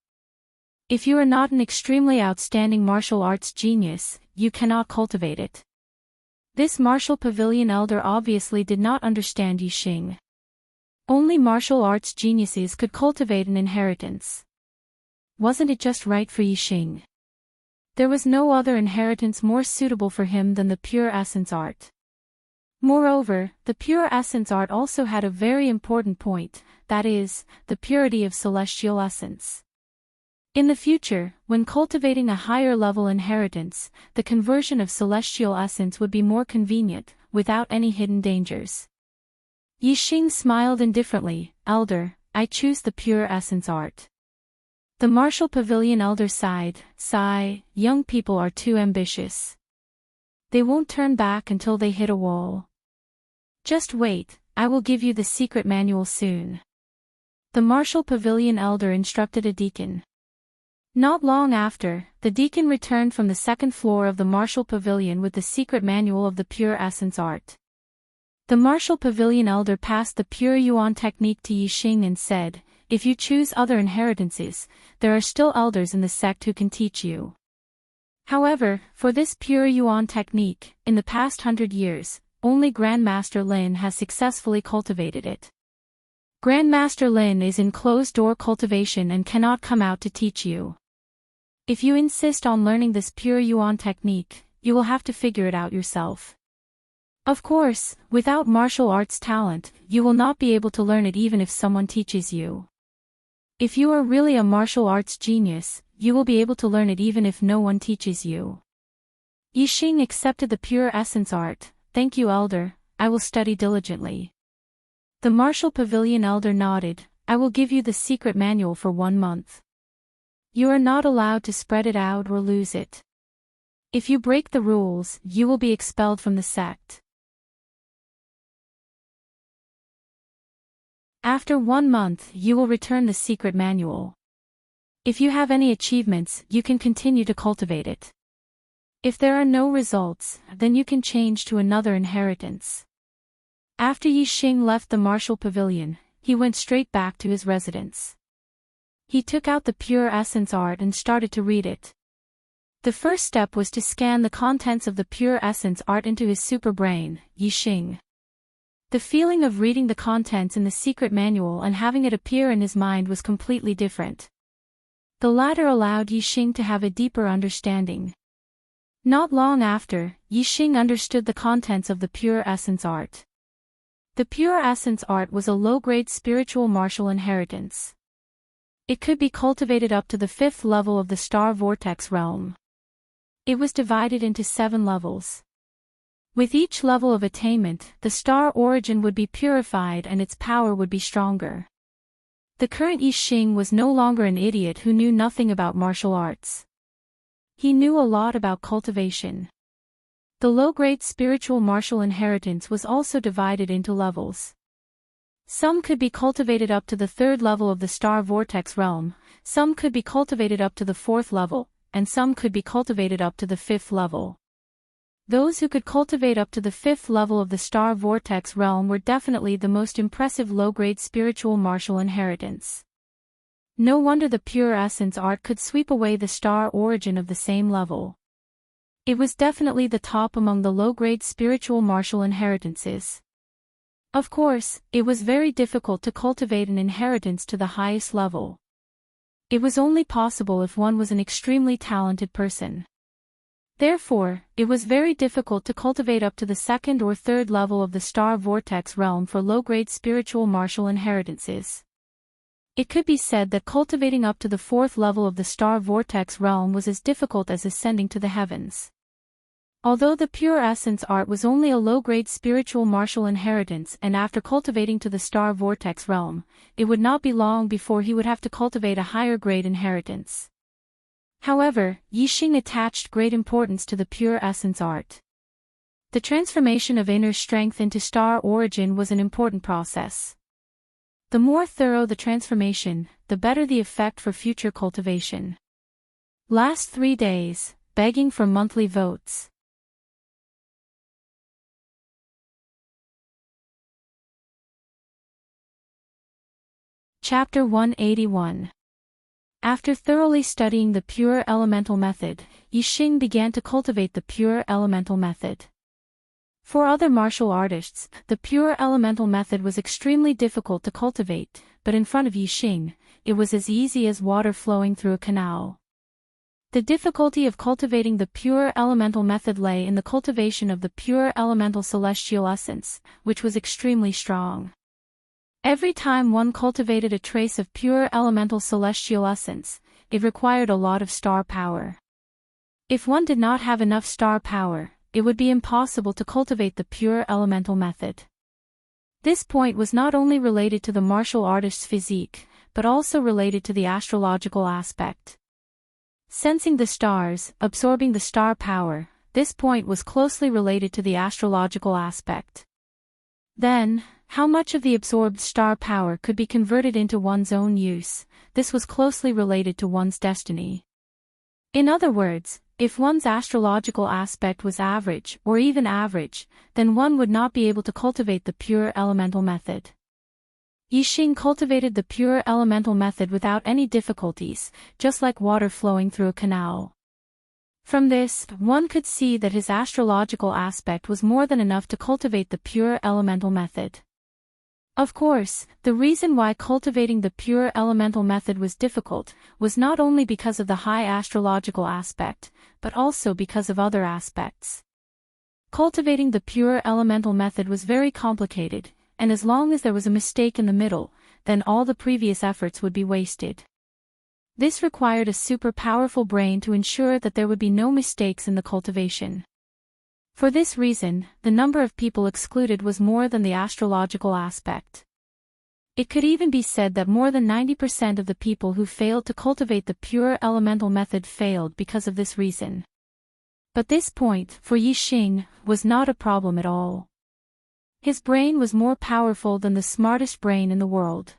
If you are not an extremely outstanding martial arts genius, you cannot cultivate it. This martial pavilion elder obviously did not understand Yixing. Only martial arts geniuses could cultivate an inheritance. Wasn't it just right for Yixing? There was no other inheritance more suitable for him than the pure essence art. Moreover, the pure essence art also had a very important point, that is, the purity of celestial essence. In the future, when cultivating a higher level inheritance, the conversion of celestial essence would be more convenient, without any hidden dangers. Yixing smiled indifferently. Elder, I choose the pure essence art. The martial pavilion elder sighed. Sigh, young people are too ambitious. They won't turn back until they hit a wall. Just wait, I will give you the secret manual soon. The martial pavilion elder instructed a deacon. Not long after, the deacon returned from the second floor of the martial pavilion with the secret manual of the pure essence art. The martial pavilion elder passed the pure yuan technique to Yixing and said, if you choose other inheritances, there are still elders in the sect who can teach you. However, for this pure yuan technique, in the past 100 years, only Grandmaster Lin has successfully cultivated it. Grandmaster Lin is in closed-door cultivation and cannot come out to teach you. If you insist on learning this pure yuan technique, you will have to figure it out yourself. Of course, without martial arts talent, you will not be able to learn it even if someone teaches you. If you are really a martial arts genius, you will be able to learn it even if no one teaches you. Yixing accepted the pure essence art. Thank you, elder, I will study diligently. The martial pavilion elder nodded. I will give you the secret manual for 1 month. You are not allowed to spread it out or lose it. If you break the rules, you will be expelled from the sect. After 1 month, you will return the secret manual. If you have any achievements, you can continue to cultivate it. If there are no results, then you can change to another inheritance. After Yixing left the martial pavilion, he went straight back to his residence. He took out the pure essence art and started to read it. The first step was to scan the contents of the pure essence art into his superbrain, Yixing. The feeling of reading the contents in the secret manual and having it appear in his mind was completely different. The latter allowed Yixing to have a deeper understanding. Not long after, Yixing understood the contents of the pure essence art. The pure essence art was a low-grade spiritual martial inheritance. It could be cultivated up to the 5th level of the star vortex realm. It was divided into 7 levels. With each level of attainment, the star origin would be purified and its power would be stronger. The current Yixing was no longer an idiot who knew nothing about martial arts. He knew a lot about cultivation. The low-grade spiritual martial inheritance was also divided into levels. Some could be cultivated up to the 3rd level of the star vortex realm, some could be cultivated up to the 4th level, and some could be cultivated up to the 5th level. Those who could cultivate up to the 5th level of the star vortex realm were definitely the most impressive low-grade spiritual martial inheritance. No wonder the pure essence art could sweep away the star origin of the same level. It was definitely the top among the low-grade spiritual martial inheritances. Of course, it was very difficult to cultivate an inheritance to the highest level. It was only possible if one was an extremely talented person. Therefore, it was very difficult to cultivate up to the 2nd or 3rd level of the star vortex realm for low-grade spiritual martial inheritances. It could be said that cultivating up to the fourth level of the star vortex realm was as difficult as ascending to the heavens. Although the pure essence art was only a low-grade spiritual martial inheritance, and after cultivating to the star vortex realm, it would not be long before he would have to cultivate a higher grade inheritance. However, Yixing attached great importance to the pure essence art. The transformation of inner strength into star origin was an important process. The more thorough the transformation, the better the effect for future cultivation. Last 3 days, begging for monthly votes. Chapter 181. After thoroughly studying the pure elemental method, Yixing began to cultivate the pure elemental method. For other martial artists, the pure elemental method was extremely difficult to cultivate, but in front of Yixing, it was as easy as water flowing through a canal. The difficulty of cultivating the pure elemental method lay in the cultivation of the pure elemental celestial essence, which was extremely strong. Every time one cultivated a trace of pure elemental celestial essence, it required a lot of star power. If one did not have enough star power, it would be impossible to cultivate the pure elemental method. This point was not only related to the martial artist's physique, but also related to the astrological aspect. Sensing the stars, absorbing the star power, this point was closely related to the astrological aspect. Then, how much of the absorbed star power could be converted into one's own use? This was closely related to one's destiny. In other words, if one's astrological aspect was average, or even average, then one would not be able to cultivate the pure elemental method. Yixing cultivated the pure elemental method without any difficulties, just like water flowing through a canal. From this, one could see that his astrological aspect was more than enough to cultivate the pure elemental method. Of course, the reason why cultivating the pure elemental method was difficult was not only because of the high astrological aspect, but also because of other aspects. Cultivating the pure elemental method was very complicated, and as long as there was a mistake in the middle, then all the previous efforts would be wasted. This required a super powerful brain to ensure that there would be no mistakes in the cultivation. For this reason, the number of people excluded was more than the astrological aspect. It could even be said that more than 90% of the people who failed to cultivate the pure elemental method failed because of this reason. But this point, for Yixing, was not a problem at all. His brain was more powerful than the smartest brain in the world.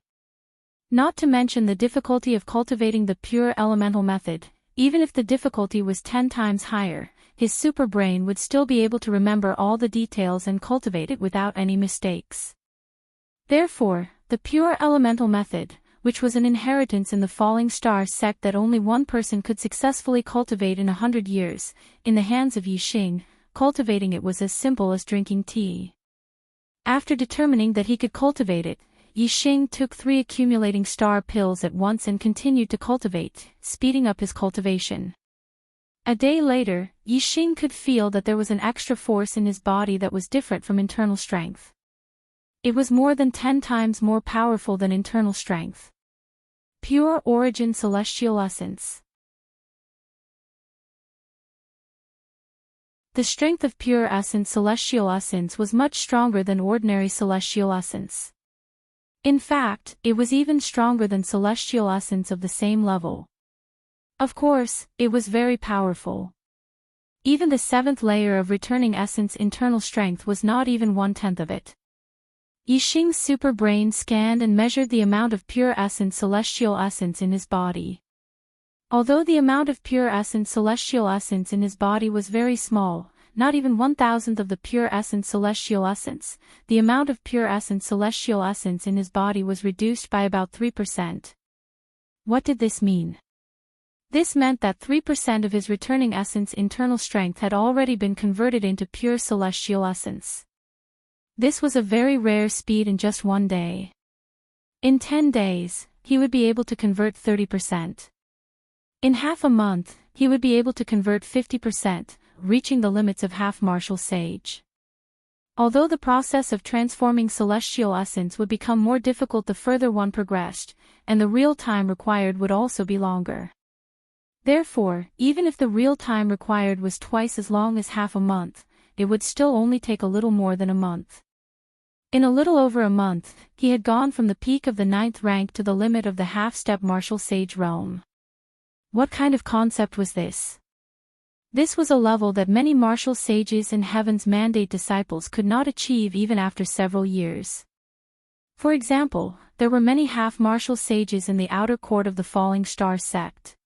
Not to mention the difficulty of cultivating the pure elemental method, even if the difficulty was 10 times higher, his super brain would still be able to remember all the details and cultivate it without any mistakes. Therefore, the pure elemental method, which was an inheritance in the falling star sect that only one person could successfully cultivate in 100 years, in the hands of Yixing, cultivating it was as simple as drinking tea. After determining that he could cultivate it, Yixing took 3 accumulating star pills at once and continued to cultivate, speeding up his cultivation. A day later, Yixing could feel that there was an extra force in his body that was different from internal strength. It was more than 10 times more powerful than internal strength. Pure origin celestial essence. The strength of pure essence celestial essence was much stronger than ordinary celestial essence. In fact, it was even stronger than celestial essence of the same level. Of course, it was very powerful. Even the 7th layer of returning essence internal strength was not even 1/10 of it. Yixing's super brain scanned and measured the amount of pure essence celestial essence in his body. Although the amount of pure essence celestial essence in his body was very small, not even 1/1000th of the pure essence celestial essence, the amount of pure essence celestial essence in his body was reduced by about 3%. What did this mean? This meant that 3% of his returning essence internal strength had already been converted into pure celestial essence. This was a very rare speed in just 1 day. In 10 days, he would be able to convert 30%. In half a month, he would be able to convert 50%, reaching the limits of half martial sage. Although the process of transforming celestial essence would become more difficult the further one progressed, and the real time required would also be longer. Therefore, even if the real time required was twice as long as half a month, it would still only take a little more than a month. In a little over a month, he had gone from the peak of the 9th rank to the limit of the half-step martial sage realm. What kind of concept was this? This was a level that many martial sages in Heaven's Mandate disciples could not achieve even after several years. For example, there were many half-martial sages in the outer court of the Falling Star sect.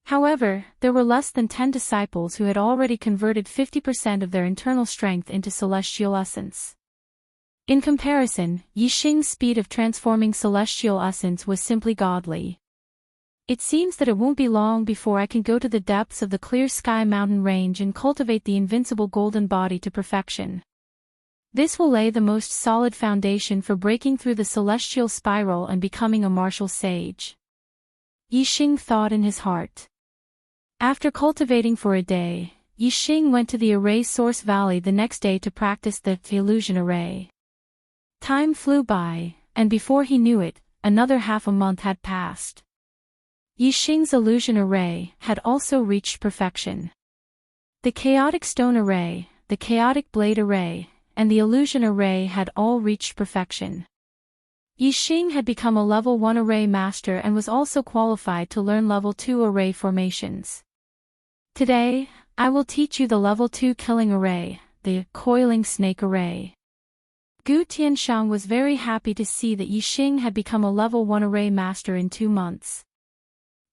However, there were less than 10 disciples who had already converted 50% of their internal strength into celestial essence. In comparison, Yixing's speed of transforming celestial essence was simply godly. It seems that it won't be long before I can go to the depths of the Clear Sky mountain range and cultivate the invincible golden body to perfection. This will lay the most solid foundation for breaking through the celestial spiral and becoming a martial sage. Yixing thought in his heart. After cultivating for a day, Yixing went to the array source valley the next day to practice the illusion array. Time flew by, and before he knew it, another half a month had passed. Yixing's illusion array had also reached perfection. The chaotic stone array, the chaotic blade array, and the illusion array had all reached perfection. Yixing had become a level 1 array master and was also qualified to learn level 2 array formations. Today, I will teach you the level 2 killing array, the coiling snake array. Gu Tianshang was very happy to see that Yixing had become a level 1 array master in 2 months.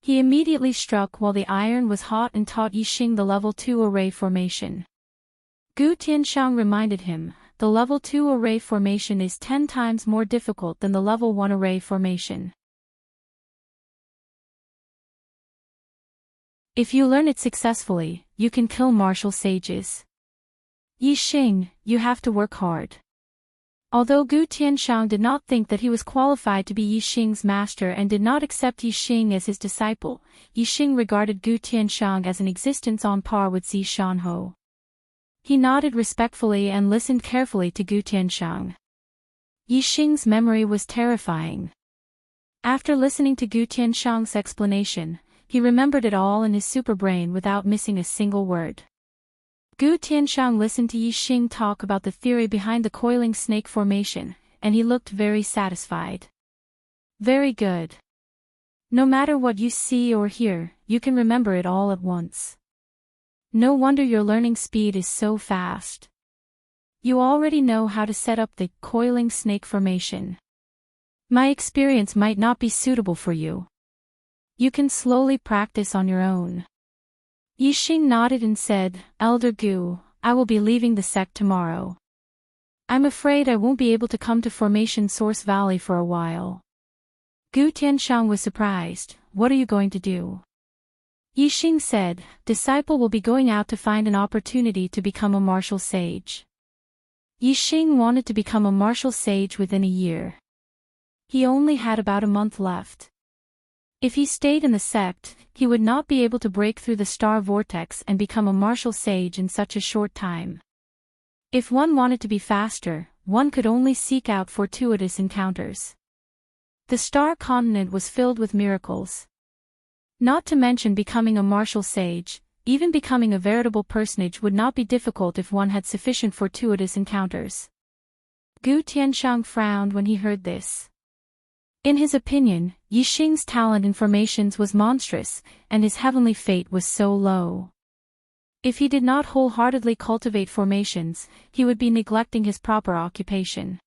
He immediately struck while the iron was hot and taught Yixing the level 2 array formation. Gu Tianshang reminded him, the level 2 array formation is 10 times more difficult than the level 1 array formation. If you learn it successfully, you can kill martial sages. Yixing, you have to work hard. Although Gu Tianshang did not think that he was qualified to be Yixing's master and did not accept Yixing as his disciple, Yixing regarded Gu Tianshang as an existence on par with Zi Shanhou. He nodded respectfully and listened carefully to Gu Tianshang. Yixing's memory was terrifying. After listening to Gu Tianshang's explanation, he remembered it all in his superbrain without missing a single word. Gu Tianshang listened to Yixing talk about the theory behind the coiling snake formation, and he looked very satisfied. Very good. No matter what you see or hear, you can remember it all at once. No wonder your learning speed is so fast. You already know how to set up the coiling snake formation. My experience might not be suitable for you. You can slowly practice on your own. Yixing nodded and said, Elder Gu, I will be leaving the sect tomorrow. I'm afraid I won't be able to come to Formation Source Valley for a while. Gu Tianshang was surprised. What are you going to do? Yixing said, Disciple will be going out to find an opportunity to become a martial sage. Yixing wanted to become a martial sage within a year. He only had about a month left. If he stayed in the sect, he would not be able to break through the star vortex and become a martial sage in such a short time. If one wanted to be faster, one could only seek out fortuitous encounters. The star continent was filled with miracles. Not to mention becoming a martial sage, even becoming a veritable personage would not be difficult if one had sufficient fortuitous encounters. Gu Tianshang frowned when he heard this. In his opinion, Yixing's talent in formations was monstrous, and his heavenly fate was so low. If he did not wholeheartedly cultivate formations, he would be neglecting his proper occupation.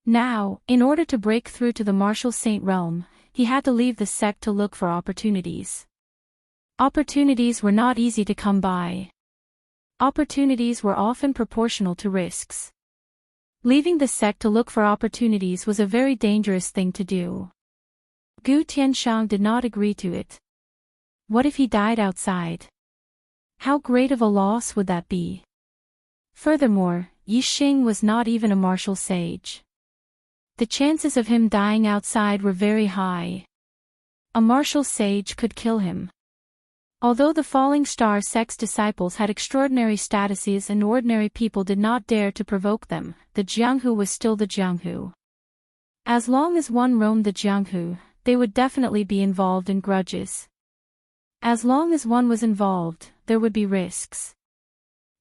Now, in order to break through to the martial saint realm, he had to leave the sect to look for opportunities. Opportunities were not easy to come by. Opportunities were often proportional to risks. Leaving the sect to look for opportunities was a very dangerous thing to do. Gu Tianshang did not agree to it. What if he died outside? How great of a loss would that be? Furthermore, Yixing was not even a martial sage. The chances of him dying outside were very high. A martial sage could kill him. Although the Falling Star sect's disciples had extraordinary statuses and ordinary people did not dare to provoke them, the Jianghu was still the Jianghu. As long as one roamed the Jianghu, they would definitely be involved in grudges. As long as one was involved, there would be risks.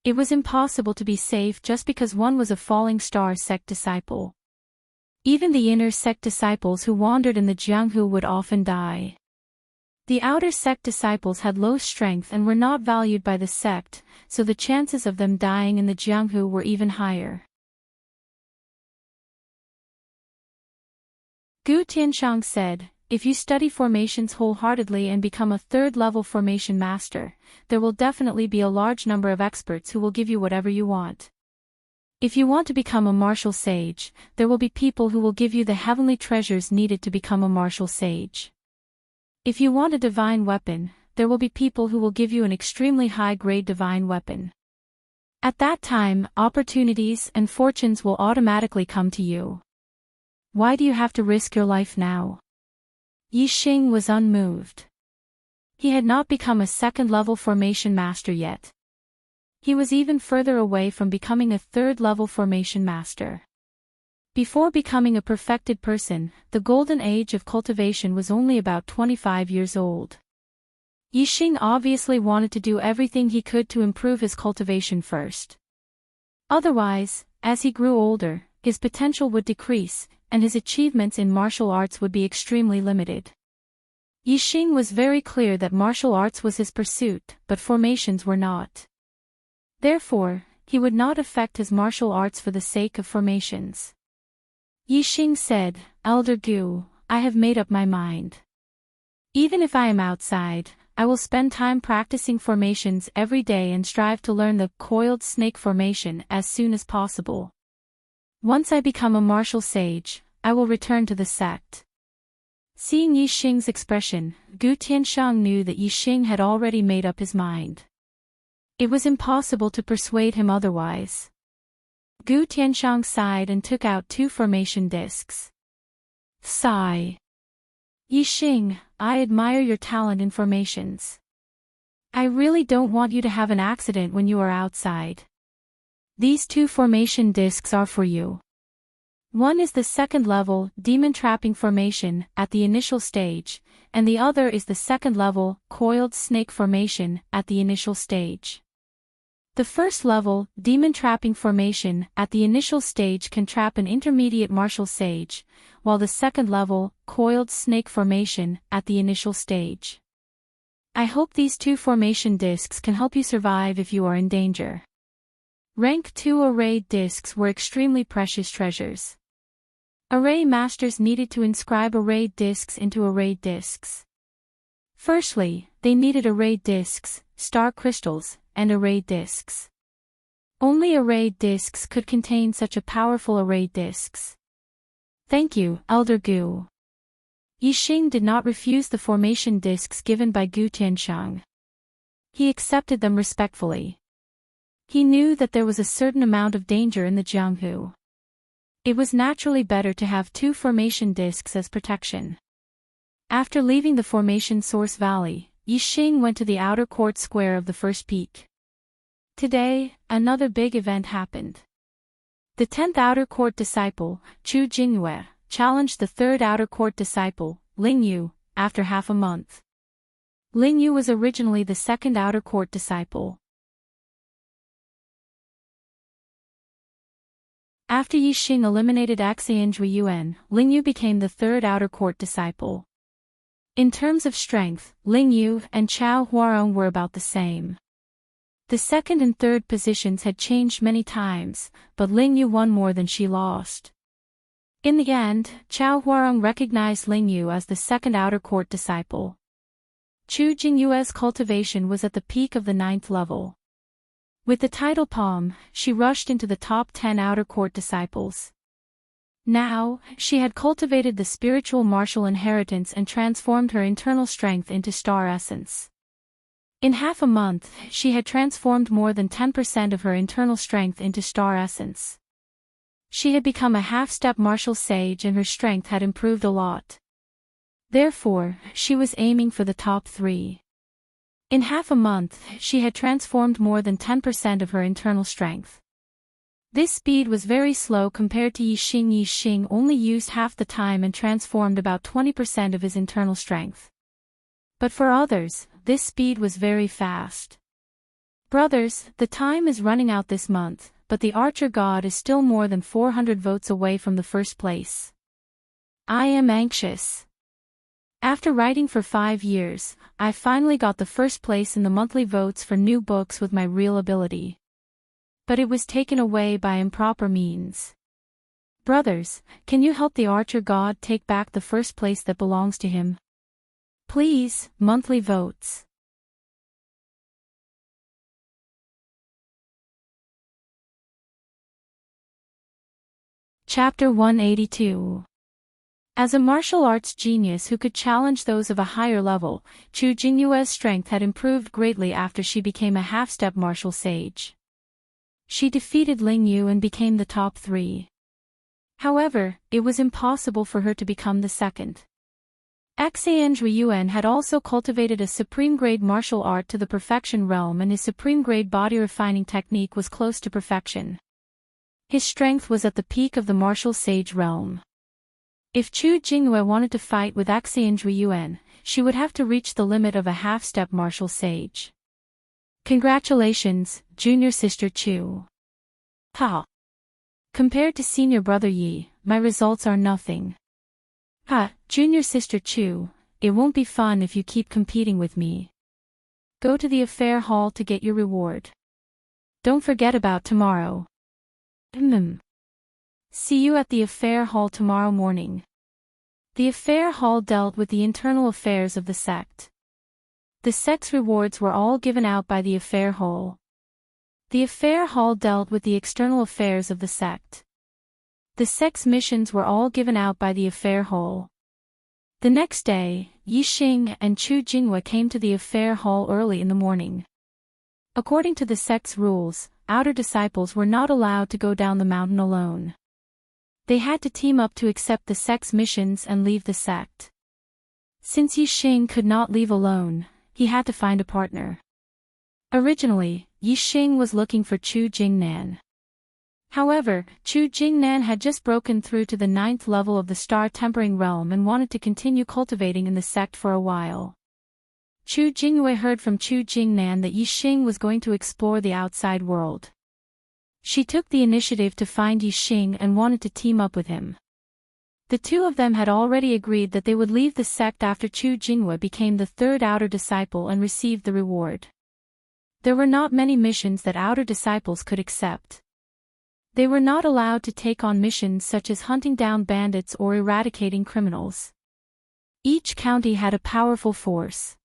It was impossible to be safe just because one was a falling star sect disciple. Even the inner sect disciples who wandered in the Jianghu would often die. The outer sect disciples had low strength and were not valued by the sect, so the chances of them dying in the Jianghu were even higher. Gu Tianshang said, "If you study formations wholeheartedly and become a third-level formation master, there will definitely be a large number of experts who will give you whatever you want. If you want to become a martial sage, there will be people who will give you the heavenly treasures needed to become a martial sage. If you want a divine weapon, there will be people who will give you an extremely high-grade divine weapon. At that time, opportunities and fortunes will automatically come to you. Why do you have to risk your life now?" Yixing was unmoved. He had not become a second-level formation master yet. He was even further away from becoming a third-level formation master. Before becoming a perfected person, the golden age of cultivation was only about 25 years old. Yixing obviously wanted to do everything he could to improve his cultivation first. Otherwise, as he grew older, his potential would decrease, and his achievements in martial arts would be extremely limited. Yixing was very clear that martial arts was his pursuit, but formations were not. Therefore, he would not affect his martial arts for the sake of formations. Yixing said, "Elder Gu, I have made up my mind. Even if I am outside, I will spend time practicing formations every day and strive to learn the coiled snake formation as soon as possible. Once I become a martial sage, I will return to the sect." Seeing Yixing's expression, Gu Tianshang knew that Yixing had already made up his mind. It was impossible to persuade him otherwise. Gu Tianshang sighed and took out 2 formation discs. Sigh. "Yixing, I admire your talent in formations. I really don't want you to have an accident when you are outside. These 2 formation discs are for you. One is the second-level, demon-trapping formation, at the initial stage, and the other is the second-level, coiled snake formation, at the initial stage. The first-level, demon-trapping formation, at the initial stage can trap an intermediate martial sage, while the second-level, coiled snake formation, at the initial stage. I hope these 2 formation discs can help you survive if you are in danger." Rank 2 array discs were extremely precious treasures. Array masters needed to inscribe array discs into array discs. Firstly, they needed array discs, star crystals, and array discs. Only array discs could contain such a powerful array discs. "Thank you, Elder Gu." Yixing did not refuse the formation discs given by Gu Tianshang. He accepted them respectfully. He knew that there was a certain amount of danger in the Jianghu. It was naturally better to have 2 formation discs as protection. After leaving the formation source valley, Yixing went to the outer court square of the first peak. Today, another big event happened. The 10th outer court disciple, Chu Jingyue, challenged the 3rd outer court disciple, Ling Yu, after half a month. Ling Yu was originally the 2nd outer court disciple. After Yixing eliminated Xianzhui Yuan, Ling Yu became the 3rd outer court disciple. In terms of strength, Ling Yu and Chao Huarong were about the same. The 2nd and 3rd positions had changed many times, but Ling Yu won more than she lost. In the end, Chao Huarong recognized Ling Yu as the 2nd outer court disciple. Chu Jingyue's cultivation was at the peak of the 9th level. With the title palm, she rushed into the top 10 outer court disciples. Now, she had cultivated the spiritual martial inheritance and transformed her internal strength into star essence. In half a month, she had transformed more than 10% of her internal strength into star essence. She had become a half-step martial sage and her strength had improved a lot. Therefore, she was aiming for the top 3. In half a month, she had transformed more than 10% of her internal strength. This speed was very slow compared to Yixing. Yixing only used half the time and transformed about 20% of his internal strength. But for others, this speed was very fast. Brothers, the time is running out this month, but the archer god is still more than 400 votes away from the first place. I am anxious. After writing for 5 years, I finally got the first place in the monthly votes for new books with my real ability. But it was taken away by improper means. Brothers, can you help the archer god take back the first place that belongs to him? Please, monthly votes. Chapter 182. As a martial arts genius who could challenge those of a higher level, Chu Jingyue's strength had improved greatly after she became a half-step martial sage. She defeated Ling Yu and became the top 3. However, it was impossible for her to become the second. Xange Ryuan had also cultivated a supreme-grade martial art to the perfection realm, and his supreme-grade body-refining technique was close to perfection. His strength was at the peak of the martial sage realm. If Chu Jingyue wanted to fight with Xange Ryuan, she would have to reach the limit of a half-step martial sage. Congratulations, junior sister Chu. Ha! Compared to senior brother Yi, my results are nothing. Ha, junior sister Chu, it won't be fun if you keep competing with me. Go to the affair hall to get your reward. Don't forget about tomorrow. See you at the affair hall tomorrow morning. The affair hall dealt with the internal affairs of the sect. The sect's rewards were all given out by the affair hall. The affair hall dealt with the external affairs of the sect. The sect's missions were all given out by the affair hall. The next day, Yixing and Chu Jingyue came to the affair hall early in the morning. According to the sect's rules, outer disciples were not allowed to go down the mountain alone. They had to team up to accept the sect's missions and leave the sect. Since Yixing could not leave alone, he had to find a partner. Originally, Yixing was looking for Chu Jingnan. However, Chu Jingnan had just broken through to the 9th level of the star-tempering realm and wanted to continue cultivating in the sect for a while. Chu Jingyue heard from Chu Jingnan that Yixing was going to explore the outside world. She took the initiative to find Yixing and wanted to team up with him. The two of them had already agreed that they would leave the sect after Chu Jingyue became the 3rd outer disciple and received the reward. There were not many missions that outer disciples could accept. They were not allowed to take on missions such as hunting down bandits or eradicating criminals. Each county had a powerful force.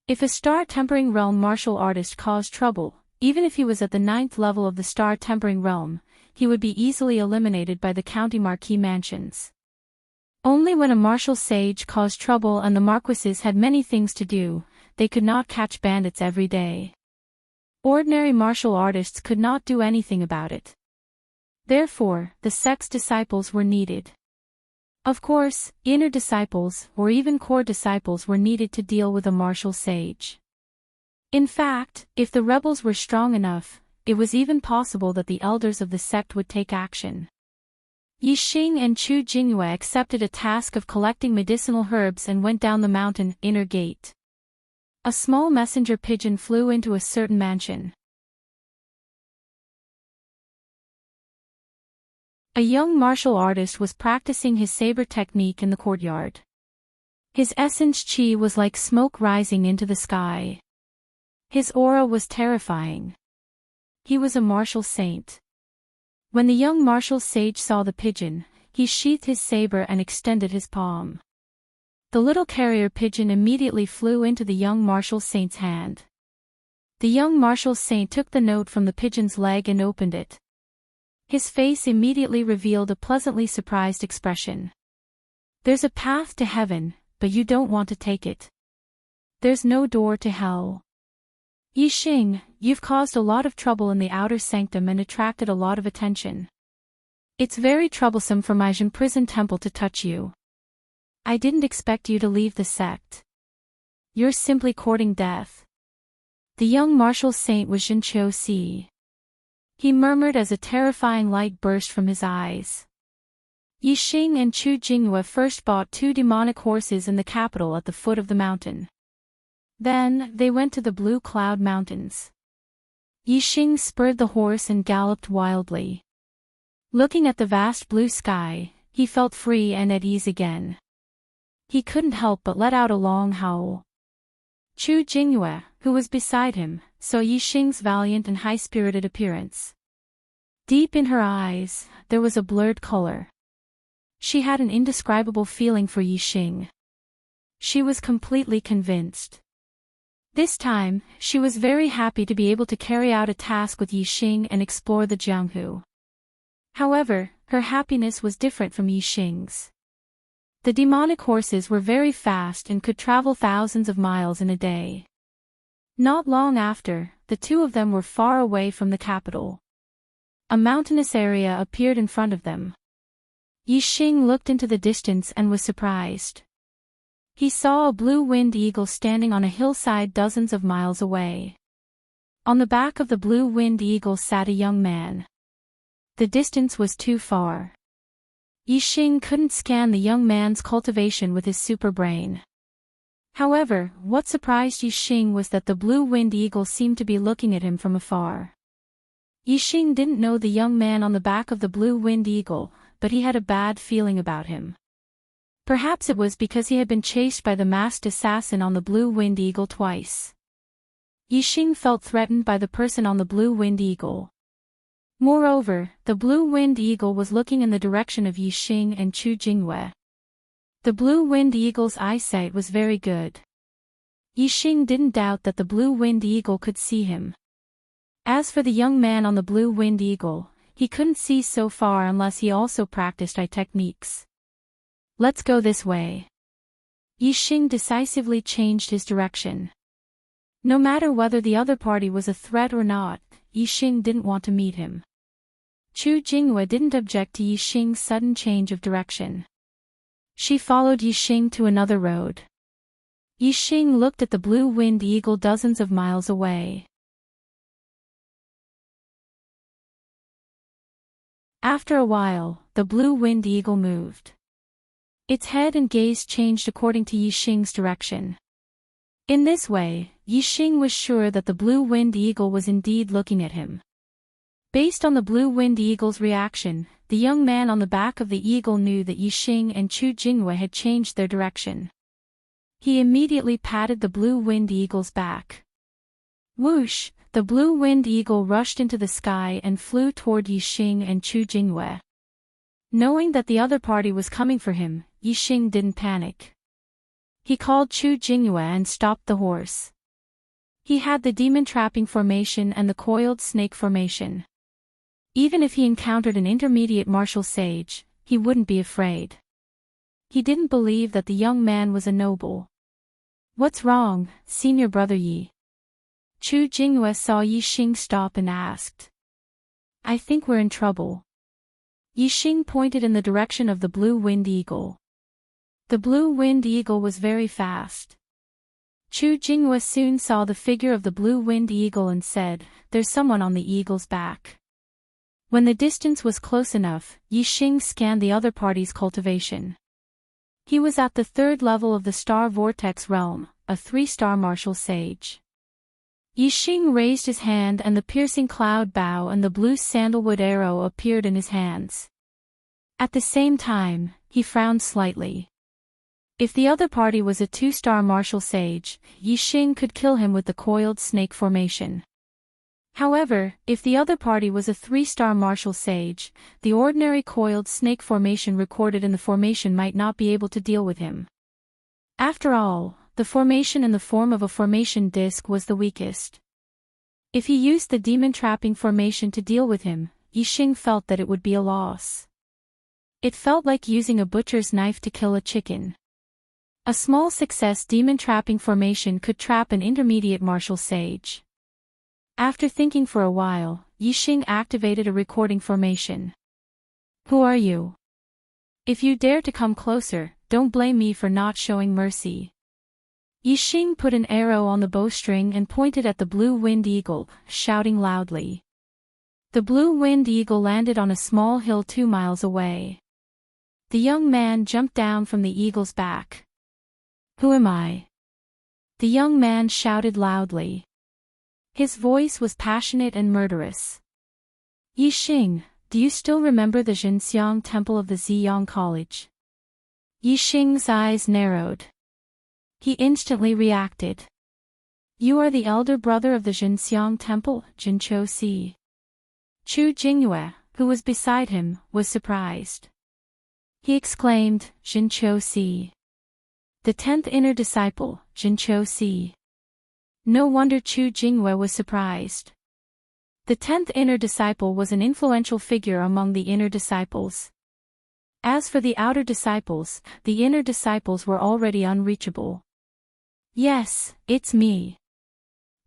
If a star-tempering realm martial artist caused trouble, even if he was at the 9th level of the star-tempering realm, he would be easily eliminated by the county marquis mansions. Only when a martial sage caused trouble and the marquises had many things to do, they could not catch bandits every day. Ordinary martial artists could not do anything about it. Therefore, the sect's disciples were needed. Of course, inner disciples, or even core disciples were needed to deal with a martial sage. In fact, if the rebels were strong enough, it was even possible that the elders of the sect would take action. Yixing and Chu Jingyue accepted a task of collecting medicinal herbs and went down the mountain inner gate. A small messenger pigeon flew into a certain mansion. A young martial artist was practicing his saber technique in the courtyard. His essence chi was like smoke rising into the sky. His aura was terrifying. He was a martial saint. When the young martial sage saw the pigeon, he sheathed his saber and extended his palm. The little carrier pigeon immediately flew into the young martial saint's hand. The young martial saint took the note from the pigeon's leg and opened it. His face immediately revealed a pleasantly surprised expression. There's a path to heaven, but you don't want to take it. There's no door to hell. Yixing, you've caused a lot of trouble in the outer sanctum and attracted a lot of attention. It's very troublesome for my Jin prison temple to touch you. I didn't expect you to leave the sect. You're simply courting death. The young martial saint was Jin Chou Si. he murmured as a terrifying light burst from his eyes. Yixing and Chu Jingyue first bought 2 demonic horses in the capital at the foot of the mountain. Then, they went to the Blue Cloud Mountains. Yixing spurred the horse and galloped wildly. Looking at the vast blue sky, he felt free and at ease again. He couldn't help but let out a long howl. Chu Jingyue, who was beside him, saw Yixing's valiant and high-spirited appearance. Deep in her eyes, there was a blurred color. She had an indescribable feeling for Yixing. She was completely convinced. This time, she was very happy to be able to carry out a task with Yixing and explore the Jianghu. However, her happiness was different from Yixing's. The demonic horses were very fast and could travel thousands of miles in a day. Not long after, the 2 of them were far away from the capital. A mountainous area appeared in front of them. Yixing looked into the distance and was surprised. He saw a blue-winged eagle standing on a hillside dozens of miles away. On the back of the blue-winged eagle sat a young man. The distance was too far. Yixing couldn't scan the young man's cultivation with his super brain. However, what surprised Yixing was that the blue-winged eagle seemed to be looking at him from afar. Yixing didn't know the young man on the back of the blue-winged eagle, but he had a bad feeling about him. Perhaps it was because he had been chased by the masked assassin on the blue-winged eagle twice. Yixing felt threatened by the person on the blue-winged eagle. Moreover, the blue-winged eagle was looking in the direction of Yixing and Chu Jingyue. The blue-winged eagle's eyesight was very good. Yixing didn't doubt that the blue-winged eagle could see him. As for the young man on the blue-winged eagle, he couldn't see so far unless he also practiced eye techniques. Let's go this way. Yixing decisively changed his direction. No matter whether the other party was a threat or not, Yixing didn't want to meet him. Chu Jingyue didn't object to Yixing's sudden change of direction. She followed Yixing to another road. Yixing looked at the blue-winged eagle dozens of miles away. After a while, the blue-winged eagle moved. Its head and gaze changed according to Yixing's direction. In this way, Yixing was sure that the blue-winged eagle was indeed looking at him. Based on the blue-winged eagle's reaction, the young man on the back of the eagle knew that Yixing and Chu Jingyue had changed their direction. He immediately patted the blue-winged eagle's back. Whoosh! The blue-winged eagle rushed into the sky and flew toward Yixing and Chu Jingyue. Knowing that the other party was coming for him, Yixing didn't panic. He called Chu Jingyue and stopped the horse. He had the demon trapping formation and the coiled snake formation. Even if he encountered an intermediate martial sage, he wouldn't be afraid. He didn't believe that the young man was a noble. What's wrong, senior brother Yi? Chu Jingyue saw Yixing stop and asked. I think we're in trouble. Yixing pointed in the direction of the blue-winged eagle. The blue-winged eagle was very fast. Chu Jingyue soon saw the figure of the blue-winged eagle and said, "There's someone on the eagle's back." When the distance was close enough, Yixing scanned the other party's cultivation. He was at the 3rd level of the Star Vortex realm, a 3-star martial sage. Yixing raised his hand and the piercing cloud bow and the blue sandalwood arrow appeared in his hands. At the same time, he frowned slightly. If the other party was a 2-star martial sage, Yixing could kill him with the coiled snake formation. However, if the other party was a 3-star martial sage, the ordinary coiled snake formation recorded in the formation might not be able to deal with him. After all, the formation in the form of a formation disc was the weakest. If he used the demon trapping formation to deal with him, Yixing felt that it would be a loss. It felt like using a butcher's knife to kill a chicken. A small success demon trapping formation could trap an intermediate martial sage. After thinking for a while, Yixing activated a recording formation. Who are you? If you dare to come closer, don't blame me for not showing mercy. Yixing put an arrow on the bowstring and pointed at the blue-winged eagle, shouting loudly. The blue-winged eagle landed on a small hill 2 miles away. The young man jumped down from the eagle's back. "Who am I?" the young man shouted loudly. His voice was passionate and murderous. "Yixing, do you still remember the Jinxiang Temple of the Ziyang College?" Yixing's eyes narrowed. He instantly reacted. "You are the elder brother of the Jinxiang Temple, Jinqiu Si." Chu Jingyue, who was beside him, was surprised. He exclaimed, "Jinqiu Si. The 10th inner disciple, Jinqiu Si." No wonder Chu Jingyue was surprised. The 10th inner disciple was an influential figure among the inner disciples. As for the outer disciples, the inner disciples were already unreachable. "Yes, it's me."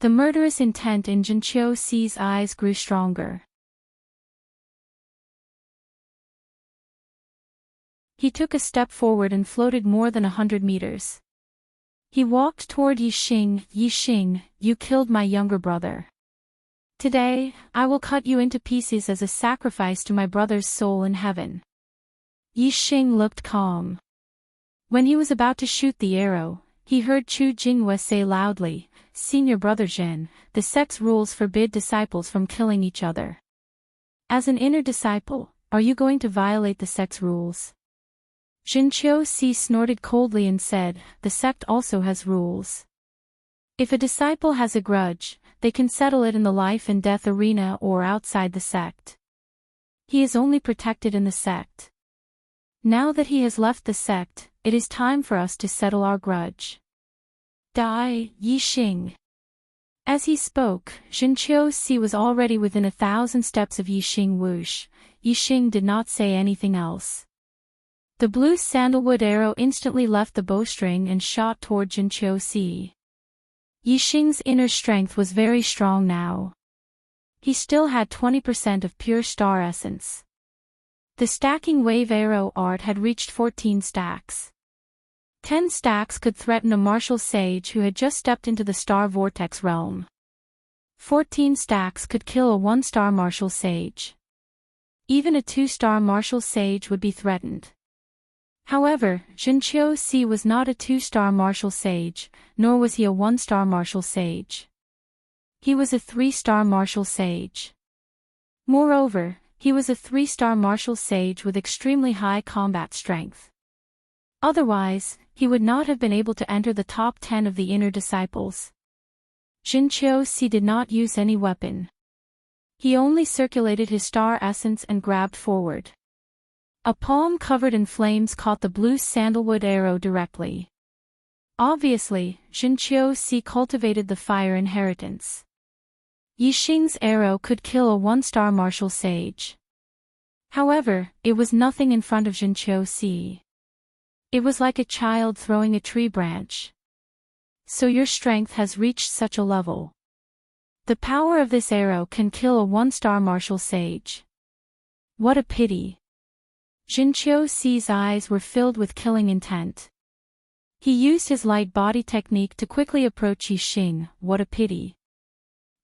The murderous intent in Jinqiu Si's eyes grew stronger. He took a step forward and floated more than 100 meters. He walked toward Yixing. "Yixing, you killed my younger brother. Today, I will cut you into pieces as a sacrifice to my brother's soul in heaven." Yixing looked calm. When he was about to shoot the arrow, he heard Chu Jingyue say loudly, "Senior brother Zhen, the sect's rules forbid disciples from killing each other. As an inner disciple, are you going to violate the sect's rules?" Jinqiu Si snorted coldly and said, "The sect also has rules. If a disciple has a grudge, they can settle it in the life and death arena or outside the sect. He is only protected in the sect. Now that he has left the sect, it is time for us to settle our grudge. Die, Yixing." As he spoke, Jinqiu Si was already within 1,000 steps of Yixing whoosh. Yixing did not say anything else. The blue sandalwood arrow instantly left the bowstring and shot toward Jinqiu Si. Yixing's inner strength was very strong now. He still had 20% of pure star essence. The stacking wave arrow art had reached 14 stacks. 10 stacks could threaten a martial sage who had just stepped into the star vortex realm. 14 stacks could kill a 1-star martial sage. Even a 2-star martial sage would be threatened. However, Jinqiu Si was not a 2-star martial sage, nor was he a 1-star martial sage. He was a 3-star martial sage. Moreover, he was a 3-star martial sage with extremely high combat strength. Otherwise, he would not have been able to enter the top 10 of the inner disciples. Jinqiu Si did not use any weapon. He only circulated his star essence and grabbed forward. A palm covered in flames caught the blue sandalwood arrow directly. Obviously, Jinqiu Si cultivated the fire inheritance. Yixing's arrow could kill a 1-star martial sage. However, it was nothing in front of Jinqiu Si. It was like a child throwing a tree branch. So your strength has reached such a level. The power of this arrow can kill a 1-star martial sage. What a pity. Jinqiu Si's eyes were filled with killing intent. He used his light body technique to quickly approach Yixing. What a pity.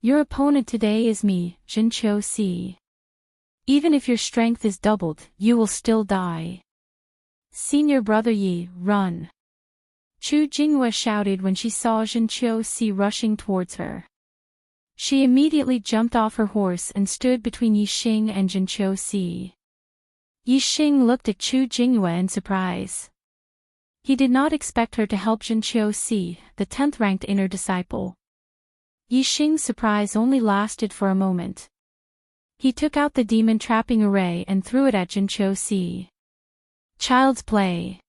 Your opponent today is me, Jinqiu Si. Even if your strength is doubled, you will still die. Senior brother Yi, run. Chu Jingyue shouted when she saw Jinqiu Si rushing towards her. She immediately jumped off her horse and stood between Yixing and Jinqiu Si. Yixing looked at Chu Jingyue in surprise. He did not expect her to help Jinqiu Si, the 10th-ranked inner disciple. Yixing's surprise only lasted for a moment. He took out the demon trapping array and threw it at Jinqiu Si. Child's play.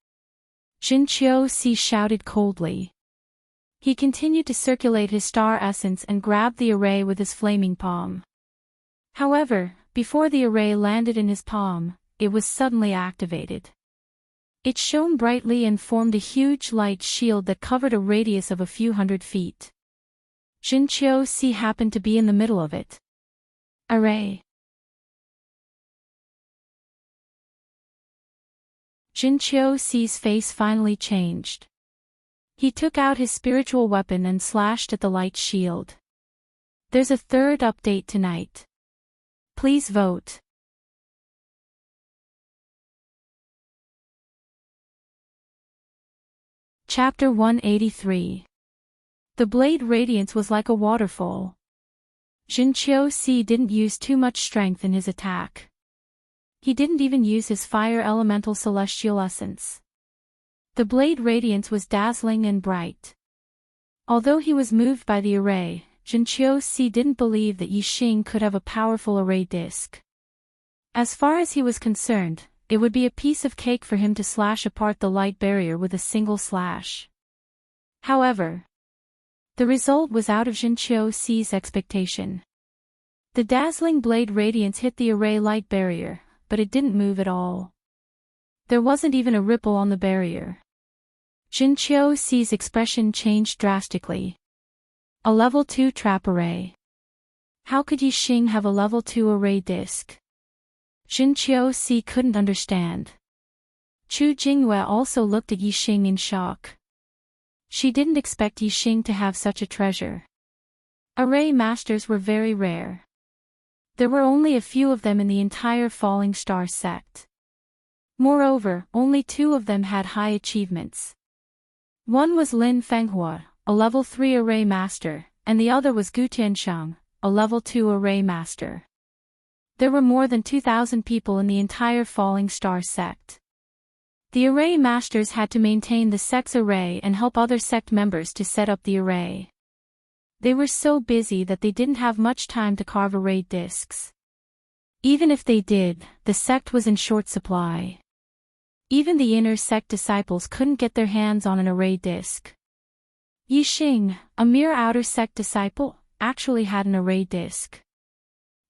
Jinqiu Si shouted coldly. He continued to circulate his star essence and grabbed the array with his flaming palm. However, before the array landed in his palm, it was suddenly activated. It shone brightly and formed a huge light shield that covered a radius of a few hundred feet. Jinqiu Si happened to be in the middle of it. Array. Jinqiu Si's face finally changed. He took out his spiritual weapon and slashed at the light shield. There's a third update tonight. Please vote. Chapter 183. The blade radiance was like a waterfall. Jinqiu-si didn't use too much strength in his attack. He didn't even use his fire elemental celestial essence. The blade radiance was dazzling and bright. Although he was moved by the array, Jinqiu-si didn't believe that Yixing could have a powerful array disc. As far as he was concerned, it would be a piece of cake for him to slash apart the light barrier with a single slash. However, the result was out of Jinqiu-si's expectation. The dazzling blade radiance hit the array light barrier, but it didn't move at all. There wasn't even a ripple on the barrier. Jinqiu-si's expression changed drastically. A level 2 trap array. How could Yixing have a level 2 array disc? Jinqiu-si couldn't understand. Chu Jingyue also looked at Yixing in shock. She didn't expect Yixing to have such a treasure. Array masters were very rare. There were only a few of them in the entire Falling Star sect. Moreover, only 2 of them had high achievements. One was Lin Fenghua, a level 3 array master, and the other was Gu Tiansheng, a level 2 array master. There were more than 2,000 people in the entire Falling Star sect. The array masters had to maintain the sect's array and help other sect members to set up the array. They were so busy that they didn't have much time to carve array discs. Even if they did, the sect was in short supply. Even the inner sect disciples couldn't get their hands on an array disc. Yixing, a mere outer sect disciple, actually had an array disc.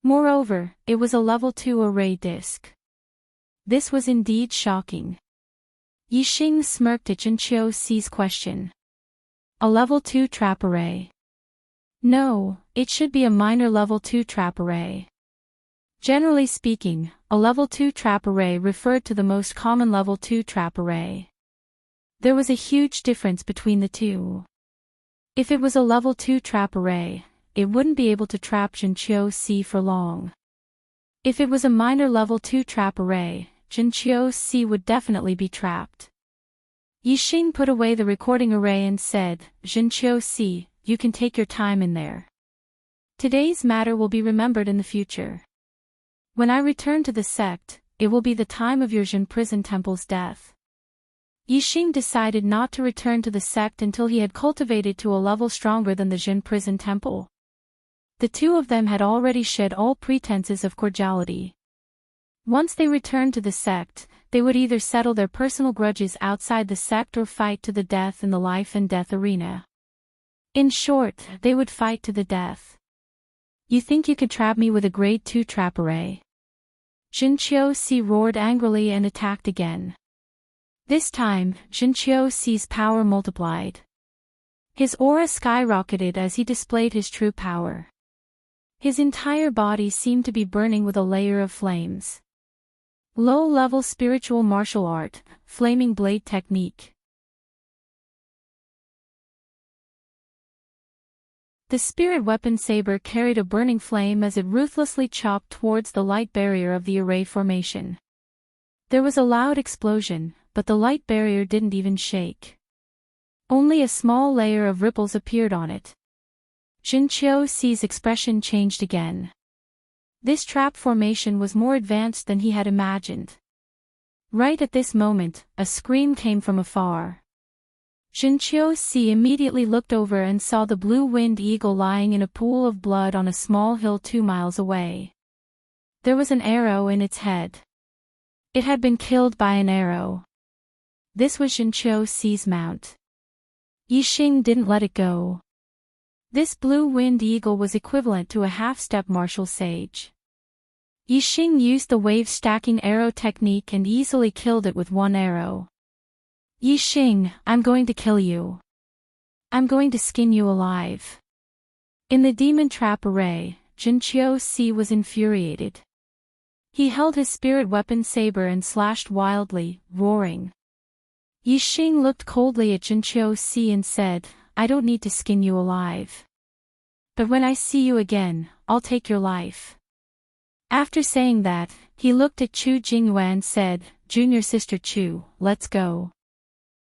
Moreover, it was a level 2 array disc. This was indeed shocking. Yixing smirked at Jinqiu-si's question. A level 2 trap array. No, it should be a minor level 2 trap array. Generally speaking, a level 2 trap array referred to the most common level 2 trap array. There was a huge difference between the two. If it was a level 2 trap array, it wouldn't be able to trap Jinqiu-si for long. If it was a minor level 2 trap array, Jinqiu-si would definitely be trapped. Yixing put away the recording array and said, Jinqiu-si, you can take your time in there. Today's matter will be remembered in the future. When I return to the sect, it will be the time of your Jin prison temple's death. Yixing decided not to return to the sect until he had cultivated to a level stronger than the Jin prison temple. The 2 of them had already shed all pretenses of cordiality. Once they returned to the sect, they would either settle their personal grudges outside the sect or fight to the death in the life and death arena. In short, they would fight to the death. You think you could trap me with a grade 2 trap array? Jinqiu-si roared angrily and attacked again. This time, Jinqiu-si's power multiplied. His aura skyrocketed as he displayed his true power. His entire body seemed to be burning with a layer of flames. Low-level spiritual martial art, flaming blade technique. The spirit weapon saber carried a burning flame as it ruthlessly chopped towards the light barrier of the array formation. There was a loud explosion, but the light barrier didn't even shake. Only a small layer of ripples appeared on it. Jinqiu-si's expression changed again. This trap formation was more advanced than he had imagined. Right at this moment, a scream came from afar. Jinqiu-si immediately looked over and saw the blue-winged eagle lying in a pool of blood on a small hill 2 miles away. There was an arrow in its head. It had been killed by an arrow. This was Jinqiu-si's mount. Yixing didn't let it go. This blue-winged eagle was equivalent to a half-step martial sage. Yixing used the wave-stacking arrow technique and easily killed it with 1 arrow. Yixing, I'm going to kill you. I'm going to skin you alive. In the demon trap array, Jinqiu-si was infuriated. He held his spirit weapon saber and slashed wildly, roaring. Yixing looked coldly at Jinqiu-si and said, I don't need to skin you alive. But when I see you again, I'll take your life. After saying that, he looked at Chu Jingyue and said, "Junior sister Chu, let's go."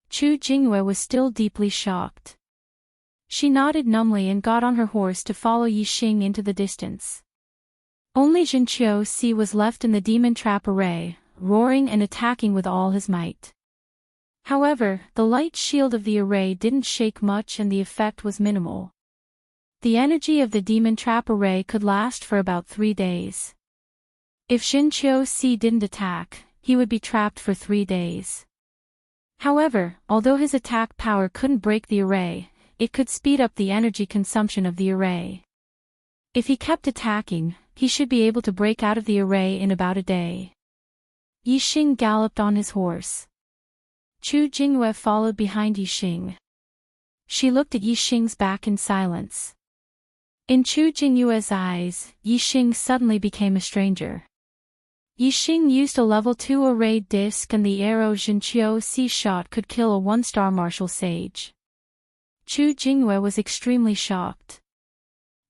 Chu Jingyue was still deeply shocked. She nodded numbly and got on her horse to follow Yixing into the distance. Only Zhenqiu Si was left in the demon trap array, roaring and attacking with all his might. However, the light shield of the array didn't shake much and the effect was minimal. The energy of the demon trap array could last for about 3 days. If Zhenqiu Si didn't attack, he would be trapped for 3 days. However, although his attack power couldn't break the array, it could speed up the energy consumption of the array. If he kept attacking, he should be able to break out of the array in about a day. Yixing galloped on his horse. Chu Jingyue followed behind Yixing. She looked at Yixing's back in silence. In Chu Jingyue's eyes, Yixing suddenly became a stranger. Yixing used a level 2 array disc and the arrow Zhenqiu Si shot could kill a 1-star martial sage. Chu Jingyue was extremely shocked.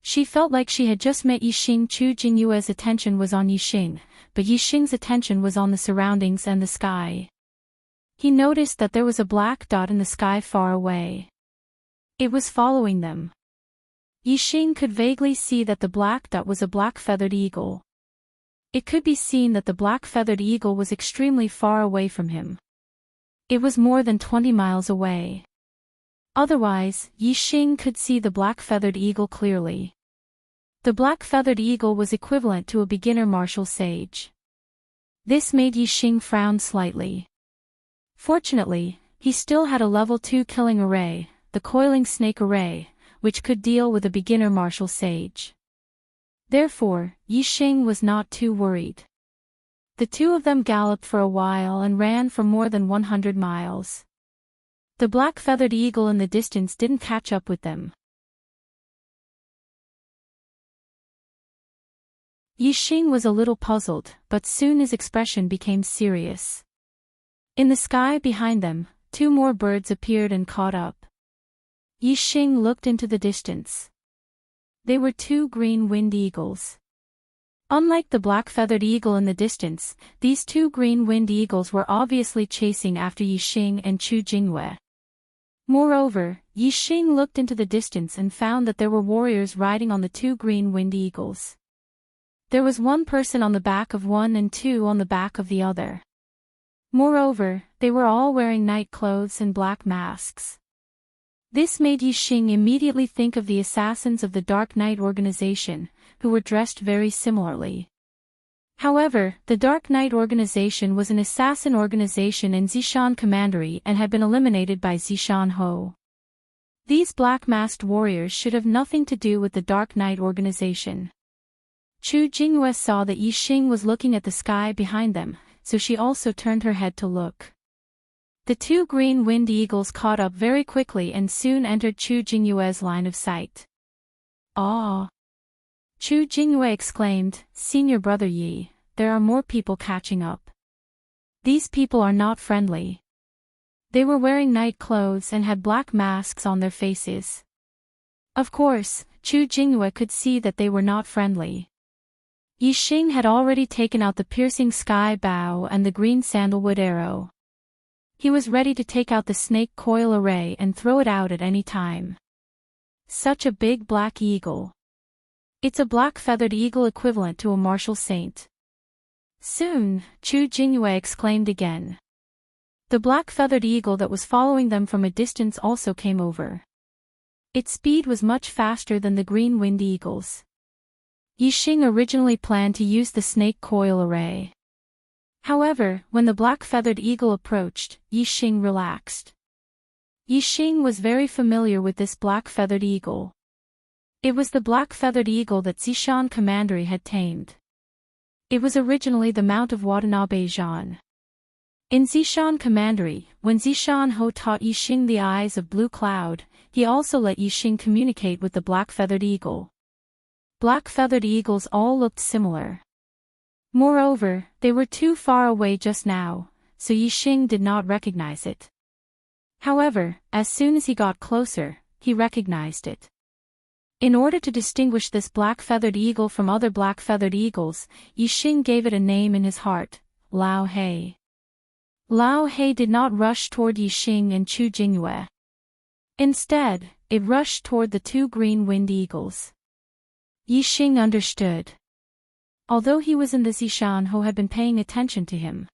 She felt like she had just met Yixing. Chu Jingyue's attention was on Yixing, but Yixing's attention was on the surroundings and the sky. He noticed that there was a black dot in the sky far away. It was following them. Yixing could vaguely see that the black dot was a black-feathered eagle. It could be seen that the black-feathered eagle was extremely far away from him. It was more than 20 miles away. Otherwise, Yixing could see the black-feathered eagle clearly. The black-feathered eagle was equivalent to a beginner martial sage. This made Yixing frown slightly. Fortunately, he still had a level 2 killing array, the coiling snake array, which could deal with a beginner martial sage. Therefore, Yixing was not too worried. The two of them galloped for a while and ran for more than 100 miles. The black-feathered eagle in the distance didn't catch up with them. Yixing was a little puzzled, but soon his expression became serious. In the sky behind them, 2 more birds appeared and caught up. Yixing looked into the distance. They were 2 green-winged eagles. Unlike the black-feathered eagle in the distance, these 2 green-winged eagles were obviously chasing after Yixing and Chu Jingyue. Moreover, Yixing looked into the distance and found that there were warriors riding on the 2 green-winged eagles. There was 1 person on the back of one and 2 on the back of the other. Moreover, they were all wearing night clothes and black masks. This made Yixing immediately think of the assassins of the Dark Knight organization, who were dressed very similarly. However, the Dark Knight organization was an assassin organization in Zishan Commandery and had been eliminated by Zishan Ho. These black-masked warriors should have nothing to do with the Dark Knight organization. Chu Jingyue saw that Yixing was looking at the sky behind them, so she also turned her head to look. The 2 green-winged eagles caught up very quickly and soon entered Chu Jingyue's line of sight. "Ah!" Chu Jingyue exclaimed, "Senior brother Yi, there are more people catching up. These people are not friendly." They were wearing night clothes and had black masks on their faces. Of course, Chu Jingyue could see that they were not friendly. Yixing had already taken out the piercing sky bow and the green sandalwood arrow. He was ready to take out the snake coil array and throw it out at any time. Such a big black eagle. It's a black-feathered eagle equivalent to a martial saint. Soon, Chu Jingyue exclaimed again. The black-feathered eagle that was following them from a distance also came over. Its speed was much faster than the green-winged eagles. Yixing originally planned to use the snake coil array. However, when the black-feathered eagle approached, Yixing relaxed. Yixing was very familiar with this black-feathered eagle. It was the black-feathered eagle that Zishan Commandery had tamed. It was originally the mount of Watanabe Zhan. In Zishan Commandery, when Zishan Ho taught Yixing the eyes of Blue Cloud, he also let Yixing communicate with the black-feathered eagle. Black-feathered eagles all looked similar. Moreover, they were too far away just now, so Yixing did not recognize it. However, as soon as he got closer, he recognized it. In order to distinguish this black-feathered eagle from other black-feathered eagles, Yixing gave it a name in his heart, Lao He. Lao He did not rush toward Yixing and Chu Jingyue. Instead, it rushed toward the two green-winged eagles. Yixing understood. Although he was in the Zishanho had been paying attention to him.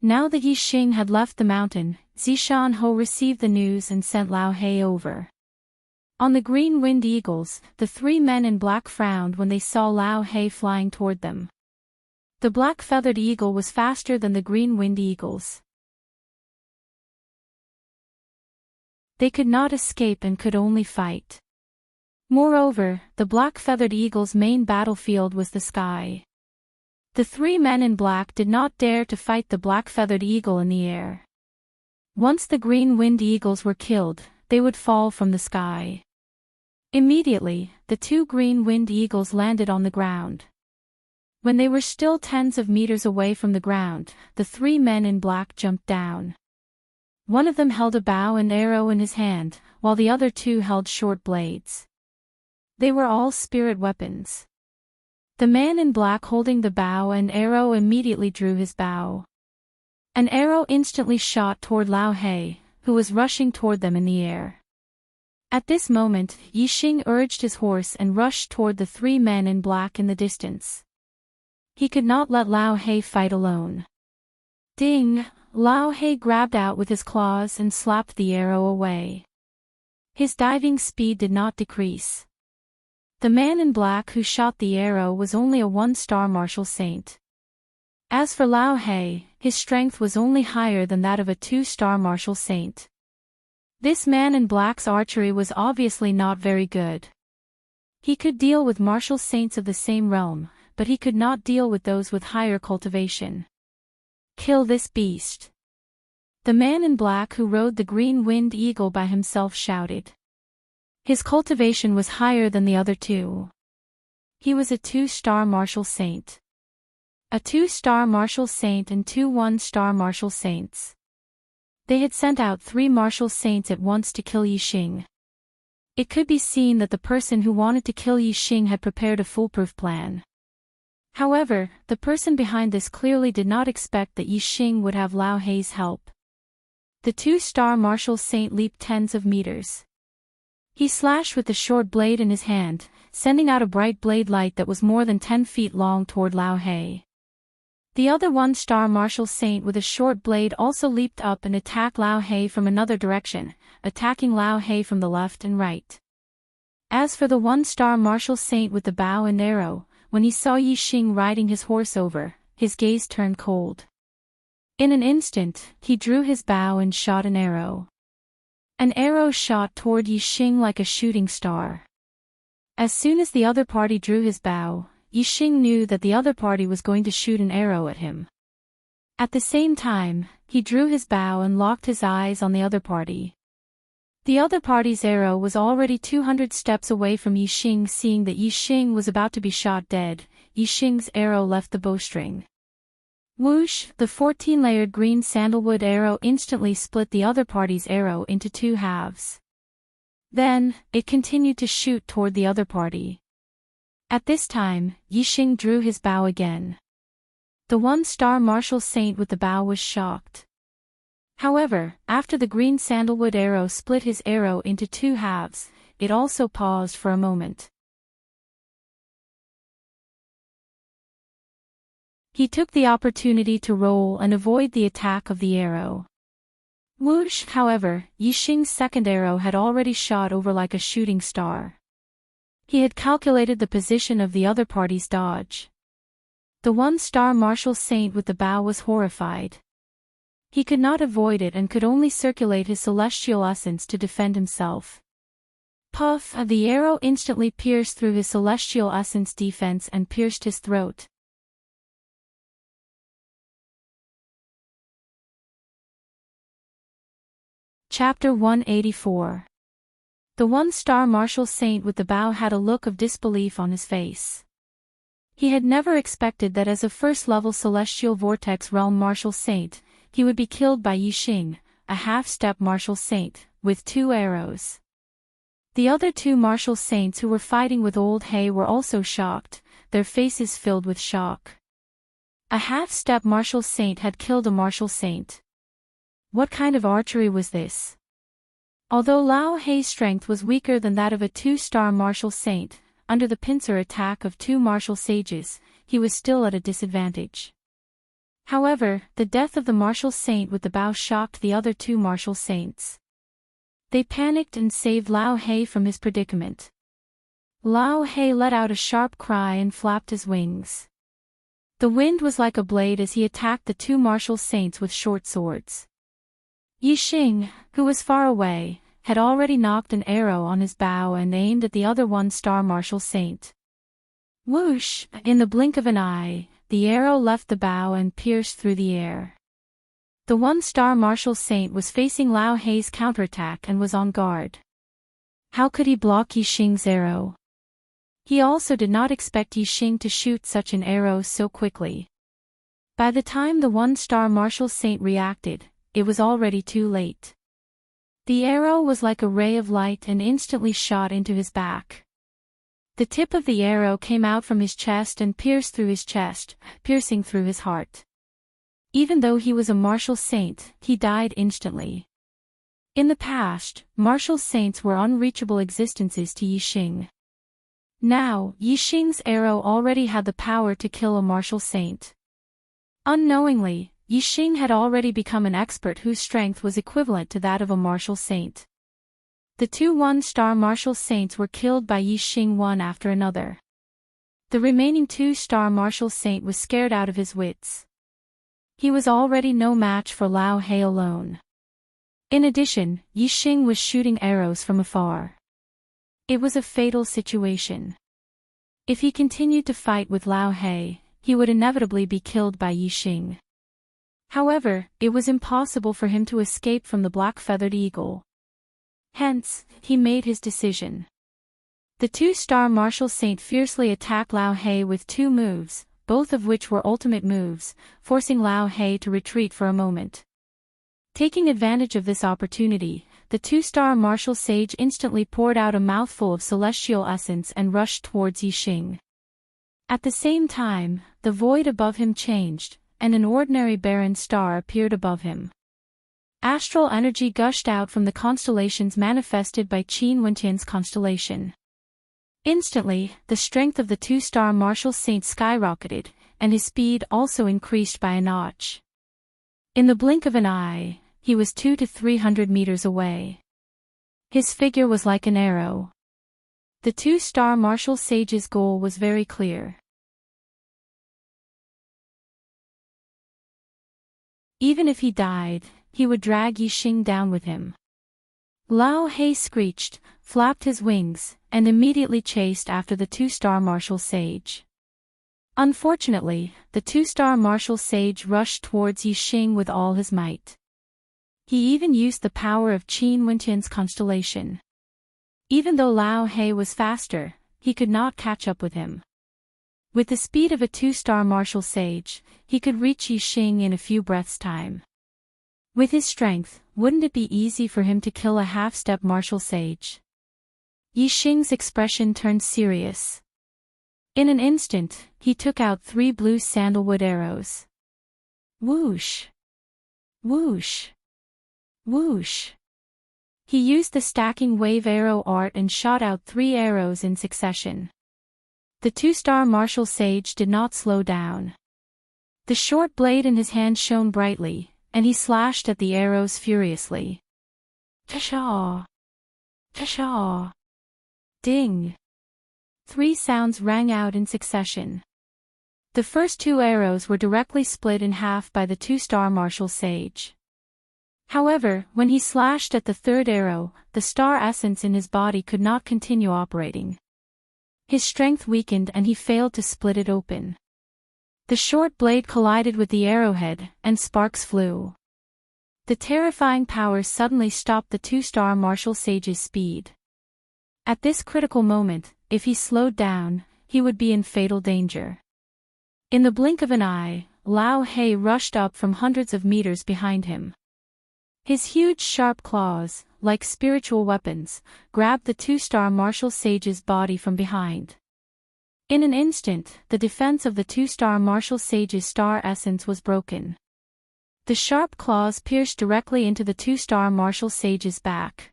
Now that Yixing had left the mountain, Zishanho received the news and sent Lao He over. On the green-winged eagles, the three men in black frowned when they saw Lao He flying toward them. The black-feathered eagle was faster than the green-winged eagles. They could not escape and could only fight. Moreover, the black-feathered eagle's main battlefield was the sky. The three men in black did not dare to fight the black-feathered eagle in the air. Once the green-winged eagles were killed, they would fall from the sky. Immediately, the two green-winged eagles landed on the ground. When they were still tens of meters away from the ground, the three men in black jumped down. One of them held a bow and arrow in his hand, while the other two held short blades. They were all spirit weapons. The man in black holding the bow and arrow immediately drew his bow. An arrow instantly shot toward Lao He, who was rushing toward them in the air. At this moment, Yixing urged his horse and rushed toward the three men in black in the distance. He could not let Lao He fight alone. Ding! Lao He grabbed out with his claws and slapped the arrow away. His diving speed did not decrease. The man in black who shot the arrow was only a one-star martial saint. As for Lao He, his strength was only higher than that of a two-star martial saint. This man in black's archery was obviously not very good. He could deal with martial saints of the same realm, but he could not deal with those with higher cultivation. Kill this beast. The man in black who rode the green-winged eagle by himself shouted. His cultivation was higher than the other two. He was a two-star martial saint. A two-star martial saint and two one-star martial saints. They had sent out three martial saints at once to kill Yixing. It could be seen that the person who wanted to kill Yixing had prepared a foolproof plan. However, the person behind this clearly did not expect that Yixing would have Lao He's help. The two-star martial saint leaped tens of meters. He slashed with the short blade in his hand, sending out a bright blade light that was more than 10 feet long toward Lao He. The other one-star martial saint with a short blade also leaped up and attacked Lao He from another direction, attacking Lao He from the left and right. As for the one-star martial saint with the bow and arrow, when he saw Yixing riding his horse over, his gaze turned cold. In an instant, he drew his bow and shot an arrow. An arrow shot toward Yixing like a shooting star. As soon as the other party drew his bow, Yixing knew that the other party was going to shoot an arrow at him. At the same time, he drew his bow and locked his eyes on the other party. The other party's arrow was already 200 steps away from Yixing. Seeing that Yixing was about to be shot dead, Yixing's arrow left the bowstring. Whoosh! The 14-layered green sandalwood arrow instantly split the other party's arrow into two halves. Then, it continued to shoot toward the other party. At this time, Yixing drew his bow again. The one-star martial saint with the bow was shocked. However, after the green sandalwood arrow split his arrow into two halves, it also paused for a moment. He took the opportunity to roll and avoid the attack of the arrow. Whoosh! However, Yixing's second arrow had already shot over like a shooting star. He had calculated the position of the other party's dodge. The one-star martial saint with the bow was horrified. He could not avoid it and could only circulate his celestial essence to defend himself. Puff! The arrow instantly pierced through his celestial essence defense and pierced his throat. Chapter 184. The one-star martial saint with the bow had a look of disbelief on his face. He had never expected that as a first-level celestial vortex realm martial saint, he would be killed by Yixing, a half-step martial saint, with two arrows. The other two martial saints who were fighting with Old Hay were also shocked, their faces filled with shock. A half-step martial saint had killed a martial saint. What kind of archery was this? Although Lao Hei's strength was weaker than that of a two-star martial saint, under the pincer attack of two martial sages, he was still at a disadvantage. However, the death of the martial saint with the bow shocked the other two martial saints. They panicked and saved Lao Hei from his predicament. Lao Hei let out a sharp cry and flapped his wings. The wind was like a blade as he attacked the two martial saints with short swords. Yixing, who was far away, had already knocked an arrow on his bow and aimed at the other one-star martial saint. Whoosh! In the blink of an eye, the arrow left the bow and pierced through the air. The one-star martial saint was facing Lao Hei's counterattack and was on guard. How could he block Yixing's arrow? He also did not expect Yixing to shoot such an arrow so quickly. By the time the one-star martial saint reacted, it was already too late. The arrow was like a ray of light and instantly shot into his back. The tip of the arrow came out from his chest and pierced through his chest, piercing through his heart. Even though he was a martial saint, he died instantly. In the past, martial saints were unreachable existences to Yixing. Now, Yixing's arrow already had the power to kill a martial saint. Unknowingly, Yixing had already become an expert whose strength was equivalent to that of a martial saint. The two one-star martial saints were killed by Yixing one after another. The remaining two-star martial saint was scared out of his wits. He was already no match for Lao Hei alone. In addition, Yixing was shooting arrows from afar. It was a fatal situation. If he continued to fight with Lao Hei, he would inevitably be killed by Yixing. However, it was impossible for him to escape from the black-feathered eagle. Hence, he made his decision. The two-star martial saint fiercely attacked Lao Hei with two moves, both of which were ultimate moves, forcing Lao Hei to retreat for a moment. Taking advantage of this opportunity, the two-star martial sage instantly poured out a mouthful of celestial essence and rushed towards Yixing. At the same time, the void above him changed, and an ordinary barren star appeared above him. Astral energy gushed out from the constellations manifested by Qin Wenqian's constellation. Instantly, the strength of the two-star martial saint skyrocketed, and his speed also increased by a notch. In the blink of an eye, he was 200 to 300 meters away. His figure was like an arrow. The two-star martial sage's goal was very clear. Even if he died, he would drag Yixing down with him. Lao Hei screeched, flapped his wings, and immediately chased after the two-star martial sage. Unfortunately, the two-star martial sage rushed towards Yixing with all his might. He even used the power of Qin Wenqian's constellation. Even though Lao Hei was faster, he could not catch up with him. With the speed of a two-star martial sage, he could reach Yixing in a few breaths' time. With his strength, wouldn't it be easy for him to kill a half-step martial sage? Yixing's expression turned serious. In an instant, he took out 3 blue sandalwood arrows. Whoosh! Whoosh! Whoosh! He used the stacking wave arrow art and shot out 3 arrows in succession. The two-star martial sage did not slow down. The short blade in his hand shone brightly, and he slashed at the arrows furiously. Tashaw! Tashaw! Ding! 3 sounds rang out in succession. The first 2 arrows were directly split in half by the two-star martial sage. However, when he slashed at the 3rd arrow, the star essence in his body could not continue operating. His strength weakened and he failed to split it open. The short blade collided with the arrowhead, and sparks flew. The terrifying power suddenly stopped the two-star martial sage's speed. At this critical moment, if he slowed down, he would be in fatal danger. In the blink of an eye, Lao Hei rushed up from hundreds of meters behind him. His huge sharp claws, like spiritual weapons, grabbed the two-star martial sage's body from behind. In an instant, the defense of the two-star martial sage's star essence was broken. The sharp claws pierced directly into the two-star martial sage's back.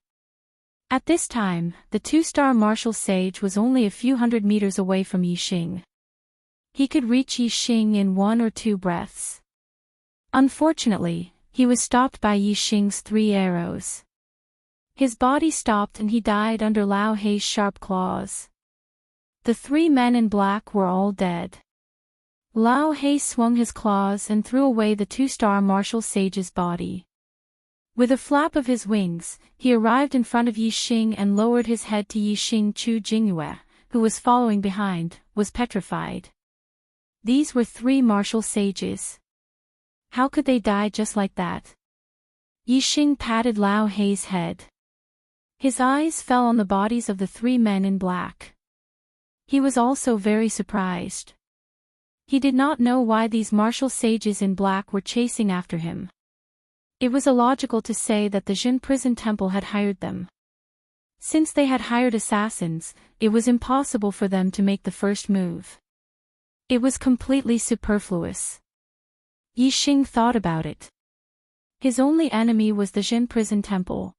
At this time, the two-star martial sage was only a few hundred meters away from Yixing. He could reach Yixing in 1 or 2 breaths. Unfortunately, he was stopped by Yixing's 3 arrows. His body stopped and he died under Lao Hei's sharp claws. The 3 men in black were all dead. Lao Hei swung his claws and threw away the two-star martial sage's body. With a flap of his wings, he arrived in front of Yixing and lowered his head to Yixing. Chu Jingyue, who was following behind, was petrified. These were 3 martial sages. How could they die just like that? Yixing patted Lao Hei's head. His eyes fell on the bodies of the 3 men in black. He was also very surprised. He did not know why these martial sages in black were chasing after him. It was illogical to say that the Jin prison temple had hired them. Since they had hired assassins, it was impossible for them to make the first move. It was completely superfluous. Yixing thought about it. His only enemy was the Jin prison temple.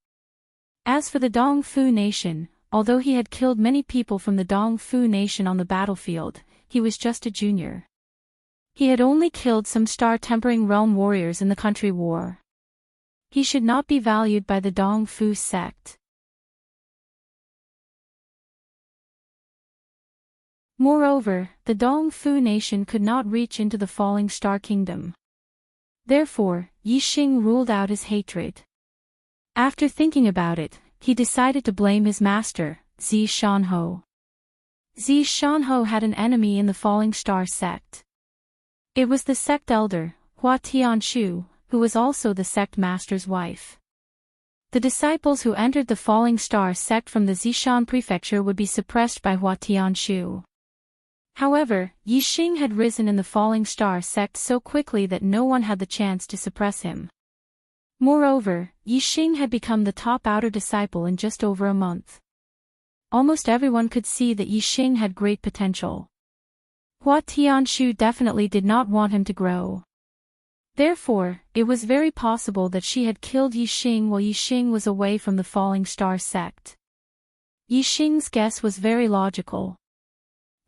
As for the Dongfu nation, although he had killed many people from the Dongfu nation on the battlefield, he was just a junior. He had only killed some star-tempering realm warriors in the country war. He should not be valued by the Dongfu sect. Moreover, the Dongfu nation could not reach into the falling star kingdom. Therefore, Yixing ruled out his hatred. After thinking about it, he decided to blame his master, Zi Shanho. Zi Shanho had an enemy in the falling star sect. It was the sect elder, Hua Tianshu, who was also the sect master's wife. The disciples who entered the falling star sect from the Zishan prefecture would be suppressed by Hua Tianshu. However, Yixing had risen in the falling star sect so quickly that no one had the chance to suppress him. Moreover, Yixing had become the top outer disciple in just over a month. Almost everyone could see that Yixing had great potential. Hua Tianshu definitely did not want him to grow. Therefore, it was very possible that she had killed Yixing while Yixing was away from the falling star sect. Yixing's guess was very logical.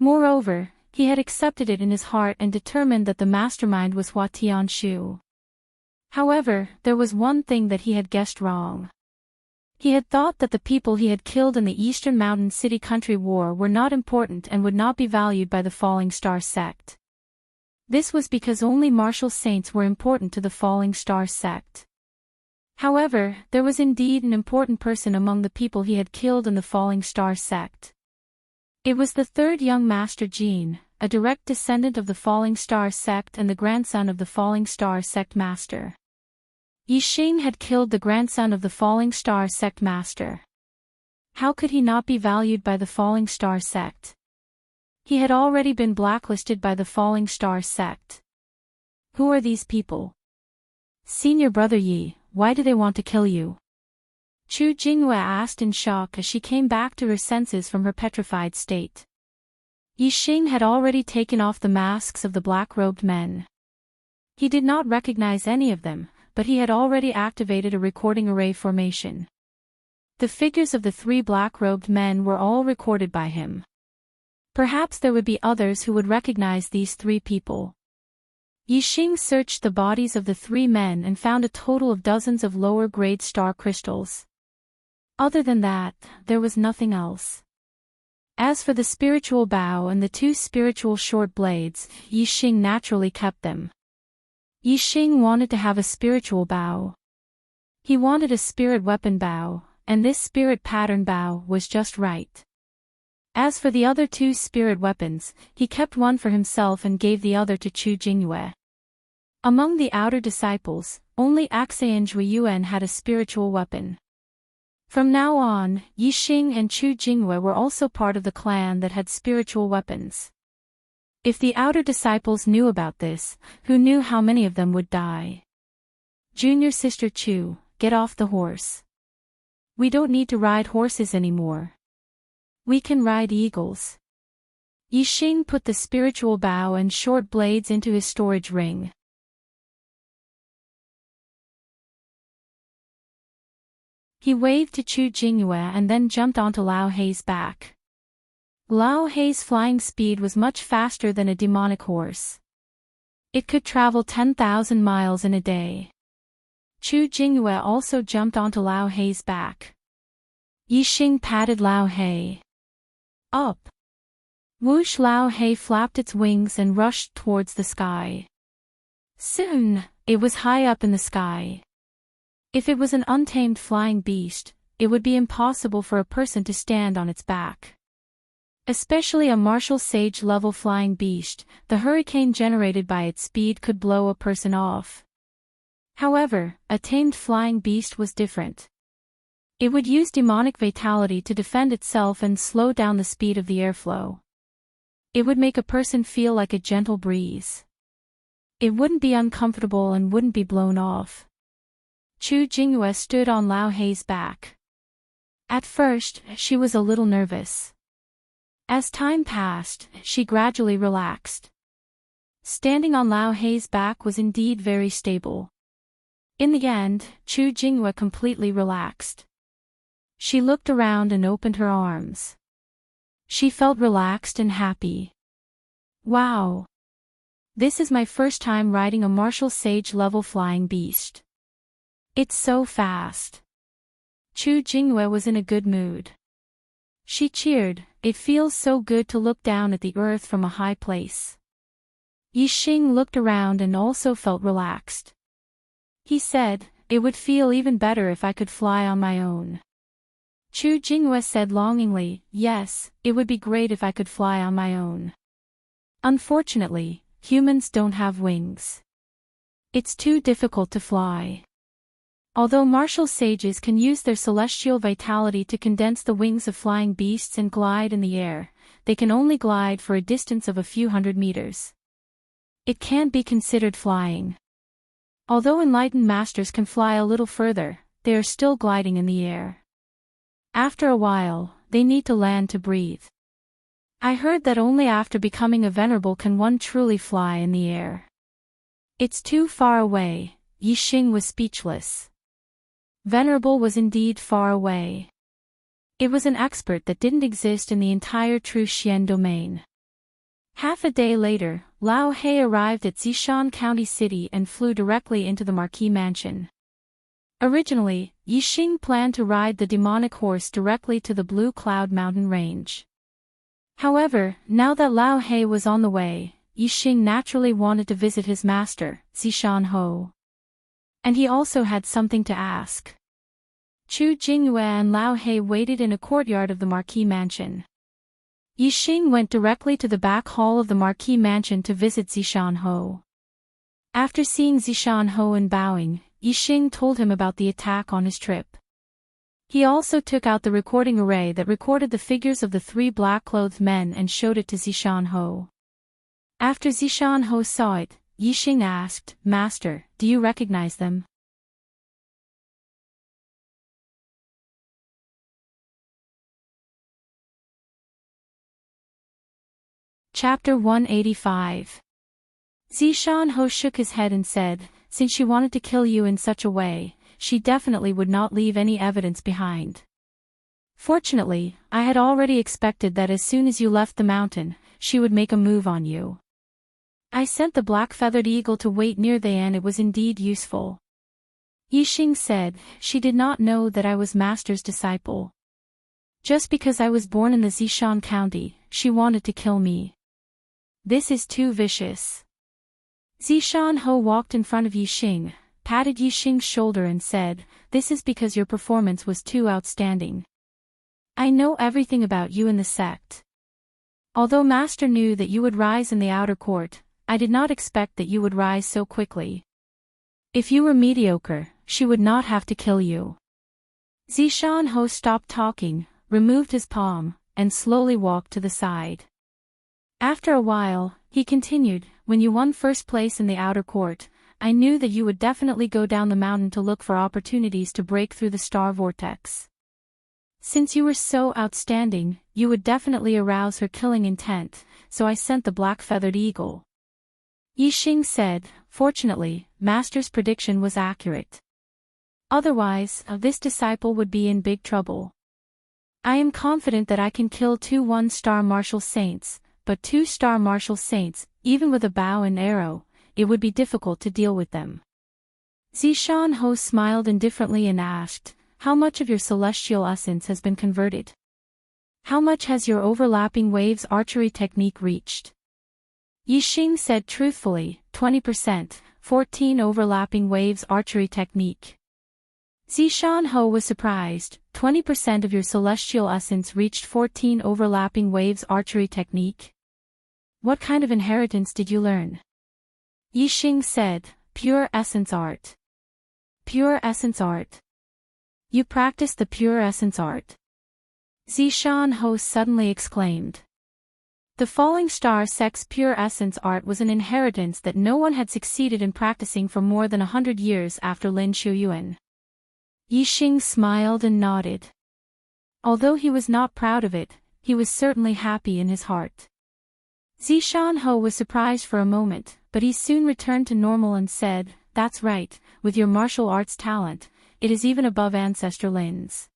Moreover, he had accepted it in his heart and determined that the mastermind was Hua Tianshu. However, there was one thing that he had guessed wrong. He had thought that the people he had killed in the Eastern Mountain City Country War were not important and would not be valued by the Falling Star sect. This was because only martial saints were important to the Falling Star sect. However, there was indeed an important person among the people he had killed in the Falling Star sect. It was the 3rd young master Jin, a direct descendant of the Falling Star sect and the grandson of the Falling Star sect master. Yixing had killed the grandson of the Falling Star sect master. How could he not be valued by the Falling Star sect? He had already been blacklisted by the Falling Star sect. Who are these people? Senior brother Yi, why do they want to kill you? Chu Jingyue asked in shock as she came back to her senses from her petrified state. Yixing had already taken off the masks of the black-robed men. He did not recognize any of them, but he had already activated a recording array formation. The figures of the 3 black-robed men were all recorded by him. Perhaps there would be others who would recognize these 3 people. Yixing searched the bodies of the 3 men and found a total of dozens of lower-grade star crystals. Other than that, there was nothing else. As for the spiritual bow and the 2 spiritual short blades, Yixing naturally kept them. Yixing wanted to have a spiritual bow. He wanted a spirit weapon bow, and this spirit pattern bow was just right. As for the other 2 spirit weapons, he kept one for himself and gave the other to Chu Jingyue. Among the outer disciples, only Axean Juiyuan had a spiritual weapon. From now on, Yixing and Chu Jingyue were also part of the clan that had spiritual weapons. If the outer disciples knew about this, who knew how many of them would die? Junior sister Chu, get off the horse. We don't need to ride horses anymore. We can ride eagles. Yixing put the spiritual bow and short blades into his storage ring. He waved to Chu Jingyue and then jumped onto Lao Hei's back. Lao Hei's flying speed was much faster than a demonic horse. It could travel 10,000 miles in a day. Chu Jingyue also jumped onto Lao Hei's back. Yixing patted Lao Hei. Up. Whoosh! Lao Hei flapped its wings and rushed towards the sky. Soon, it was high up in the sky. If it was an untamed flying beast, it would be impossible for a person to stand on its back. Especially a martial sage level flying beast, the hurricane generated by its speed could blow a person off. However, a tamed flying beast was different. It would use demonic vitality to defend itself and slow down the speed of the airflow. It would make a person feel like a gentle breeze. It wouldn't be uncomfortable and wouldn't be blown off. Chu Jingyue stood on Lao Hei's back. At first, she was a little nervous. As time passed, she gradually relaxed. Standing on Lao Hei's back was indeed very stable. In the end, Chu Jingyue completely relaxed. She looked around and opened her arms. She felt relaxed and happy. Wow! This is my first time riding a martial sage level flying beast. It's so fast. Chu Jingyue was in a good mood. She cheered, it feels so good to look down at the earth from a high place. Yixing looked around and also felt relaxed. He said, it would feel even better if I could fly on my own. Chu Jingyue said longingly, yes, it would be great if I could fly on my own. Unfortunately, humans don't have wings. It's too difficult to fly. Although martial sages can use their celestial vitality to condense the wings of flying beasts and glide in the air, they can only glide for a distance of a few hundred meters. It can't be considered flying. Although enlightened masters can fly a little further, they are still gliding in the air. After a while, they need to land to breathe. I heard that only after becoming a venerable can one truly fly in the air. It's too far away. Yixing was speechless. Venerable was indeed far away. It was an expert that didn't exist in the entire True Xian domain. Half a day later, Lao Hei arrived at Zishan County City and flew directly into the Marquis Mansion. Originally, Yixing planned to ride the demonic horse directly to the Blue Cloud Mountain Range. However, now that Lao Hei was on the way, Yixing naturally wanted to visit his master, Zishan Ho. And he also had something to ask. Chu Jingyue and Lao Hei waited in a courtyard of the Marquis Mansion. Yixing went directly to the back hall of the Marquis Mansion to visit Zishan Ho. After seeing Zishan Ho and bowing, Yixing told him about the attack on his trip. He also took out the recording array that recorded the figures of the 3 black-clothed men and showed it to Zishan Ho. After Zishan Ho saw it, Yixing asked, Master, do you recognize them? Chapter 185. Zishan Ho shook his head and said, since she wanted to kill you in such a way, she definitely would not leave any evidence behind. Fortunately, I had already expected that as soon as you left the mountain, she would make a move on you. I sent the black-feathered eagle to wait near there and it was indeed useful. Yixing said, she did not know that I was Master's disciple. Just because I was born in the Zishan County, she wanted to kill me. This is too vicious. Zishan Ho walked in front of Yixing, patted Yixing's shoulder and said, this is because your performance was too outstanding. I know everything about you and the sect. Although Master knew that you would rise in the outer court, I did not expect that you would rise so quickly. If you were mediocre, she would not have to kill you. Zishan Ho stopped talking, removed his palm, and slowly walked to the side. After a while, he continued, when you won first place in the outer court, I knew that you would definitely go down the mountain to look for opportunities to break through the star vortex. Since you were so outstanding, you would definitely arouse her killing intent, so I sent the black-feathered eagle. Yixing said. Fortunately, Master's prediction was accurate. Otherwise, this disciple would be in big trouble. I am confident that I can kill 2 one-star martial saints, but 2-star martial saints, even with a bow and arrow, it would be difficult to deal with them. Zishan Ho smiled indifferently and asked, how much of your celestial essence has been converted? How much has your overlapping waves archery technique reached? Yixing said truthfully, 20%, 14 overlapping waves archery technique. Zishan Ho was surprised, 20% of your celestial essence reached 14 overlapping waves archery technique? What kind of inheritance did you learn? Yixing said, pure essence art. Pure essence art. You practice the pure essence art. Zishan Ho suddenly exclaimed. The falling star sect's pure essence art was an inheritance that no one had succeeded in practicing for more than 100 years after Lin Shuyuan. Yixing smiled and nodded. Although he was not proud of it, he was certainly happy in his heart. Zishan Ho was surprised for a moment, but he soon returned to normal and said, that's right, with your martial arts talent, it is even above Ancestor Lin's.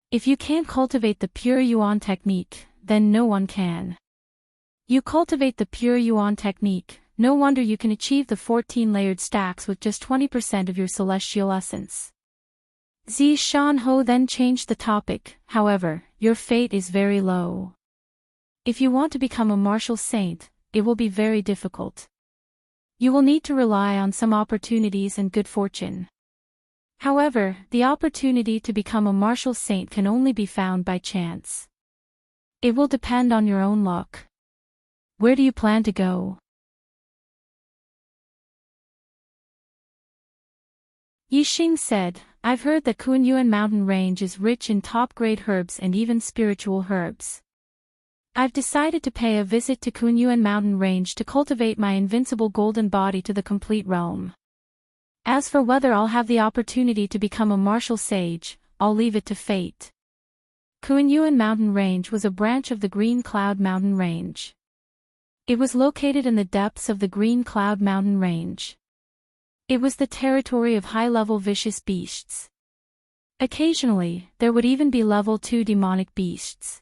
If you can't cultivate the pure Yuan technique, then no one can. You cultivate the pure Yuan technique, no wonder you can achieve the 14-layered stacks with just 20% of your celestial essence. Zishan Ho then changed the topic. However, your fate is very low. If you want to become a martial saint, it will be very difficult. You will need to rely on some opportunities and good fortune. However, the opportunity to become a martial saint can only be found by chance. It will depend on your own luck. Where do you plan to go? Yixing said, I've heard that Kunyuan mountain range is rich in top-grade herbs and even spiritual herbs. I've decided to pay a visit to Kunyuan mountain range to cultivate my invincible golden body to the complete realm. As for whether I'll have the opportunity to become a martial sage, I'll leave it to fate. Kunyuan mountain range was a branch of the Green Cloud mountain range. It was located in the depths of the Green Cloud mountain range. It was the territory of high-level vicious beasts. Occasionally, there would even be level 2 demonic beasts.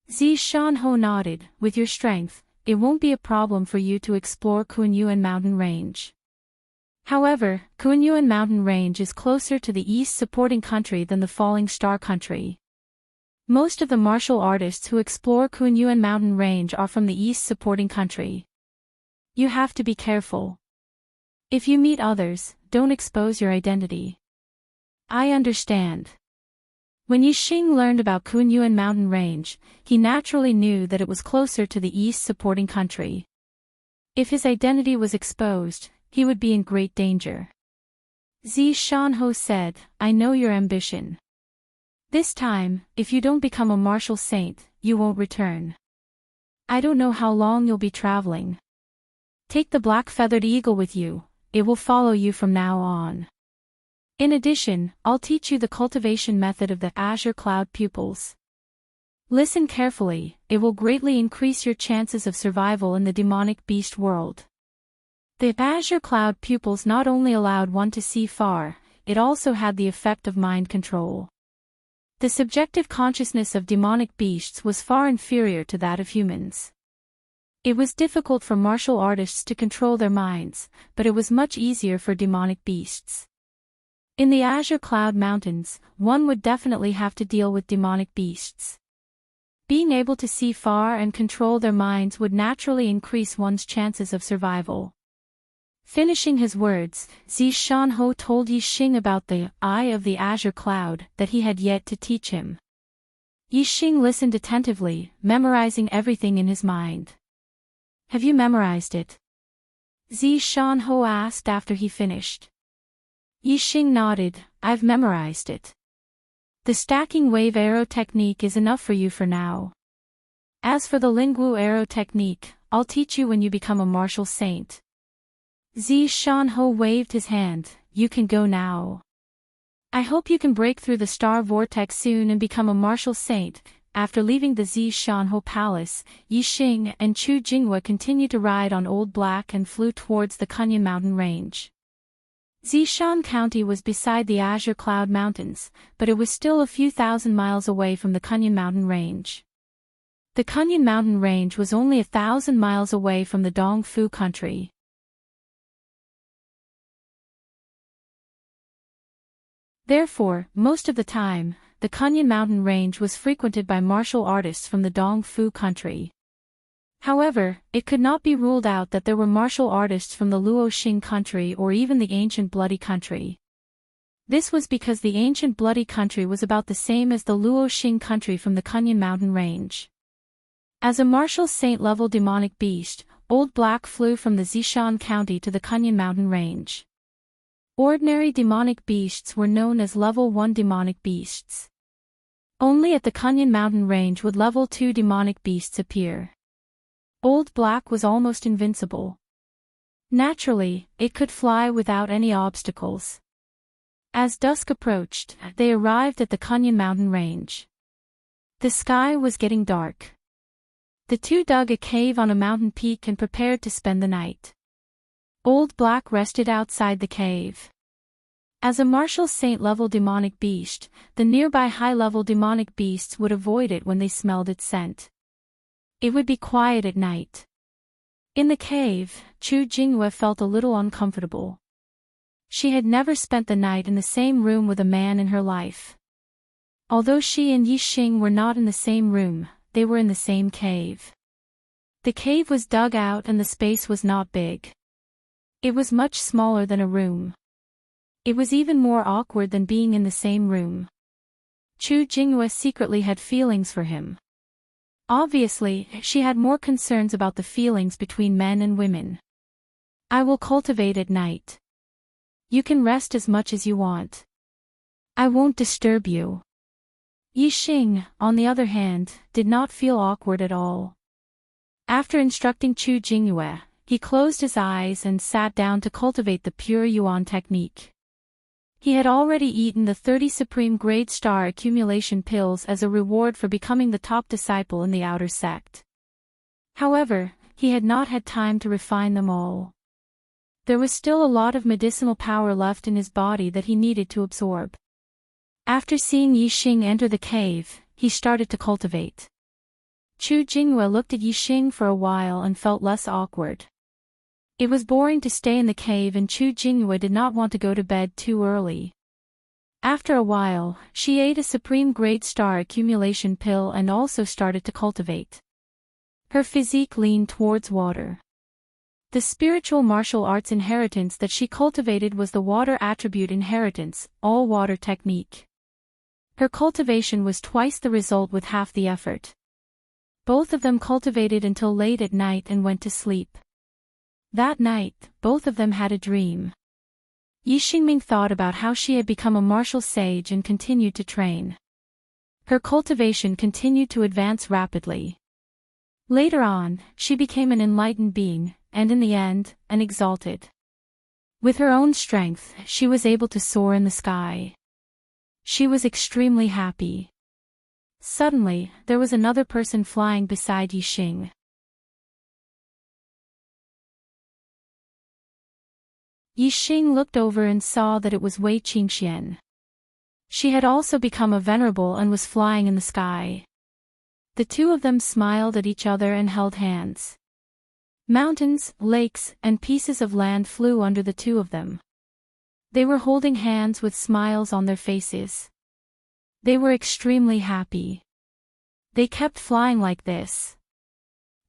Zishan Ho nodded. With your strength, it won't be a problem for you to explore Kunyuan mountain range. However, Kunyuan mountain range is closer to the east supporting country than the falling star country. Most of the martial artists who explore Kunyuan mountain range are from the east supporting country. You have to be careful. If you meet others, don't expose your identity. I understand. When Yixing learned about Kunyuan mountain range, he naturally knew that it was closer to the east supporting country. If his identity was exposed, he would be in great danger. Zishan Ho said, I know your ambition. This time, if you don't become a martial saint, you won't return. I don't know how long you'll be traveling. Take the black-feathered eagle with you. It will follow you from now on. In addition, I'll teach you the cultivation method of the azure cloud pupils. Listen carefully, it will greatly increase your chances of survival in the demonic beast world. The azure cloud pupils not only allowed one to see far, it also had the effect of mind control. The subjective consciousness of demonic beasts was far inferior to that of humans. It was difficult for martial artists to control their minds, but it was much easier for demonic beasts. In the Azure Cloud Mountains, one would definitely have to deal with demonic beasts. Being able to see far and control their minds would naturally increase one's chances of survival. Finishing his words, Zishan Ho told Yixing about the Eye of the Azure Cloud that he had yet to teach him. Yixing listened attentively, memorizing everything in his mind. Have you memorized it? Zishan Ho asked after he finished. Yixing nodded, I've memorized it. The stacking wave arrow technique is enough for you for now. As for the Lingwu arrow technique, I'll teach you when you become a martial saint. Shanho waved his hand. You can go now. I hope you can break through the star vortex soon and become a martial saint. After leaving the Shanho palace, Yixing and Chu Jinghua continued to ride on Old Black and flew towards the Kunyan mountain range. Zishan County was beside the Azure Cloud Mountains, but it was still a few thousand miles away from the Kunyan mountain range. The Kunyan mountain range was only 1,000 miles away from the Dongfu country. Therefore, most of the time, the Kunyan mountain range was frequented by martial artists from the Dongfu country. However, it could not be ruled out that there were martial artists from the Luoxing country or even the ancient Bloody country. This was because the ancient Bloody country was about the same as the Luoxing country from the Kunyan mountain range. As a martial saint-level demonic beast, Old Black flew from the Zishan County to the Kunyan mountain range. Ordinary demonic beasts were known as level 1 demonic beasts. Only at the Kunyan mountain range would level 2 demonic beasts appear. Old Black was almost invincible. Naturally, it could fly without any obstacles. As dusk approached, they arrived at the Kunyan mountain range. The sky was getting dark. The two dug a cave on a mountain peak and prepared to spend the night. Old Black rested outside the cave. As a martial saint-level demonic beast, the nearby high-level demonic beasts would avoid it when they smelled its scent. It would be quiet at night. In the cave, Chu Jinghua felt a little uncomfortable. She had never spent the night in the same room with a man in her life. Although she and Yixing were not in the same room, they were in the same cave. The cave was dug out and the space was not big. It was much smaller than a room. It was even more awkward than being in the same room. Chu Jinghua secretly had feelings for him. Obviously, she had more concerns about the feelings between men and women. I will cultivate at night. You can rest as much as you want. I won't disturb you. Yixing, on the other hand, did not feel awkward at all. After instructing Chu Jinghua, he closed his eyes and sat down to cultivate the pure Yuan technique. He had already eaten the 30 Supreme Grade Star accumulation pills as a reward for becoming the top disciple in the outer sect. However, he had not had time to refine them all. There was still a lot of medicinal power left in his body that he needed to absorb. After seeing Yixing enter the cave, he started to cultivate. Chu Jinghua looked at Yixing for a while and felt less awkward. It was boring to stay in the cave and Chu Jinghua did not want to go to bed too early. After a while, she ate a Supreme Grade Star accumulation pill and also started to cultivate. Her physique leaned towards water. The spiritual martial arts inheritance that she cultivated was the water attribute inheritance, all-water technique. Her cultivation was twice the result with half the effort. Both of them cultivated until late at night and went to sleep. That night, both of them had a dream. Yixing thought about how she had become a martial sage and continued to train. Her cultivation continued to advance rapidly. Later on, she became an enlightened being, and in the end, an exalted. With her own strength, she was able to soar in the sky. She was extremely happy. Suddenly, there was another person flying beside Yixing. Yixing looked over and saw that it was Wei Qingxian. She had also become a venerable and was flying in the sky. The two of them smiled at each other and held hands. Mountains, lakes, and pieces of land flew under the two of them. They were holding hands with smiles on their faces. They were extremely happy. They kept flying like this.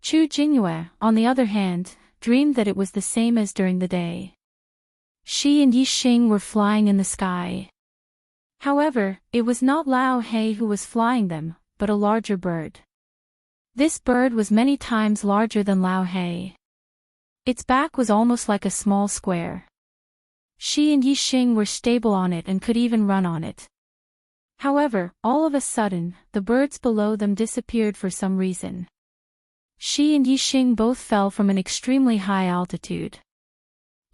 Chu Jinghua, on the other hand, dreamed that it was the same as during the day. She and Yixing were flying in the sky. However, it was not Lao He who was flying them, but a larger bird. This bird was many times larger than Lao He. Its back was almost like a small square. She and Yixing were stable on it and could even run on it. However, all of a sudden, the birds below them disappeared for some reason. She and Yixing both fell from an extremely high altitude.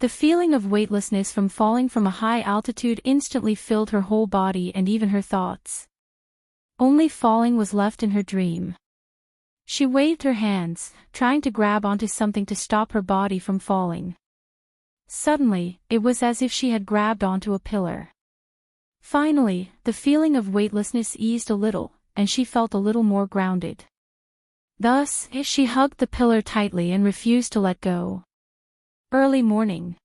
The feeling of weightlessness from falling from a high altitude instantly filled her whole body and even her thoughts. Only falling was left in her dream. She waved her hands, trying to grab onto something to stop her body from falling. Suddenly, it was as if she had grabbed onto a pillar. Finally, the feeling of weightlessness eased a little, and she felt a little more grounded. Thus, she hugged the pillar tightly and refused to let go. Early morning.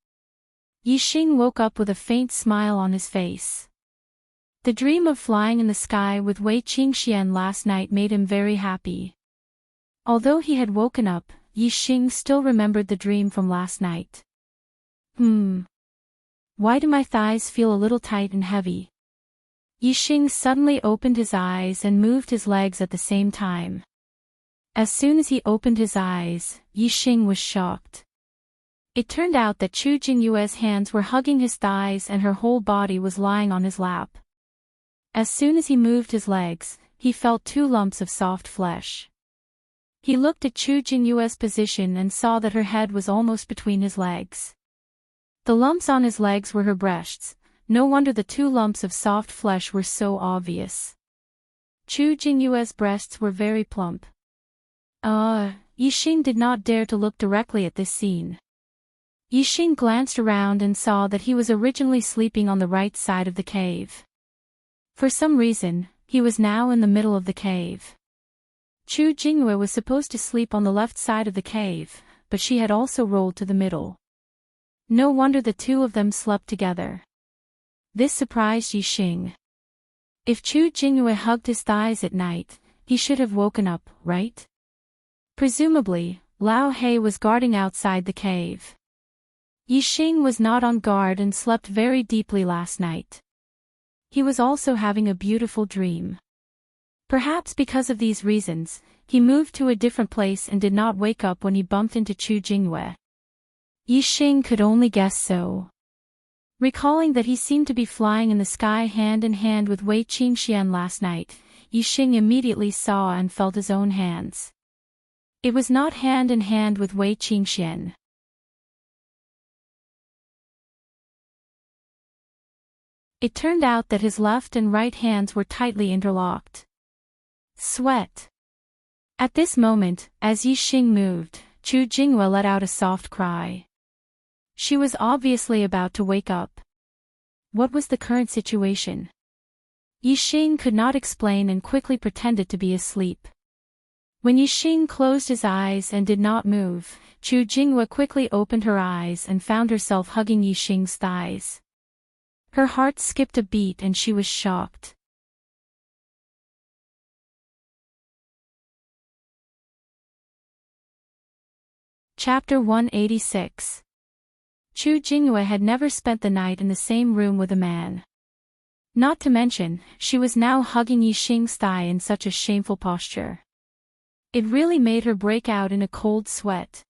Yixing woke up with a faint smile on his face. The dream of flying in the sky with Wei Qingxian last night made him very happy. Although he had woken up, Yixing still remembered the dream from last night. Why do my thighs feel a little tight and heavy? Yixing suddenly opened his eyes and moved his legs at the same time. As soon as he opened his eyes, Yixing was shocked. It turned out that Chu Jingyue's hands were hugging his thighs and her whole body was lying on his lap. As soon as he moved his legs, he felt 2 lumps of soft flesh. He looked at Chu Jingyue's position and saw that her head was almost between his legs. The lumps on his legs were her breasts. No wonder the 2 lumps of soft flesh were so obvious. Chu Jingyue's breasts were very plump. Yixing did not dare to look directly at this scene. Yixing glanced around and saw that he was originally sleeping on the right side of the cave. For some reason, he was now in the middle of the cave. Chu Jingyue was supposed to sleep on the left side of the cave, but she had also rolled to the middle. No wonder the 2 of them slept together. This surprised Yixing. If Chu Jingyue hugged his thighs at night, he should have woken up, right? Presumably, Lao He was guarding outside the cave. Yixing was not on guard and slept very deeply last night. He was also having a beautiful dream. Perhaps because of these reasons, he moved to a different place and did not wake up when he bumped into Chu Jingyue. Yixing could only guess so. Recalling that he seemed to be flying in the sky hand in hand with Wei Qingxian last night, Yixing immediately saw and felt his own hands. It was not hand in hand with Wei Qingxian. It turned out that his left and right hands were tightly interlocked. Sweat. At this moment, as Yixing moved, Chu Jingyue let out a soft cry. She was obviously about to wake up. What was the current situation? Yixing could not explain and quickly pretended to be asleep. When Yixing closed his eyes and did not move, Chu Jingyue quickly opened her eyes and found herself hugging Yixing's thighs. Her heart skipped a beat and she was shocked. Chapter 186. Chu Jingyue had never spent the night in the same room with a man. Not to mention, she was now hugging Yixing's thigh in such a shameful posture. It really made her break out in a cold sweat.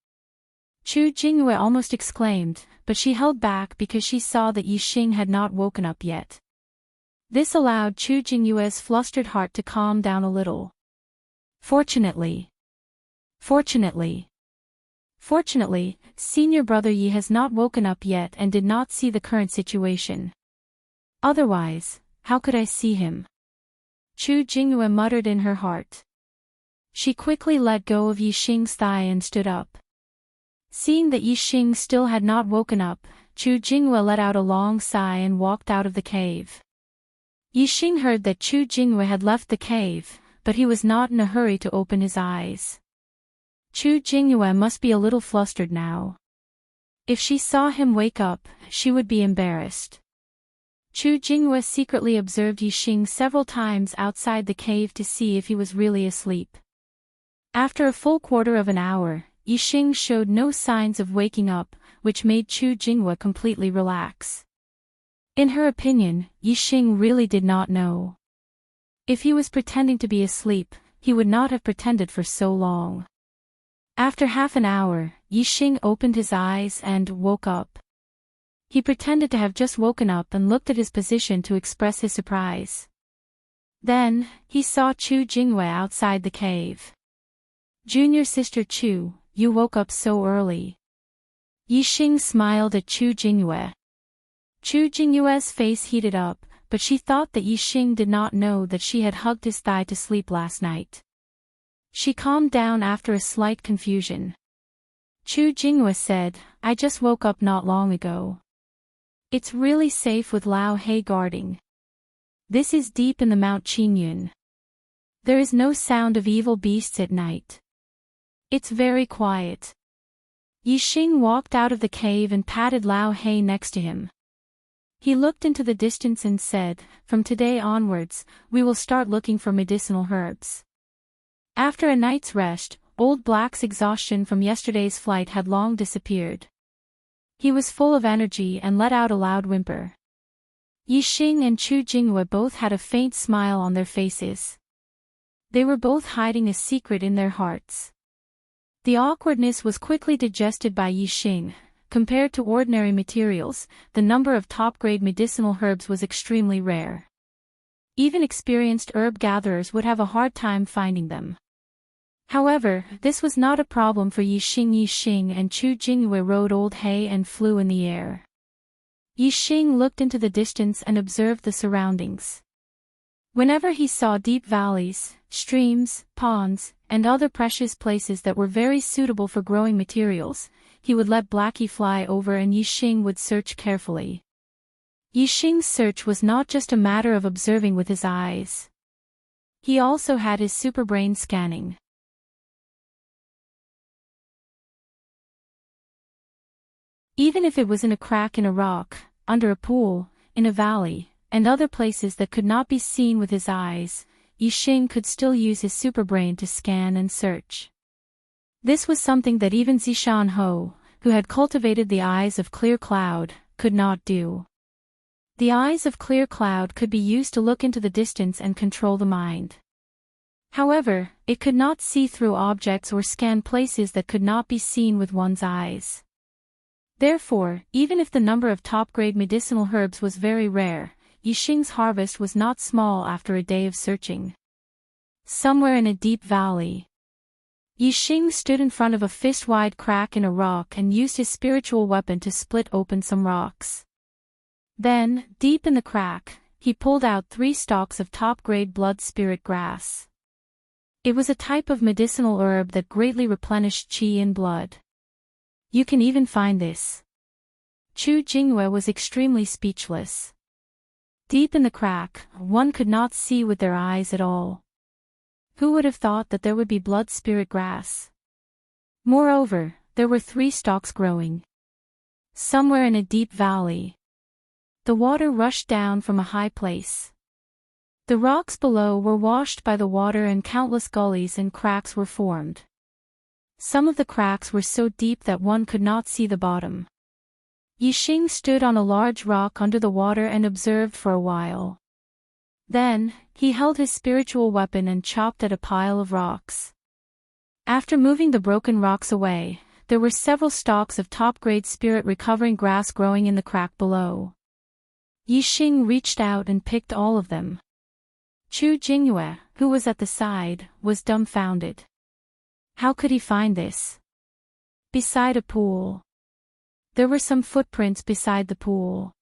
Chu Jingyue almost exclaimed, but she held back because she saw that Yixing had not woken up yet. This allowed Chu Jingyue's flustered heart to calm down a little. Fortunately, senior brother Yi has not woken up yet and did not see the current situation. Otherwise, how could I see him? Chu Jingyue muttered in her heart. She quickly let go of Yixing's thigh and stood up. Seeing that Yixing still had not woken up, Chu Jingyue let out a long sigh and walked out of the cave. Yixing heard that Chu Jingyue had left the cave, but he was not in a hurry to open his eyes. Chu Jingyue must be a little flustered now. If she saw him wake up, she would be embarrassed. Chu Jingyue secretly observed Yixing several times outside the cave to see if he was really asleep. After a full quarter of an hour, Yixing showed no signs of waking up, which made Chu Jingyue completely relax. In her opinion, Yixing really did not know. If he was pretending to be asleep, he would not have pretended for so long. After half an hour, Yixing opened his eyes and woke up. He pretended to have just woken up and looked at his position to express his surprise. Then, he saw Chu Jingyue outside the cave. "Junior sister Chu, you woke up so early." Yixing smiled at Chu Jingyue. Chu Jingyue's face heated up, but she thought that Yixing did not know that she had hugged his thigh to sleep last night. She calmed down after a slight confusion. Chu Jingyue said, "I just woke up not long ago. It's really safe with Lao He guarding. This is deep in the Mount Qingyun. There is no sound of evil beasts at night. It's very quiet." Yixing walked out of the cave and patted Lao He next to him. He looked into the distance and said, "From today onwards, we will start looking for medicinal herbs." After a night's rest, Old Black's exhaustion from yesterday's flight had long disappeared. He was full of energy and let out a loud whimper. Yixing and Chu Jingyue both had a faint smile on their faces. They were both hiding a secret in their hearts. The awkwardness was quickly digested by Yixing. Compared to ordinary materials, the number of top-grade medicinal herbs was extremely rare. Even experienced herb gatherers would have a hard time finding them. However, this was not a problem for Yixing. Yixing and Chu Jingyue rode Old Hay and flew in the air. Yixing looked into the distance and observed the surroundings. Whenever he saw deep valleys, streams, ponds, and other precious places that were very suitable for growing materials, he would let Blackie fly over and Yixing would search carefully. Yixing's search was not just a matter of observing with his eyes. He also had his superbrain scanning. Even if it was in a crack in a rock, under a pool, in a valley, and other places that could not be seen with his eyes, Yixing could still use his superbrain to scan and search. This was something that even Zishan Ho, who had cultivated the eyes of Clear Cloud, could not do. The eyes of Clear Cloud could be used to look into the distance and control the mind. However, it could not see through objects or scan places that could not be seen with one's eyes. Therefore, even if the number of top-grade medicinal herbs was very rare, Yixing's harvest was not small after a day of searching. Somewhere in a deep valley, Yixing stood in front of a fist-wide crack in a rock and used his spiritual weapon to split open some rocks. Then, deep in the crack, he pulled out 3 stalks of top-grade blood spirit grass. It was a type of medicinal herb that greatly replenished qi in blood. "You can even find this." Chu Jingyue was extremely speechless. Deep in the crack, one could not see with their eyes at all. Who would have thought that there would be blood spirit grass? Moreover, there were 3 stalks growing. Somewhere in a deep valley. The water rushed down from a high place. The rocks below were washed by the water and countless gullies and cracks were formed. Some of the cracks were so deep that one could not see the bottom. Yixing stood on a large rock under the water and observed for a while. Then, he held his spiritual weapon and chopped at a pile of rocks. After moving the broken rocks away, there were several stalks of top-grade spirit-recovering grass growing in the crack below. Yixing reached out and picked all of them. Chu Jingyue, who was at the side, was dumbfounded. How could he find this? Beside a pool. There were some footprints beside the pool.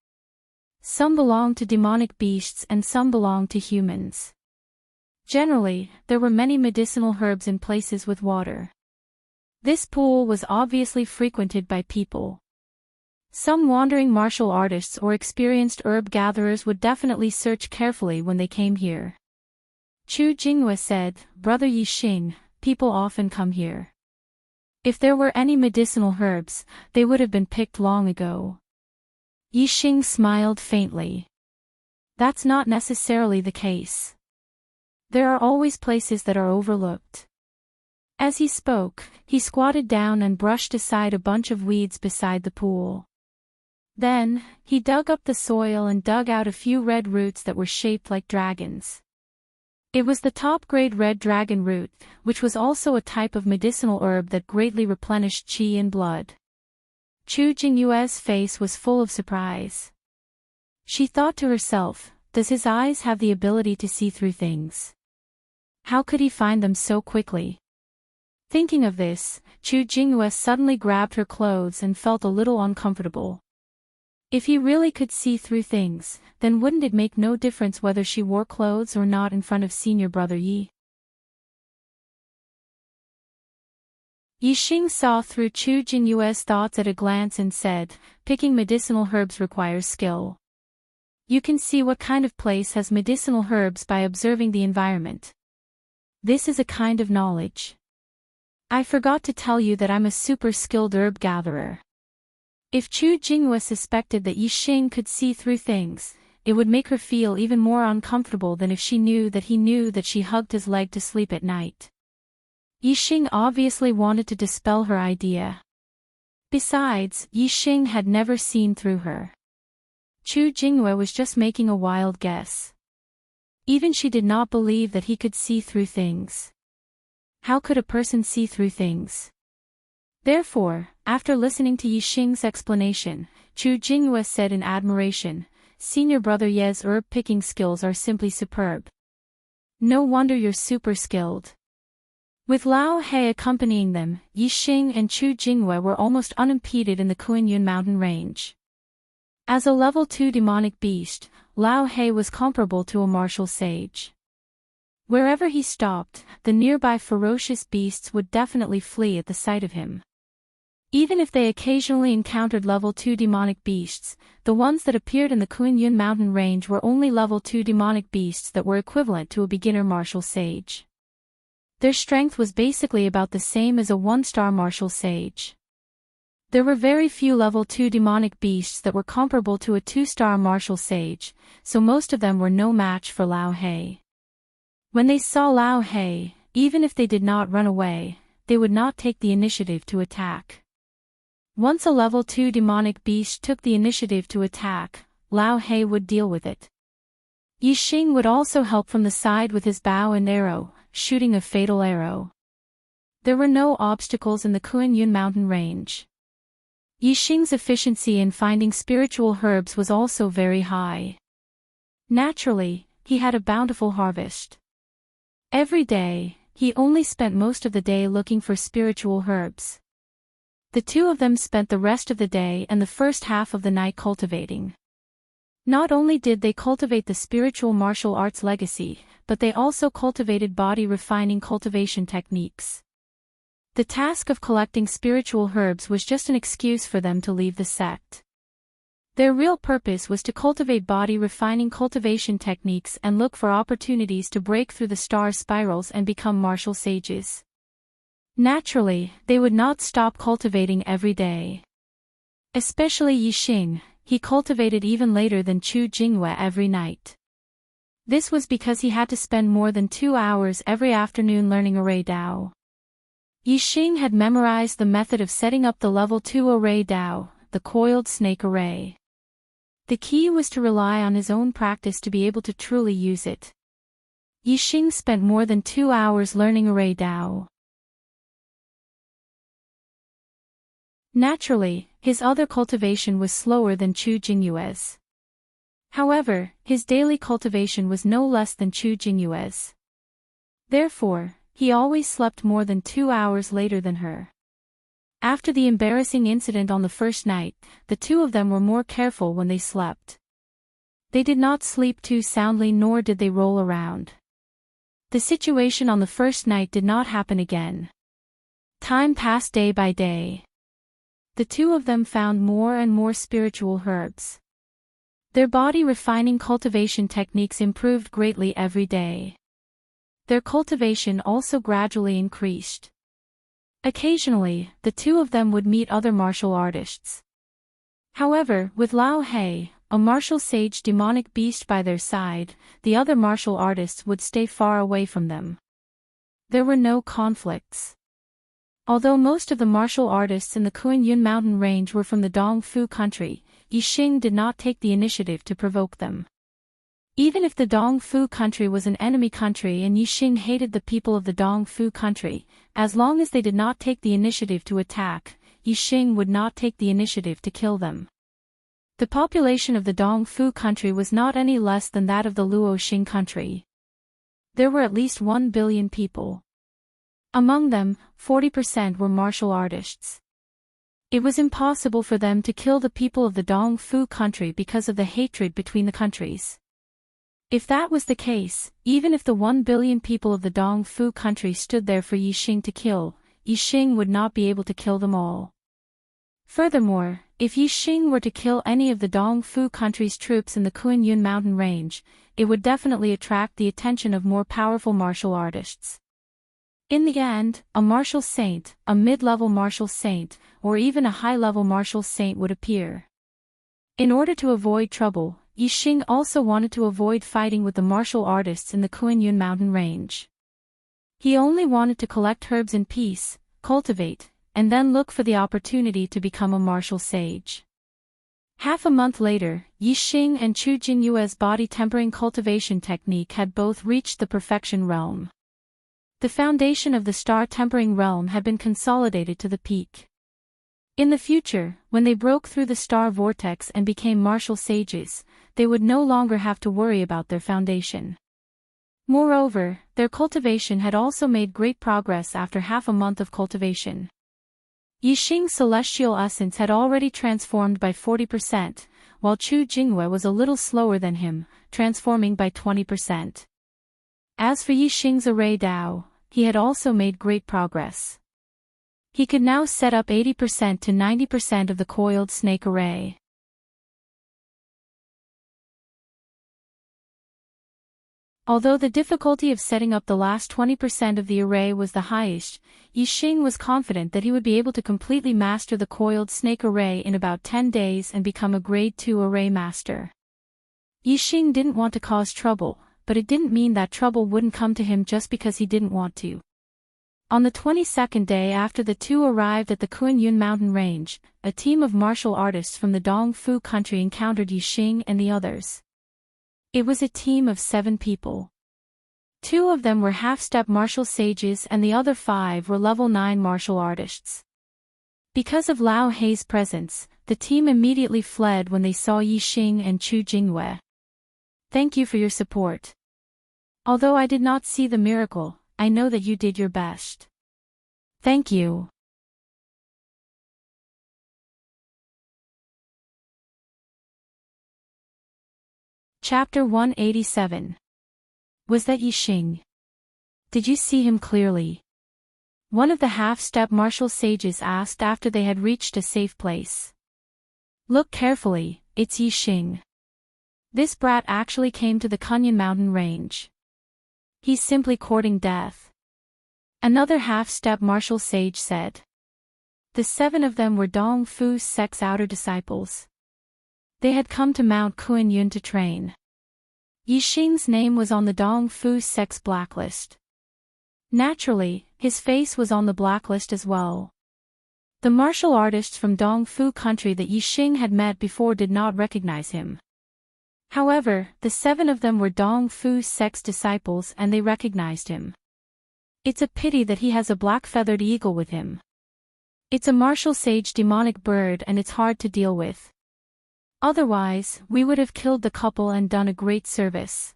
Some belonged to demonic beasts and some belonged to humans. Generally, there were many medicinal herbs in places with water. This pool was obviously frequented by people. Some wandering martial artists or experienced herb gatherers would definitely search carefully when they came here. Chu Jingyue said, "Brother Yixing, people often come here. If there were any medicinal herbs, they would have been picked long ago." Yixing smiled faintly. That's not necessarily the case. There are always places that are overlooked. As he spoke, he squatted down and brushed aside a bunch of weeds beside the pool. Then, he dug up the soil and dug out a few red roots that were shaped like dragons. It was the top-grade red dragon root, which was also a type of medicinal herb that greatly replenished qi in blood. Chu Jingyue's face was full of surprise. She thought to herself, does his eyes have the ability to see through things? How could he find them so quickly? Thinking of this, Chu Jingyue suddenly grabbed her clothes and felt a little uncomfortable. If he really could see through things, then wouldn't it make no difference whether she wore clothes or not in front of senior brother Yi? Yixing saw through Chu Jingyue's thoughts at a glance and said, "Picking medicinal herbs requires skill. You can see what kind of place has medicinal herbs by observing the environment. This is a kind of knowledge. I forgot to tell you that I'm a super skilled herb gatherer." If Chu Jingyue suspected that Yixing could see through things, it would make her feel even more uncomfortable than if she knew that he knew that she hugged his leg to sleep at night. Yixing obviously wanted to dispel her idea. Besides, Yixing had never seen through her. Chu Jingyue was just making a wild guess. Even she did not believe that he could see through things. How could a person see through things? Therefore, after listening to Yixing's explanation, Chu Jingyue said in admiration, "Senior brother Ye's herb picking skills are simply superb. No wonder you're super skilled." With Lao He accompanying them, Yixing and Chu Jingyue were almost unimpeded in the Kuinyun mountain range. As a level 2 demonic beast, Lao He was comparable to a martial sage. Wherever he stopped, the nearby ferocious beasts would definitely flee at the sight of him. Even if they occasionally encountered level 2 demonic beasts, the ones that appeared in the Kuinyun mountain range were only level 2 demonic beasts that were equivalent to a beginner martial sage. Their strength was basically about the same as a 1-star martial sage. There were very few level 2 demonic beasts that were comparable to a 2-star martial sage, so most of them were no match for Lao He. When they saw Lao He, even if they did not run away, they would not take the initiative to attack. Once a level 2 demonic beast took the initiative to attack, Lao He would deal with it. Yixing would also help from the side with his bow and arrow, shooting a fatal arrow. There were no obstacles in the Kuinyun mountain range. Yixing's efficiency in finding spiritual herbs was also very high. Naturally, he had a bountiful harvest. Every day, he only spent most of the day looking for spiritual herbs. The two of them spent the rest of the day and the first half of the night cultivating. Not only did they cultivate the spiritual martial arts legacy, but they also cultivated body-refining cultivation techniques. The task of collecting spiritual herbs was just an excuse for them to leave the sect. Their real purpose was to cultivate body-refining cultivation techniques and look for opportunities to break through the star spirals and become martial sages. Naturally, they would not stop cultivating every day. Especially Yixing, he cultivated even later than Chu Jingyue every night. This was because he had to spend more than 2 hours every afternoon learning array Dao. Yixing had memorized the method of setting up the level 2 array Dao, the coiled snake array. The key was to rely on his own practice to be able to truly use it. Yixing spent more than 2 hours learning array Dao. Naturally, his other cultivation was slower than Chu Jingyue's. However, his daily cultivation was no less than Chu Jingyue's. Therefore, he always slept more than 2 hours later than her. After the embarrassing incident on the first night, the two of them were more careful when they slept. They did not sleep too soundly nor did they roll around. The situation on the first night did not happen again. Time passed day by day. The two of them found more and more spiritual herbs. Their body-refining cultivation techniques improved greatly every day. Their cultivation also gradually increased. Occasionally, the two of them would meet other martial artists. However, with Lao He, a martial sage demonic beast by their side, the other martial artists would stay far away from them. There were no conflicts. Although most of the martial artists in the Kuinyun mountain range were from the Dongfu country, Yixing did not take the initiative to provoke them. Even if the Dongfu country was an enemy country and Yixing hated the people of the Dongfu country, as long as they did not take the initiative to attack, Yixing would not take the initiative to kill them. The population of the Dongfu country was not any less than that of the Luoxing country. There were at least 1 billion people. Among them, 40% were martial artists. It was impossible for them to kill the people of the Dong Fu country because of the hatred between the countries. If that was the case, even if the 1 billion people of the Dong Fu country stood there for Yixing to kill, Yixing would not be able to kill them all. Furthermore, if Yixing were to kill any of the Dong Fu country's troops in the Kuan-Yun mountain range, it would definitely attract the attention of more powerful martial artists. In the end, a martial saint, a mid-level martial saint, or even a high-level martial saint would appear. In order to avoid trouble, Yixing also wanted to avoid fighting with the martial artists in the Kuan-Yun mountain range. He only wanted to collect herbs in peace, cultivate, and then look for the opportunity to become a martial sage. Half a month later, Yixing and Chu Jingyue's body tempering cultivation technique had both reached the perfection realm. The foundation of the star tempering realm had been consolidated to the peak. In the future, when they broke through the star vortex and became martial sages, they would no longer have to worry about their foundation. Moreover, their cultivation had also made great progress after half a month of cultivation. Yixing's celestial essence had already transformed by 40%, while Chu Jingyue was a little slower than him, transforming by 20%. As for Yixing's array Dao, he had also made great progress. He could now set up 80% to 90% of the coiled snake array. Although the difficulty of setting up the last 20% of the array was the highest, Yixing was confident that he would be able to completely master the coiled snake array in about 10 days and become a grade 2 array master. Yixing didn't want to cause trouble, but it didn't mean that trouble wouldn't come to him just because he didn't want to. On the 22nd day after the two arrived at the Kuan-Yun mountain range, a team of martial artists from the Dong Fu country encountered Yixing and the others. It was a team of 7 people. 2 of them were half-step martial sages and the other 5 were level 9 martial artists. Because of Lao Hei's presence, the team immediately fled when they saw Yixing and Chu Jingyue. Thank you for your support. Although I did not see the miracle, I know that you did your best. Thank you. Chapter 187. Was that Yixing? Did you see him clearly? One of the half-step martial sages asked after they had reached a safe place. Look carefully, it's Yixing. This brat actually came to the Kuan-Yun mountain range. He's simply courting death. Another half-step martial sage said. The 7 of them were Dong Fu's sect's outer disciples. They had come to Mount Kuan-Yun to train. Yixing's name was on the Dong Fu sect's blacklist. Naturally, his face was on the blacklist as well. The martial artists from Dong Fu country that Yixing had met before did not recognize him. However, the 7 of them were Dong Fu's sect's disciples and they recognized him. It's a pity that he has a black-feathered eagle with him. It's a martial sage demonic bird and it's hard to deal with. Otherwise, we would have killed the couple and done a great service.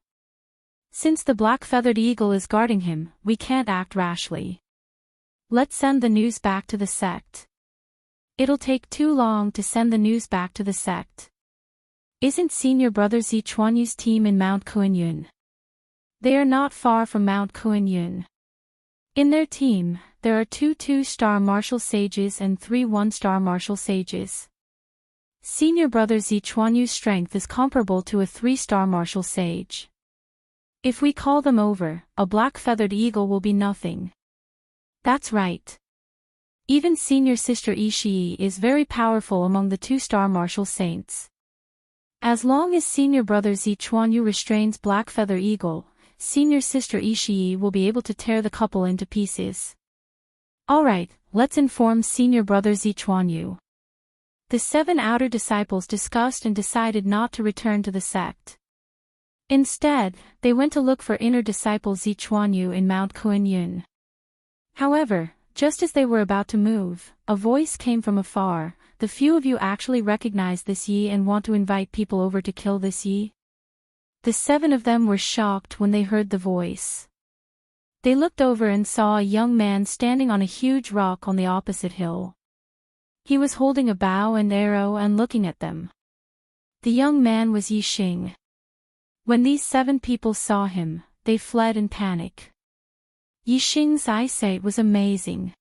Since the black-feathered eagle is guarding him, we can't act rashly. Let's send the news back to the sect. It'll take too long to send the news back to the sect. Isn't Senior Brother Zi Chuanyu's team in Mount Kuan-Yun? They are not far from Mount Kuan-Yun. In their team, there are 2 2-star martial sages and 3 1-star martial sages. Senior Brother Zi Chuanyu's strength is comparable to a 3-star martial sage. If we call them over, a black-feathered eagle will be nothing. That's right. Even Senior Sister Ishii is very powerful among the 2-star martial saints. As long as Senior Brother Zi Chuanyu restrains Black Feather Eagle, Senior Sister Ishii will be able to tear the couple into pieces. Alright, let's inform Senior Brother Zi Chuanyu. The 7 outer disciples discussed and decided not to return to the sect. Instead, they went to look for inner disciple Zi Chuanyu in Mount Kuan-Yun. However, just as they were about to move, a voice came from afar. The few of you actually recognize this Yi and want to invite people over to kill this Yi? The 7 of them were shocked when they heard the voice. They looked over and saw a young man standing on a huge rock on the opposite hill. He was holding a bow and arrow and looking at them. The young man was Yixing. When these 7 people saw him, they fled in panic. Yixing's eyesight was amazing.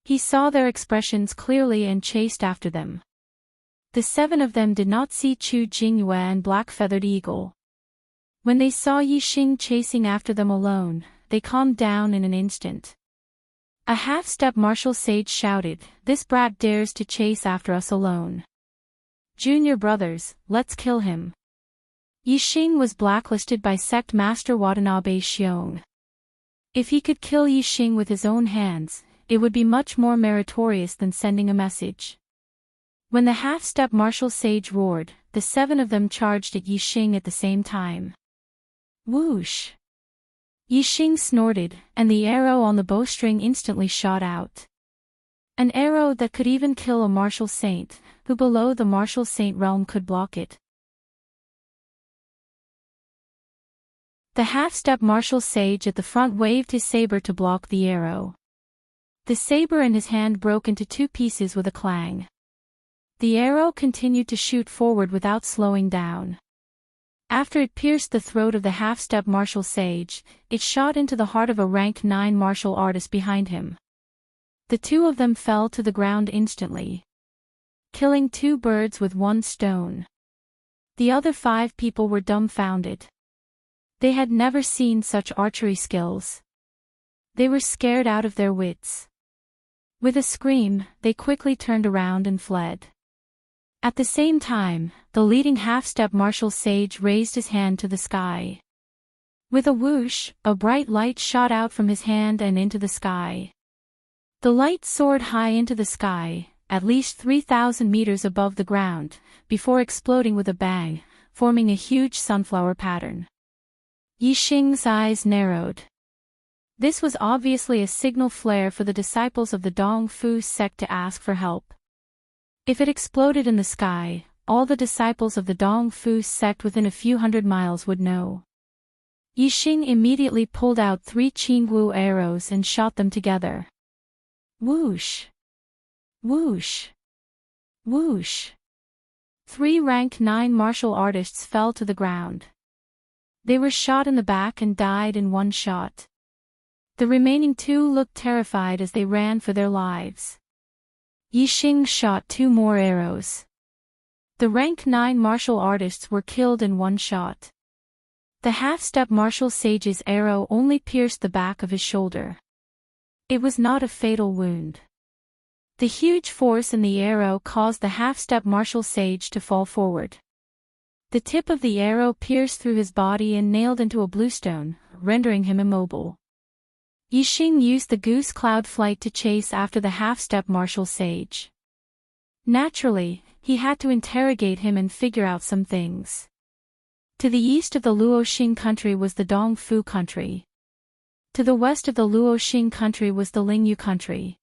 He saw their expressions clearly and chased after them. The 7 of them did not see Chu Jingyue and Black-Feathered Eagle. When they saw Yixing chasing after them alone, they calmed down in an instant. A half-step martial sage shouted, "This brat dares to chase after us alone. Junior brothers, let's kill him." Yixing was blacklisted by sect master Watanabe Xiong. If he could kill Yixing with his own hands, it would be much more meritorious than sending a message. When the half-step martial sage roared, the 7 of them charged at Yixing at the same time. Whoosh! Yixing snorted, and the arrow on the bowstring instantly shot out. An arrow that could even kill a martial saint, who below the martial saint realm could block it. The half-step martial sage at the front waved his saber to block the arrow. The saber in his hand broke into 2 pieces with a clang. The arrow continued to shoot forward without slowing down. After it pierced the throat of the half-step martial sage, it shot into the heart of a rank 9 martial artist behind him. The 2 of them fell to the ground instantly, killing 2 birds with 1 stone. The other 5 people were dumbfounded. They had never seen such archery skills. They were scared out of their wits. With a scream, they quickly turned around and fled. At the same time, the leading half-step martial sage raised his hand to the sky. With a whoosh, a bright light shot out from his hand and into the sky. The light soared high into the sky, at least 3,000 meters above the ground, before exploding with a bang, forming a huge sunflower pattern. Yixing's eyes narrowed. This was obviously a signal flare for the disciples of the Dong Fu sect to ask for help. If it exploded in the sky, all the disciples of the Dong Fu sect within a few hundred miles would know. Yixing immediately pulled out 3 Qingwu arrows and shot them together. Whoosh! Whoosh! Whoosh! 3 rank 9 martial artists fell to the ground. They were shot in the back and died in 1 shot. The remaining 2 looked terrified as they ran for their lives. Yixing shot 2 more arrows. The rank 9 martial artists were killed in 1 shot. The half-step martial sage's arrow only pierced the back of his shoulder. It was not a fatal wound. The huge force in the arrow caused the half-step martial sage to fall forward. The tip of the arrow pierced through his body and nailed into a bluestone, rendering him immobile. Yixing used the goose cloud flight to chase after the half-step martial sage. Naturally, he had to interrogate him and figure out some things. To the east of the Luoxing country was the Dong Fu country. To the west of the Luoxing country was the Lingyu country.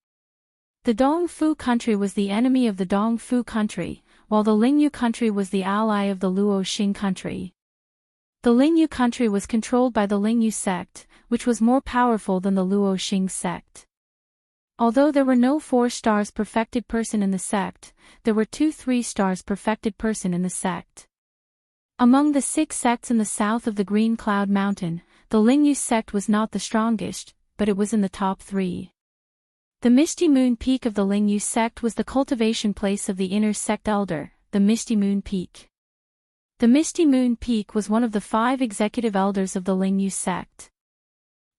The Dong Fu country was the enemy of the Dong Fu country, while the Lingyu country was the ally of the Luoxing country. The Lingyu country was controlled by the Lingyu sect, which was more powerful than the Luoxing sect. Although there were no 4 stars perfected person in the sect, there were 2 3 stars perfected person in the sect. Among the 6 sects in the south of the Green Cloud Mountain, the Lingyu sect was not the strongest, but it was in the top 3. The Misty Moon Peak of the Lingyu sect was the cultivation place of the inner sect elder, the Misty Moon Peak. The Misty Moon Peak was one of the 5 executive elders of the Lingyu sect.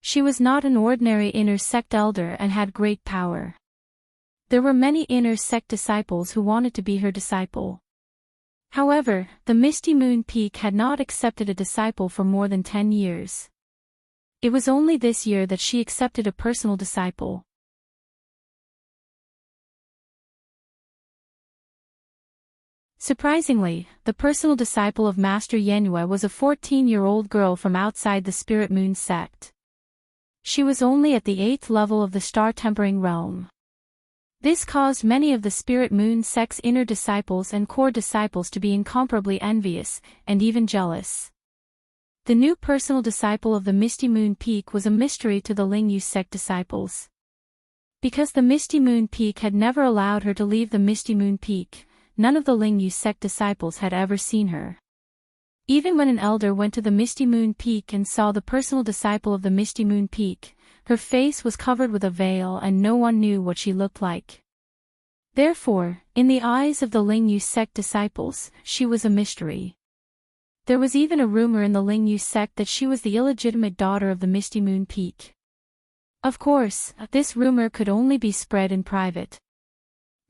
She was not an ordinary inner sect elder and had great power. There were many inner sect disciples who wanted to be her disciple. However, the Misty Moon Peak had not accepted a disciple for more than 10 years. It was only this year that she accepted a personal disciple. Surprisingly, the personal disciple of Master Yenyue was a 14-year-old girl from outside the Spirit Moon sect. She was only at the 8th level of the Star Tempering realm. This caused many of the Spirit Moon sect's inner disciples and core disciples to be incomparably envious, and even jealous. The new personal disciple of the Misty Moon Peak was a mystery to the Ling Yu sect disciples. Because the Misty Moon Peak had never allowed her to leave the Misty Moon Peak, none of the Ling Yu sect disciples had ever seen her. Even when an elder went to the Misty Moon Peak and saw the personal disciple of the Misty Moon Peak, her face was covered with a veil and no one knew what she looked like. Therefore, in the eyes of the Ling Yu sect disciples, she was a mystery. There was even a rumor in the Ling Yu sect that she was the illegitimate daughter of the Misty Moon Peak. Of course, this rumor could only be spread in private.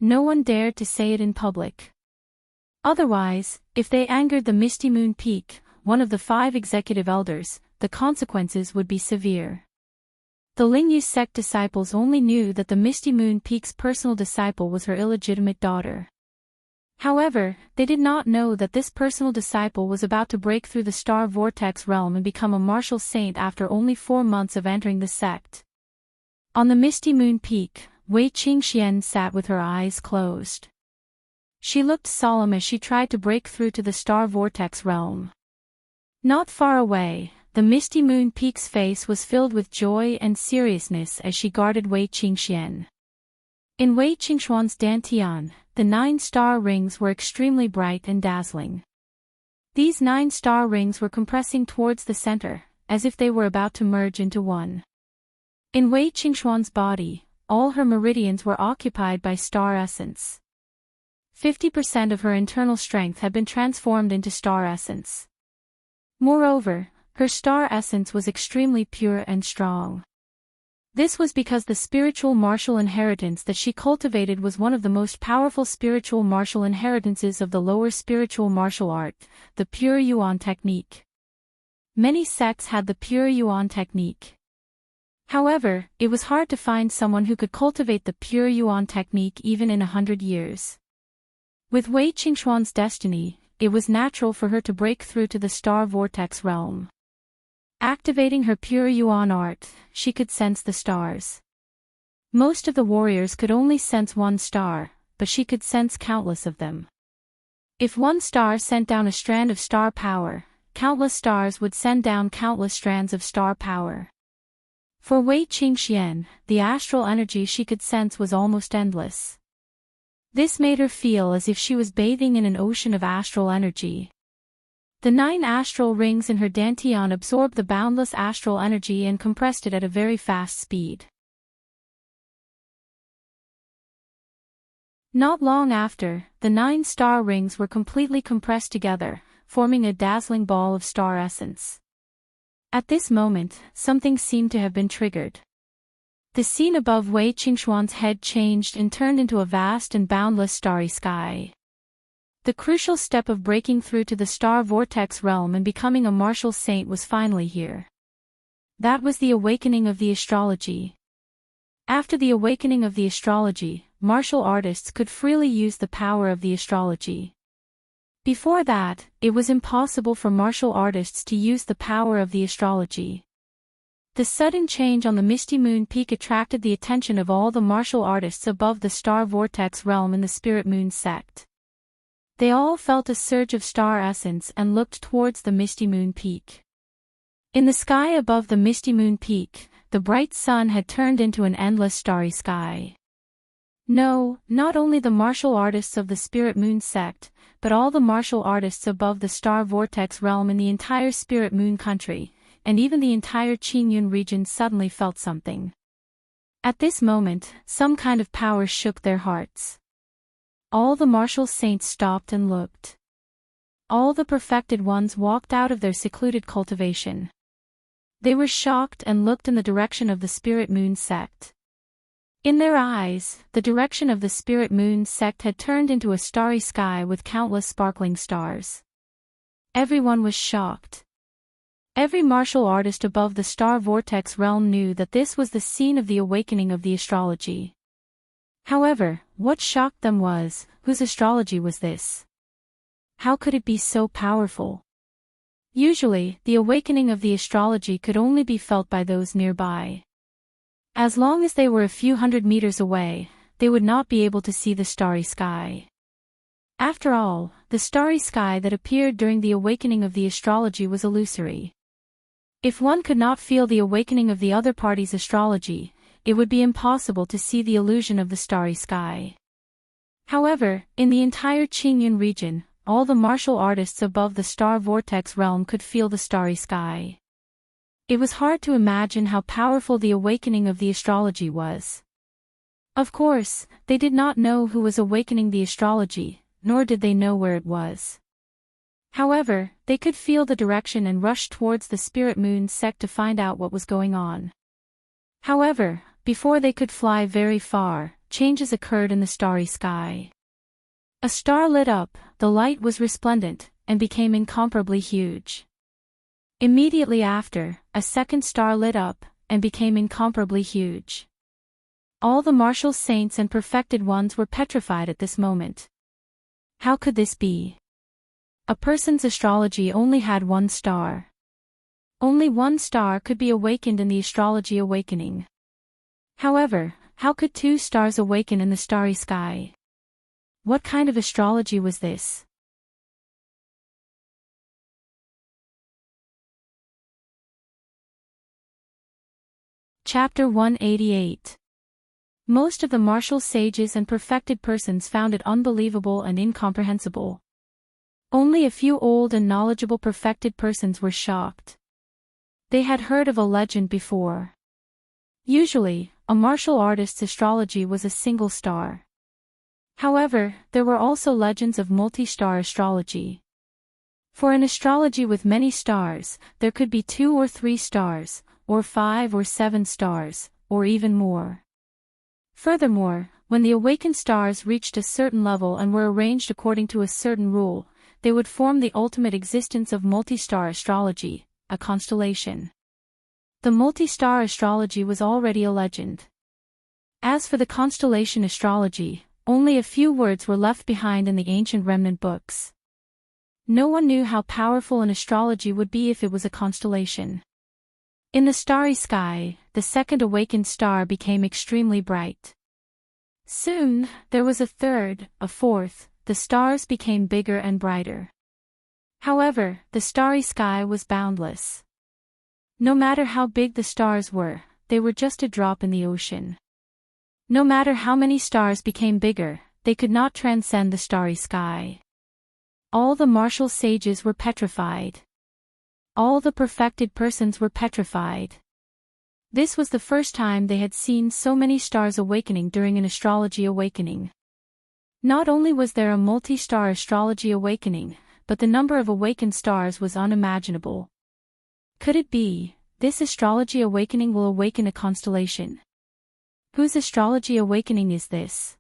No one dared to say it in public. Otherwise, if they angered the Misty Moon Peak, one of the 5 executive elders, the consequences would be severe. The Ling Yu sect disciples only knew that the Misty Moon Peak's personal disciple was her illegitimate daughter. However, they did not know that this personal disciple was about to break through the star vortex realm and become a martial saint after only 4 months of entering the sect. On the Misty Moon Peak, Wei Qingxian sat with her eyes closed. She looked solemn as she tried to break through to the star vortex realm. Not far away, the Misty Moon Peak's face was filled with joy and seriousness as she guarded Wei Qingxian. In Wei Qingxuan's dantian, the 9 star rings were extremely bright and dazzling. These 9 star rings were compressing towards the center, as if they were about to merge into one. In Wei Qingxuan's body, all her meridians were occupied by star essence. 50% of her internal strength had been transformed into star essence. Moreover, her star essence was extremely pure and strong. This was because the spiritual martial inheritance that she cultivated was one of the most powerful spiritual martial inheritances of the lower spiritual martial art, the pure Yuan technique. Many sects had the pure Yuan technique. However, it was hard to find someone who could cultivate the pure Yuan technique even in 100 years. With Wei Qingxuan's destiny, it was natural for her to break through to the star vortex realm. Activating her pure Yuan art, she could sense the stars. Most of the warriors could only sense 1 star, but she could sense countless of them. If 1 star sent down a strand of star power, countless stars would send down countless strands of star power. For Wei Qingxian, the astral energy she could sense was almost endless. This made her feel as if she was bathing in an ocean of astral energy. The 9 astral rings in her dantian absorbed the boundless astral energy and compressed it at a very fast speed. Not long after, the 9 star rings were completely compressed together, forming a dazzling ball of star essence. At this moment, something seemed to have been triggered. The scene above Wei Qingxuan's head changed and turned into a vast and boundless starry sky. The crucial step of breaking through to the star vortex realm and becoming a martial saint was finally here. That was the awakening of the astrology. After the awakening of the astrology, martial artists could freely use the power of the astrology. Before that, it was impossible for martial artists to use the power of the astrology. The sudden change on the Misty Moon Peak attracted the attention of all the martial artists above the star vortex realm in the Spirit Moon sect. They all felt a surge of star essence and looked towards the Misty Moon Peak. In the sky above the Misty Moon Peak, the bright sun had turned into an endless starry sky. No, not only the martial artists of the Spirit Moon sect, but all the martial artists above the star vortex realm in the entire Spirit Moon country, and even the entire Qingyun region suddenly felt something. At this moment, some kind of power shook their hearts. All the martial saints stopped and looked. All the perfected ones walked out of their secluded cultivation. They were shocked and looked in the direction of the Spirit Moon sect. In their eyes, the direction of the Spirit Moon sect had turned into a starry sky with countless sparkling stars. Everyone was shocked. Every martial artist above the star vortex realm knew that this was the scene of the awakening of the astrology. However, what shocked them was, whose astrology was this? How could it be so powerful? Usually, the awakening of the astrology could only be felt by those nearby. As long as they were a few hundred meters away, they would not be able to see the starry sky. After all, the starry sky that appeared during the awakening of the astrology was illusory. If one could not feel the awakening of the other party's astrology, it would be impossible to see the illusion of the starry sky. However, in the entire Qingyun region, all the martial artists above the star vortex realm could feel the starry sky. It was hard to imagine how powerful the awakening of the astrology was. Of course, they did not know who was awakening the astrology, nor did they know where it was. However, they could feel the direction and rushed towards the spirit moon sect to find out what was going on. However, before they could fly very far, changes occurred in the starry sky. A star lit up, the light was resplendent, and became incomparably huge. Immediately after, a second star lit up, and became incomparably huge. All the martial saints and perfected ones were petrified at this moment. How could this be? A person's astrology only had one star. Only one star could be awakened in the astrology awakening. However, how could two stars awaken in the starry sky? What kind of astrology was this? Chapter 188. Most of the martial sages and perfected persons found it unbelievable and incomprehensible. Only a few old and knowledgeable perfected persons were shocked. They had heard of a legend before. Usually, a martial artist's astrology was a single star. However, there were also legends of multi-star astrology. For an astrology with many stars, there could be 2 or 3 stars, or 5 or 7 stars, or even more. Furthermore, when the awakened stars reached a certain level and were arranged according to a certain rule, they would form the ultimate existence of multi-star astrology, a constellation. The multi-star astrology was already a legend. As for the constellation astrology, only a few words were left behind in the ancient remnant books. No one knew how powerful an astrology would be if it was a constellation. In the starry sky, the second awakened star became extremely bright. Soon, there was a third, a fourth, the stars became bigger and brighter. However, the starry sky was boundless. No matter how big the stars were, they were just a drop in the ocean. No matter how many stars became bigger, they could not transcend the starry sky. All the martial sages were petrified. All the perfected persons were petrified. This was the first time they had seen so many stars awakening during an astrology awakening. Not only was there a multi-star astrology awakening, but the number of awakened stars was unimaginable. Could it be, this astrology awakening will awaken a constellation? Whose astrology awakening is this?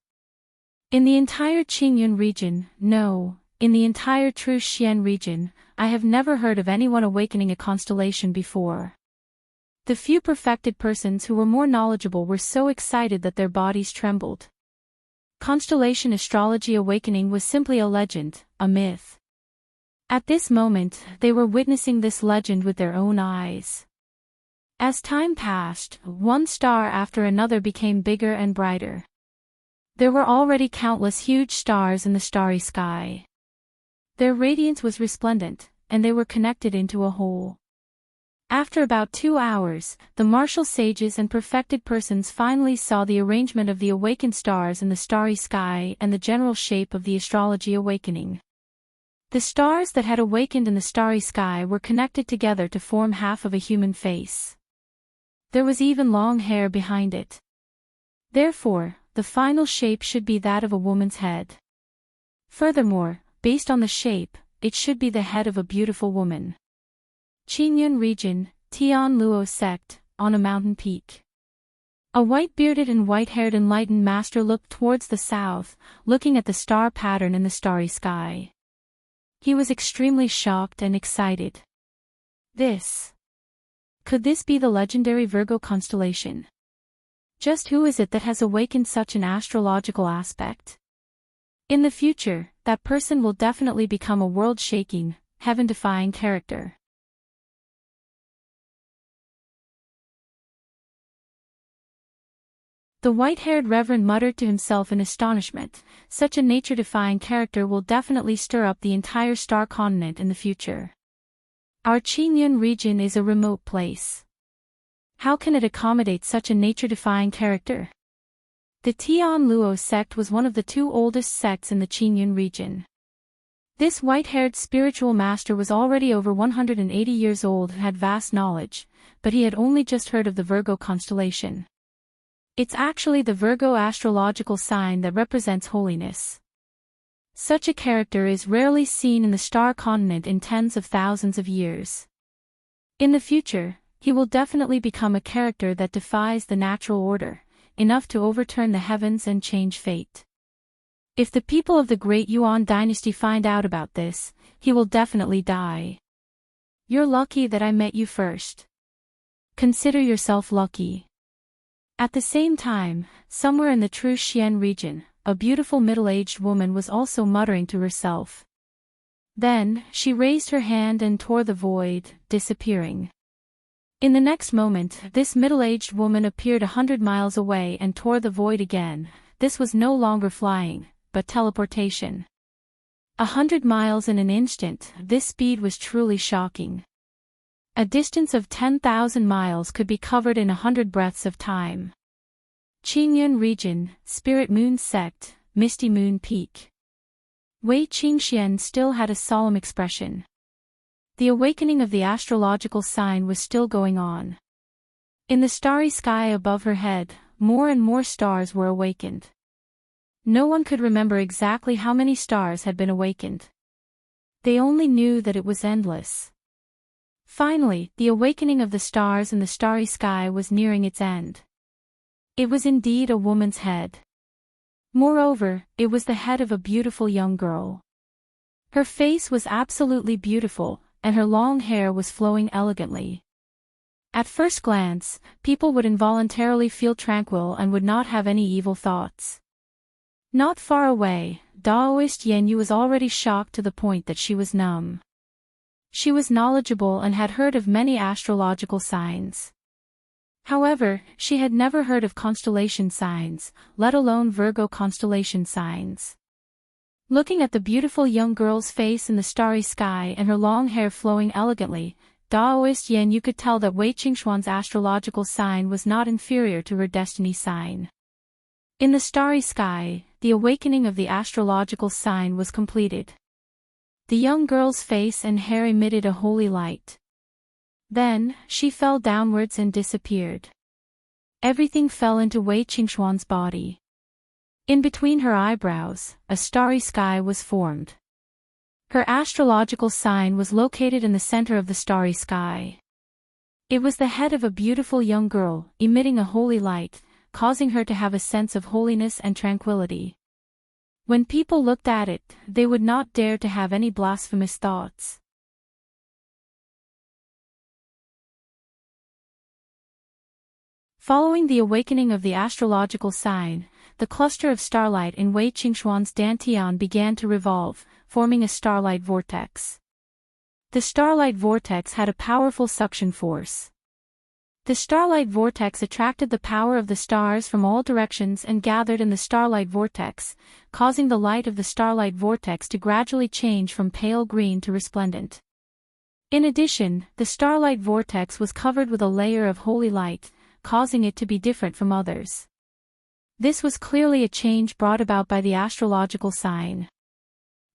In the entire Qingyun region, no, in the entire True Xian region, I have never heard of anyone awakening a constellation before. The few perfected persons who were more knowledgeable were so excited that their bodies trembled. Constellation astrology awakening was simply a legend, a myth. At this moment, they were witnessing this legend with their own eyes. As time passed, one star after another became bigger and brighter. There were already countless huge stars in the starry sky. Their radiance was resplendent, and they were connected into a whole. After about 2 hours, the martial sages and perfected persons finally saw the arrangement of the awakened stars in the starry sky and the general shape of the astrology awakening. The stars that had awakened in the starry sky were connected together to form half of a human face. There was even long hair behind it. Therefore, the final shape should be that of a woman's head. Furthermore, based on the shape, it should be the head of a beautiful woman. Qingyun region, Tianluo sect, on a mountain peak. A white-bearded and white-haired enlightened master looked towards the south, looking at the star pattern in the starry sky. He was extremely shocked and excited. Could this be the legendary Virgo constellation? Just who is it that has awakened such an astrological aspect? In the future, that person will definitely become a world-shaking, heaven-defying character. The white-haired reverend muttered to himself in astonishment, such a nature-defying character will definitely stir up the entire star continent in the future. Our Qingyun region is a remote place. How can it accommodate such a nature-defying character? The Tian Luo sect was one of the two oldest sects in the Qingyun region. This white-haired spiritual master was already over 180 years old and had vast knowledge, but he had only just heard of the Virgo constellation. It's actually the Virgo astrological sign that represents holiness. Such a character is rarely seen in the star continent in tens of thousands of years. In the future, he will definitely become a character that defies the natural order, enough to overturn the heavens and change fate. If the people of the Great Yuan dynasty find out about this, he will definitely die. You're lucky that I met you first. Consider yourself lucky. At the same time, somewhere in the True Xian region, a beautiful middle-aged woman was also muttering to herself. Then, she raised her hand and tore the void, disappearing. In the next moment, this middle-aged woman appeared 100 miles away and tore the void again. This was no longer flying, but teleportation. 100 miles in an instant, this speed was truly shocking. A distance of 10,000 miles could be covered in 100 breaths of time. Qingyun region, Spirit Moon sect, Misty Moon Peak. Wei Qingxian still had a solemn expression. The awakening of the astrological sign was still going on. In the starry sky above her head, more and more stars were awakened. No one could remember exactly how many stars had been awakened. They only knew that it was endless. Finally, the awakening of the stars in the starry sky was nearing its end. It was indeed a woman's head. Moreover, it was the head of a beautiful young girl. Her face was absolutely beautiful, and her long hair was flowing elegantly. At first glance, people would involuntarily feel tranquil and would not have any evil thoughts. Not far away, Daoist Yanyu was already shocked to the point that she was numb. She was knowledgeable and had heard of many astrological signs. However, she had never heard of constellation signs, let alone Virgo constellation signs. Looking at the beautiful young girl's face in the starry sky and her long hair flowing elegantly, Daoist Yanyu could tell that Wei Qingxuan's astrological sign was not inferior to her destiny sign. In the starry sky, the awakening of the astrological sign was completed. The young girl's face and hair emitted a holy light. Then, she fell downwards and disappeared. Everything fell into Wei Qingxuan's body. In between her eyebrows, a starry sky was formed. Her astrological sign was located in the center of the starry sky. It was the head of a beautiful young girl, emitting a holy light, causing her to have a sense of holiness and tranquility. When people looked at it, they would not dare to have any blasphemous thoughts. Following the awakening of the astrological sign, the cluster of starlight in Wei Qingxuan's dantian began to revolve, forming a starlight vortex. The starlight vortex had a powerful suction force. The starlight vortex attracted the power of the stars from all directions and gathered in the starlight vortex, causing the light of the starlight vortex to gradually change from pale green to resplendent. In addition, the starlight vortex was covered with a layer of holy light, causing it to be different from others. This was clearly a change brought about by the astrological sign.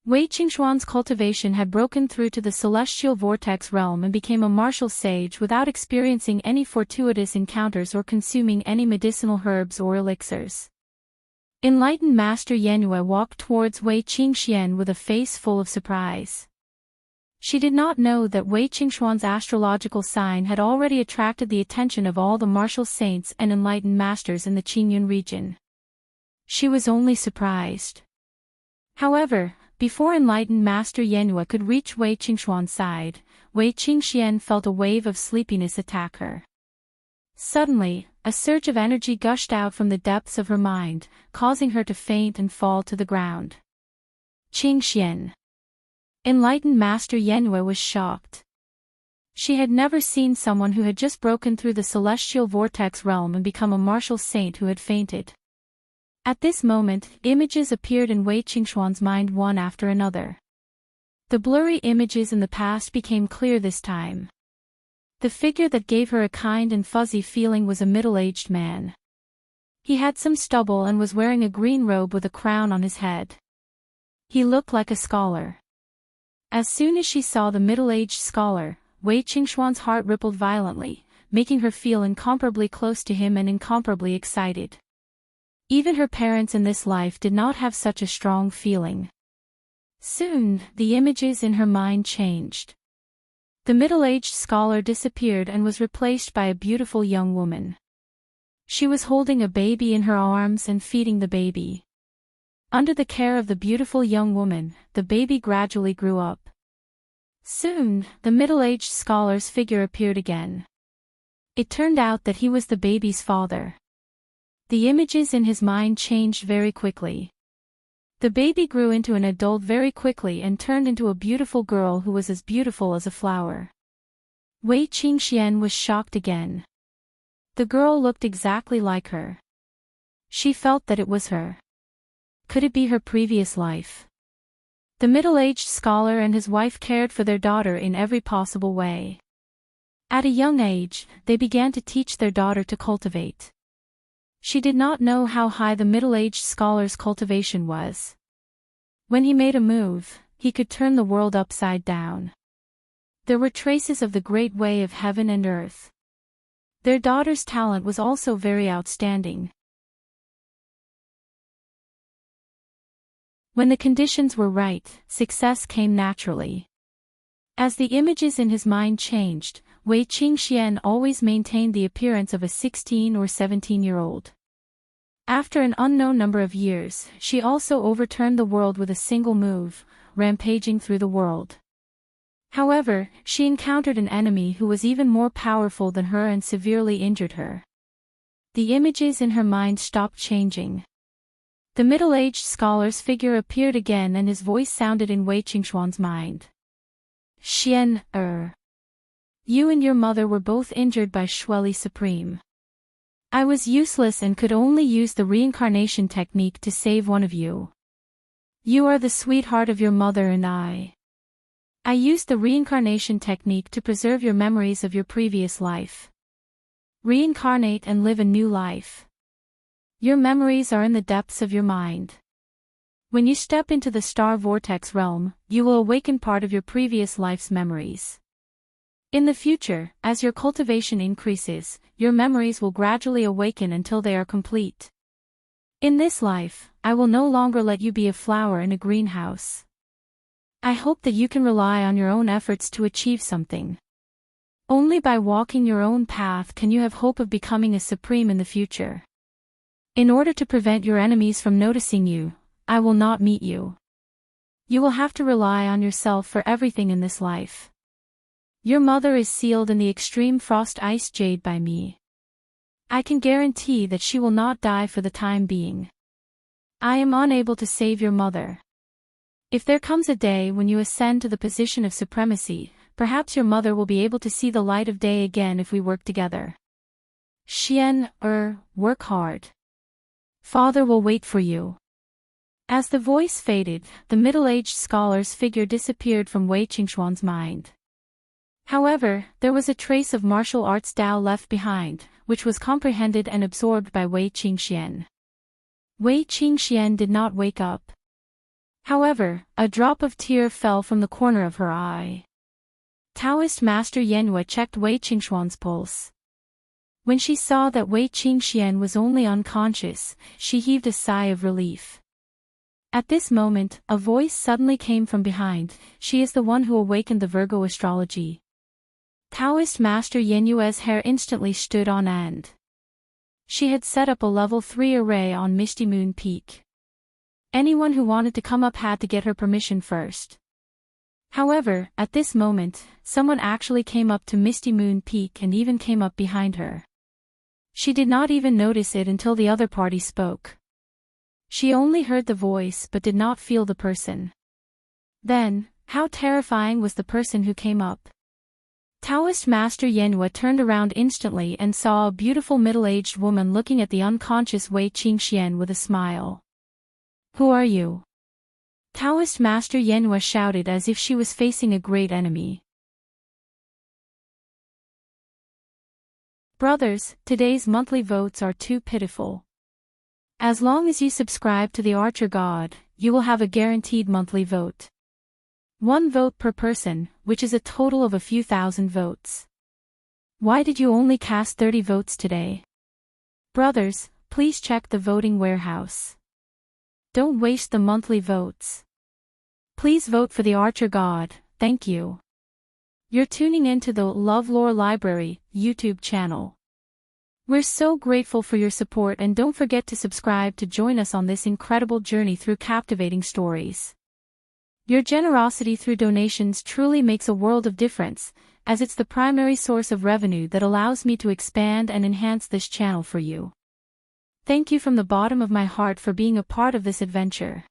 Wei Qingxuan's cultivation had broken through to the celestial vortex realm and became a martial sage without experiencing any fortuitous encounters or consuming any medicinal herbs or elixirs. Enlightened Master Yanue walked towards Wei Qingxian with a face full of surprise. She did not know that Wei Qingxuan's astrological sign had already attracted the attention of all the martial saints and enlightened masters in the Qingyun region. She was only surprised. However, before enlightened Master Yanue could reach Wei Qingxuan's side, Wei Qingxian felt a wave of sleepiness attack her. Suddenly, a surge of energy gushed out from the depths of her mind, causing her to faint and fall to the ground. Qingxian. Enlightened Master Yanue was shocked. She had never seen someone who had just broken through the celestial vortex realm and become a martial saint who had fainted. At this moment, images appeared in Wei Qingxuan's mind one after another. The blurry images in the past became clear this time. The figure that gave her a kind and fuzzy feeling was a middle-aged man. He had some stubble and was wearing a green robe with a crown on his head. He looked like a scholar. As soon as she saw the middle-aged scholar, Wei Qingxuan's heart rippled violently, making her feel incomparably close to him and incomparably excited. Even her parents in this life did not have such a strong feeling. Soon, the images in her mind changed. The middle-aged scholar disappeared and was replaced by a beautiful young woman. She was holding a baby in her arms and feeding the baby. Under the care of the beautiful young woman, the baby gradually grew up. Soon, the middle-aged scholar's figure appeared again. It turned out that he was the baby's father. The images in his mind changed very quickly. The baby grew into an adult very quickly and turned into a beautiful girl who was as beautiful as a flower. Wei Qingxian was shocked again. The girl looked exactly like her. She felt that it was her. Could it be her previous life? The middle-aged scholar and his wife cared for their daughter in every possible way. At a young age, they began to teach their daughter to cultivate. She did not know how high the middle-aged scholar's cultivation was. When he made a move, he could turn the world upside down. There were traces of the great way of heaven and earth. Their daughter's talent was also very outstanding. When the conditions were right, success came naturally. As the images in his mind changed, Wei Qingxian always maintained the appearance of a 16 or 17-year-old. After an unknown number of years, she also overturned the world with a single move, rampaging through the world. However, she encountered an enemy who was even more powerful than her and severely injured her. The images in her mind stopped changing. The middle-aged scholar's figure appeared again and his voice sounded in Wei Qingxuan's mind. Xian, you and your mother were both injured by Shueli Supreme. I was useless and could only use the reincarnation technique to save one of you. You are the sweetheart of your mother and I used the reincarnation technique to preserve your memories of your previous life. Reincarnate and live a new life. Your memories are in the depths of your mind. When you step into the star vortex realm, you will awaken part of your previous life's memories. In the future, as your cultivation increases, your memories will gradually awaken until they are complete. In this life, I will no longer let you be a flower in a greenhouse. I hope that you can rely on your own efforts to achieve something. Only by walking your own path can you have hope of becoming a supreme in the future. In order to prevent your enemies from noticing you, I will not meet you. You will have to rely on yourself for everything in this life. Your mother is sealed in the extreme frost ice jade by me. I can guarantee that she will not die for the time being. I am unable to save your mother. If there comes a day when you ascend to the position of supremacy, perhaps your mother will be able to see the light of day again if we work together. Xian, work hard. Father will wait for you. As the voice faded, the middle-aged scholar's figure disappeared from Wei Qingxuan's mind. However, there was a trace of martial arts Tao left behind, which was comprehended and absorbed by Wei Qingxian. Wei Qingxian did not wake up. However, a drop of tear fell from the corner of her eye. Taoist Master Yanhua checked Wei Qingxuan's pulse. When she saw that Wei Qingxian was only unconscious, she heaved a sigh of relief. At this moment, a voice suddenly came from behind. She is the one who awakened the Virgo astrology. Taoist Master Yanhua's hair instantly stood on end. She had set up a level 3 array on Misty Moon Peak. Anyone who wanted to come up had to get her permission first. However, at this moment, someone actually came up to Misty Moon Peak and even came up behind her. She did not even notice it until the other party spoke. She only heard the voice but did not feel the person. Then, how terrifying was the person who came up. Taoist Master Yanhua turned around instantly and saw a beautiful middle-aged woman looking at the unconscious Wei Qingxian with a smile. Who are you? Taoist Master Yenhua shouted as if she was facing a great enemy. Brothers, today's monthly votes are too pitiful. As long as you subscribe to the Archer God, you will have a guaranteed monthly vote. 1 vote per person, which is a total of a few thousand votes. Why did you only cast 30 votes today? Brothers, please check the voting warehouse. Don't waste the monthly votes. Please vote for the Archer God, thank you. You're tuning in to the LoveLore Library YouTube channel. We're so grateful for your support, and don't forget to subscribe to join us on this incredible journey through captivating stories. Your generosity through donations truly makes a world of difference, as it's the primary source of revenue that allows me to expand and enhance this channel for you. Thank you from the bottom of my heart for being a part of this adventure.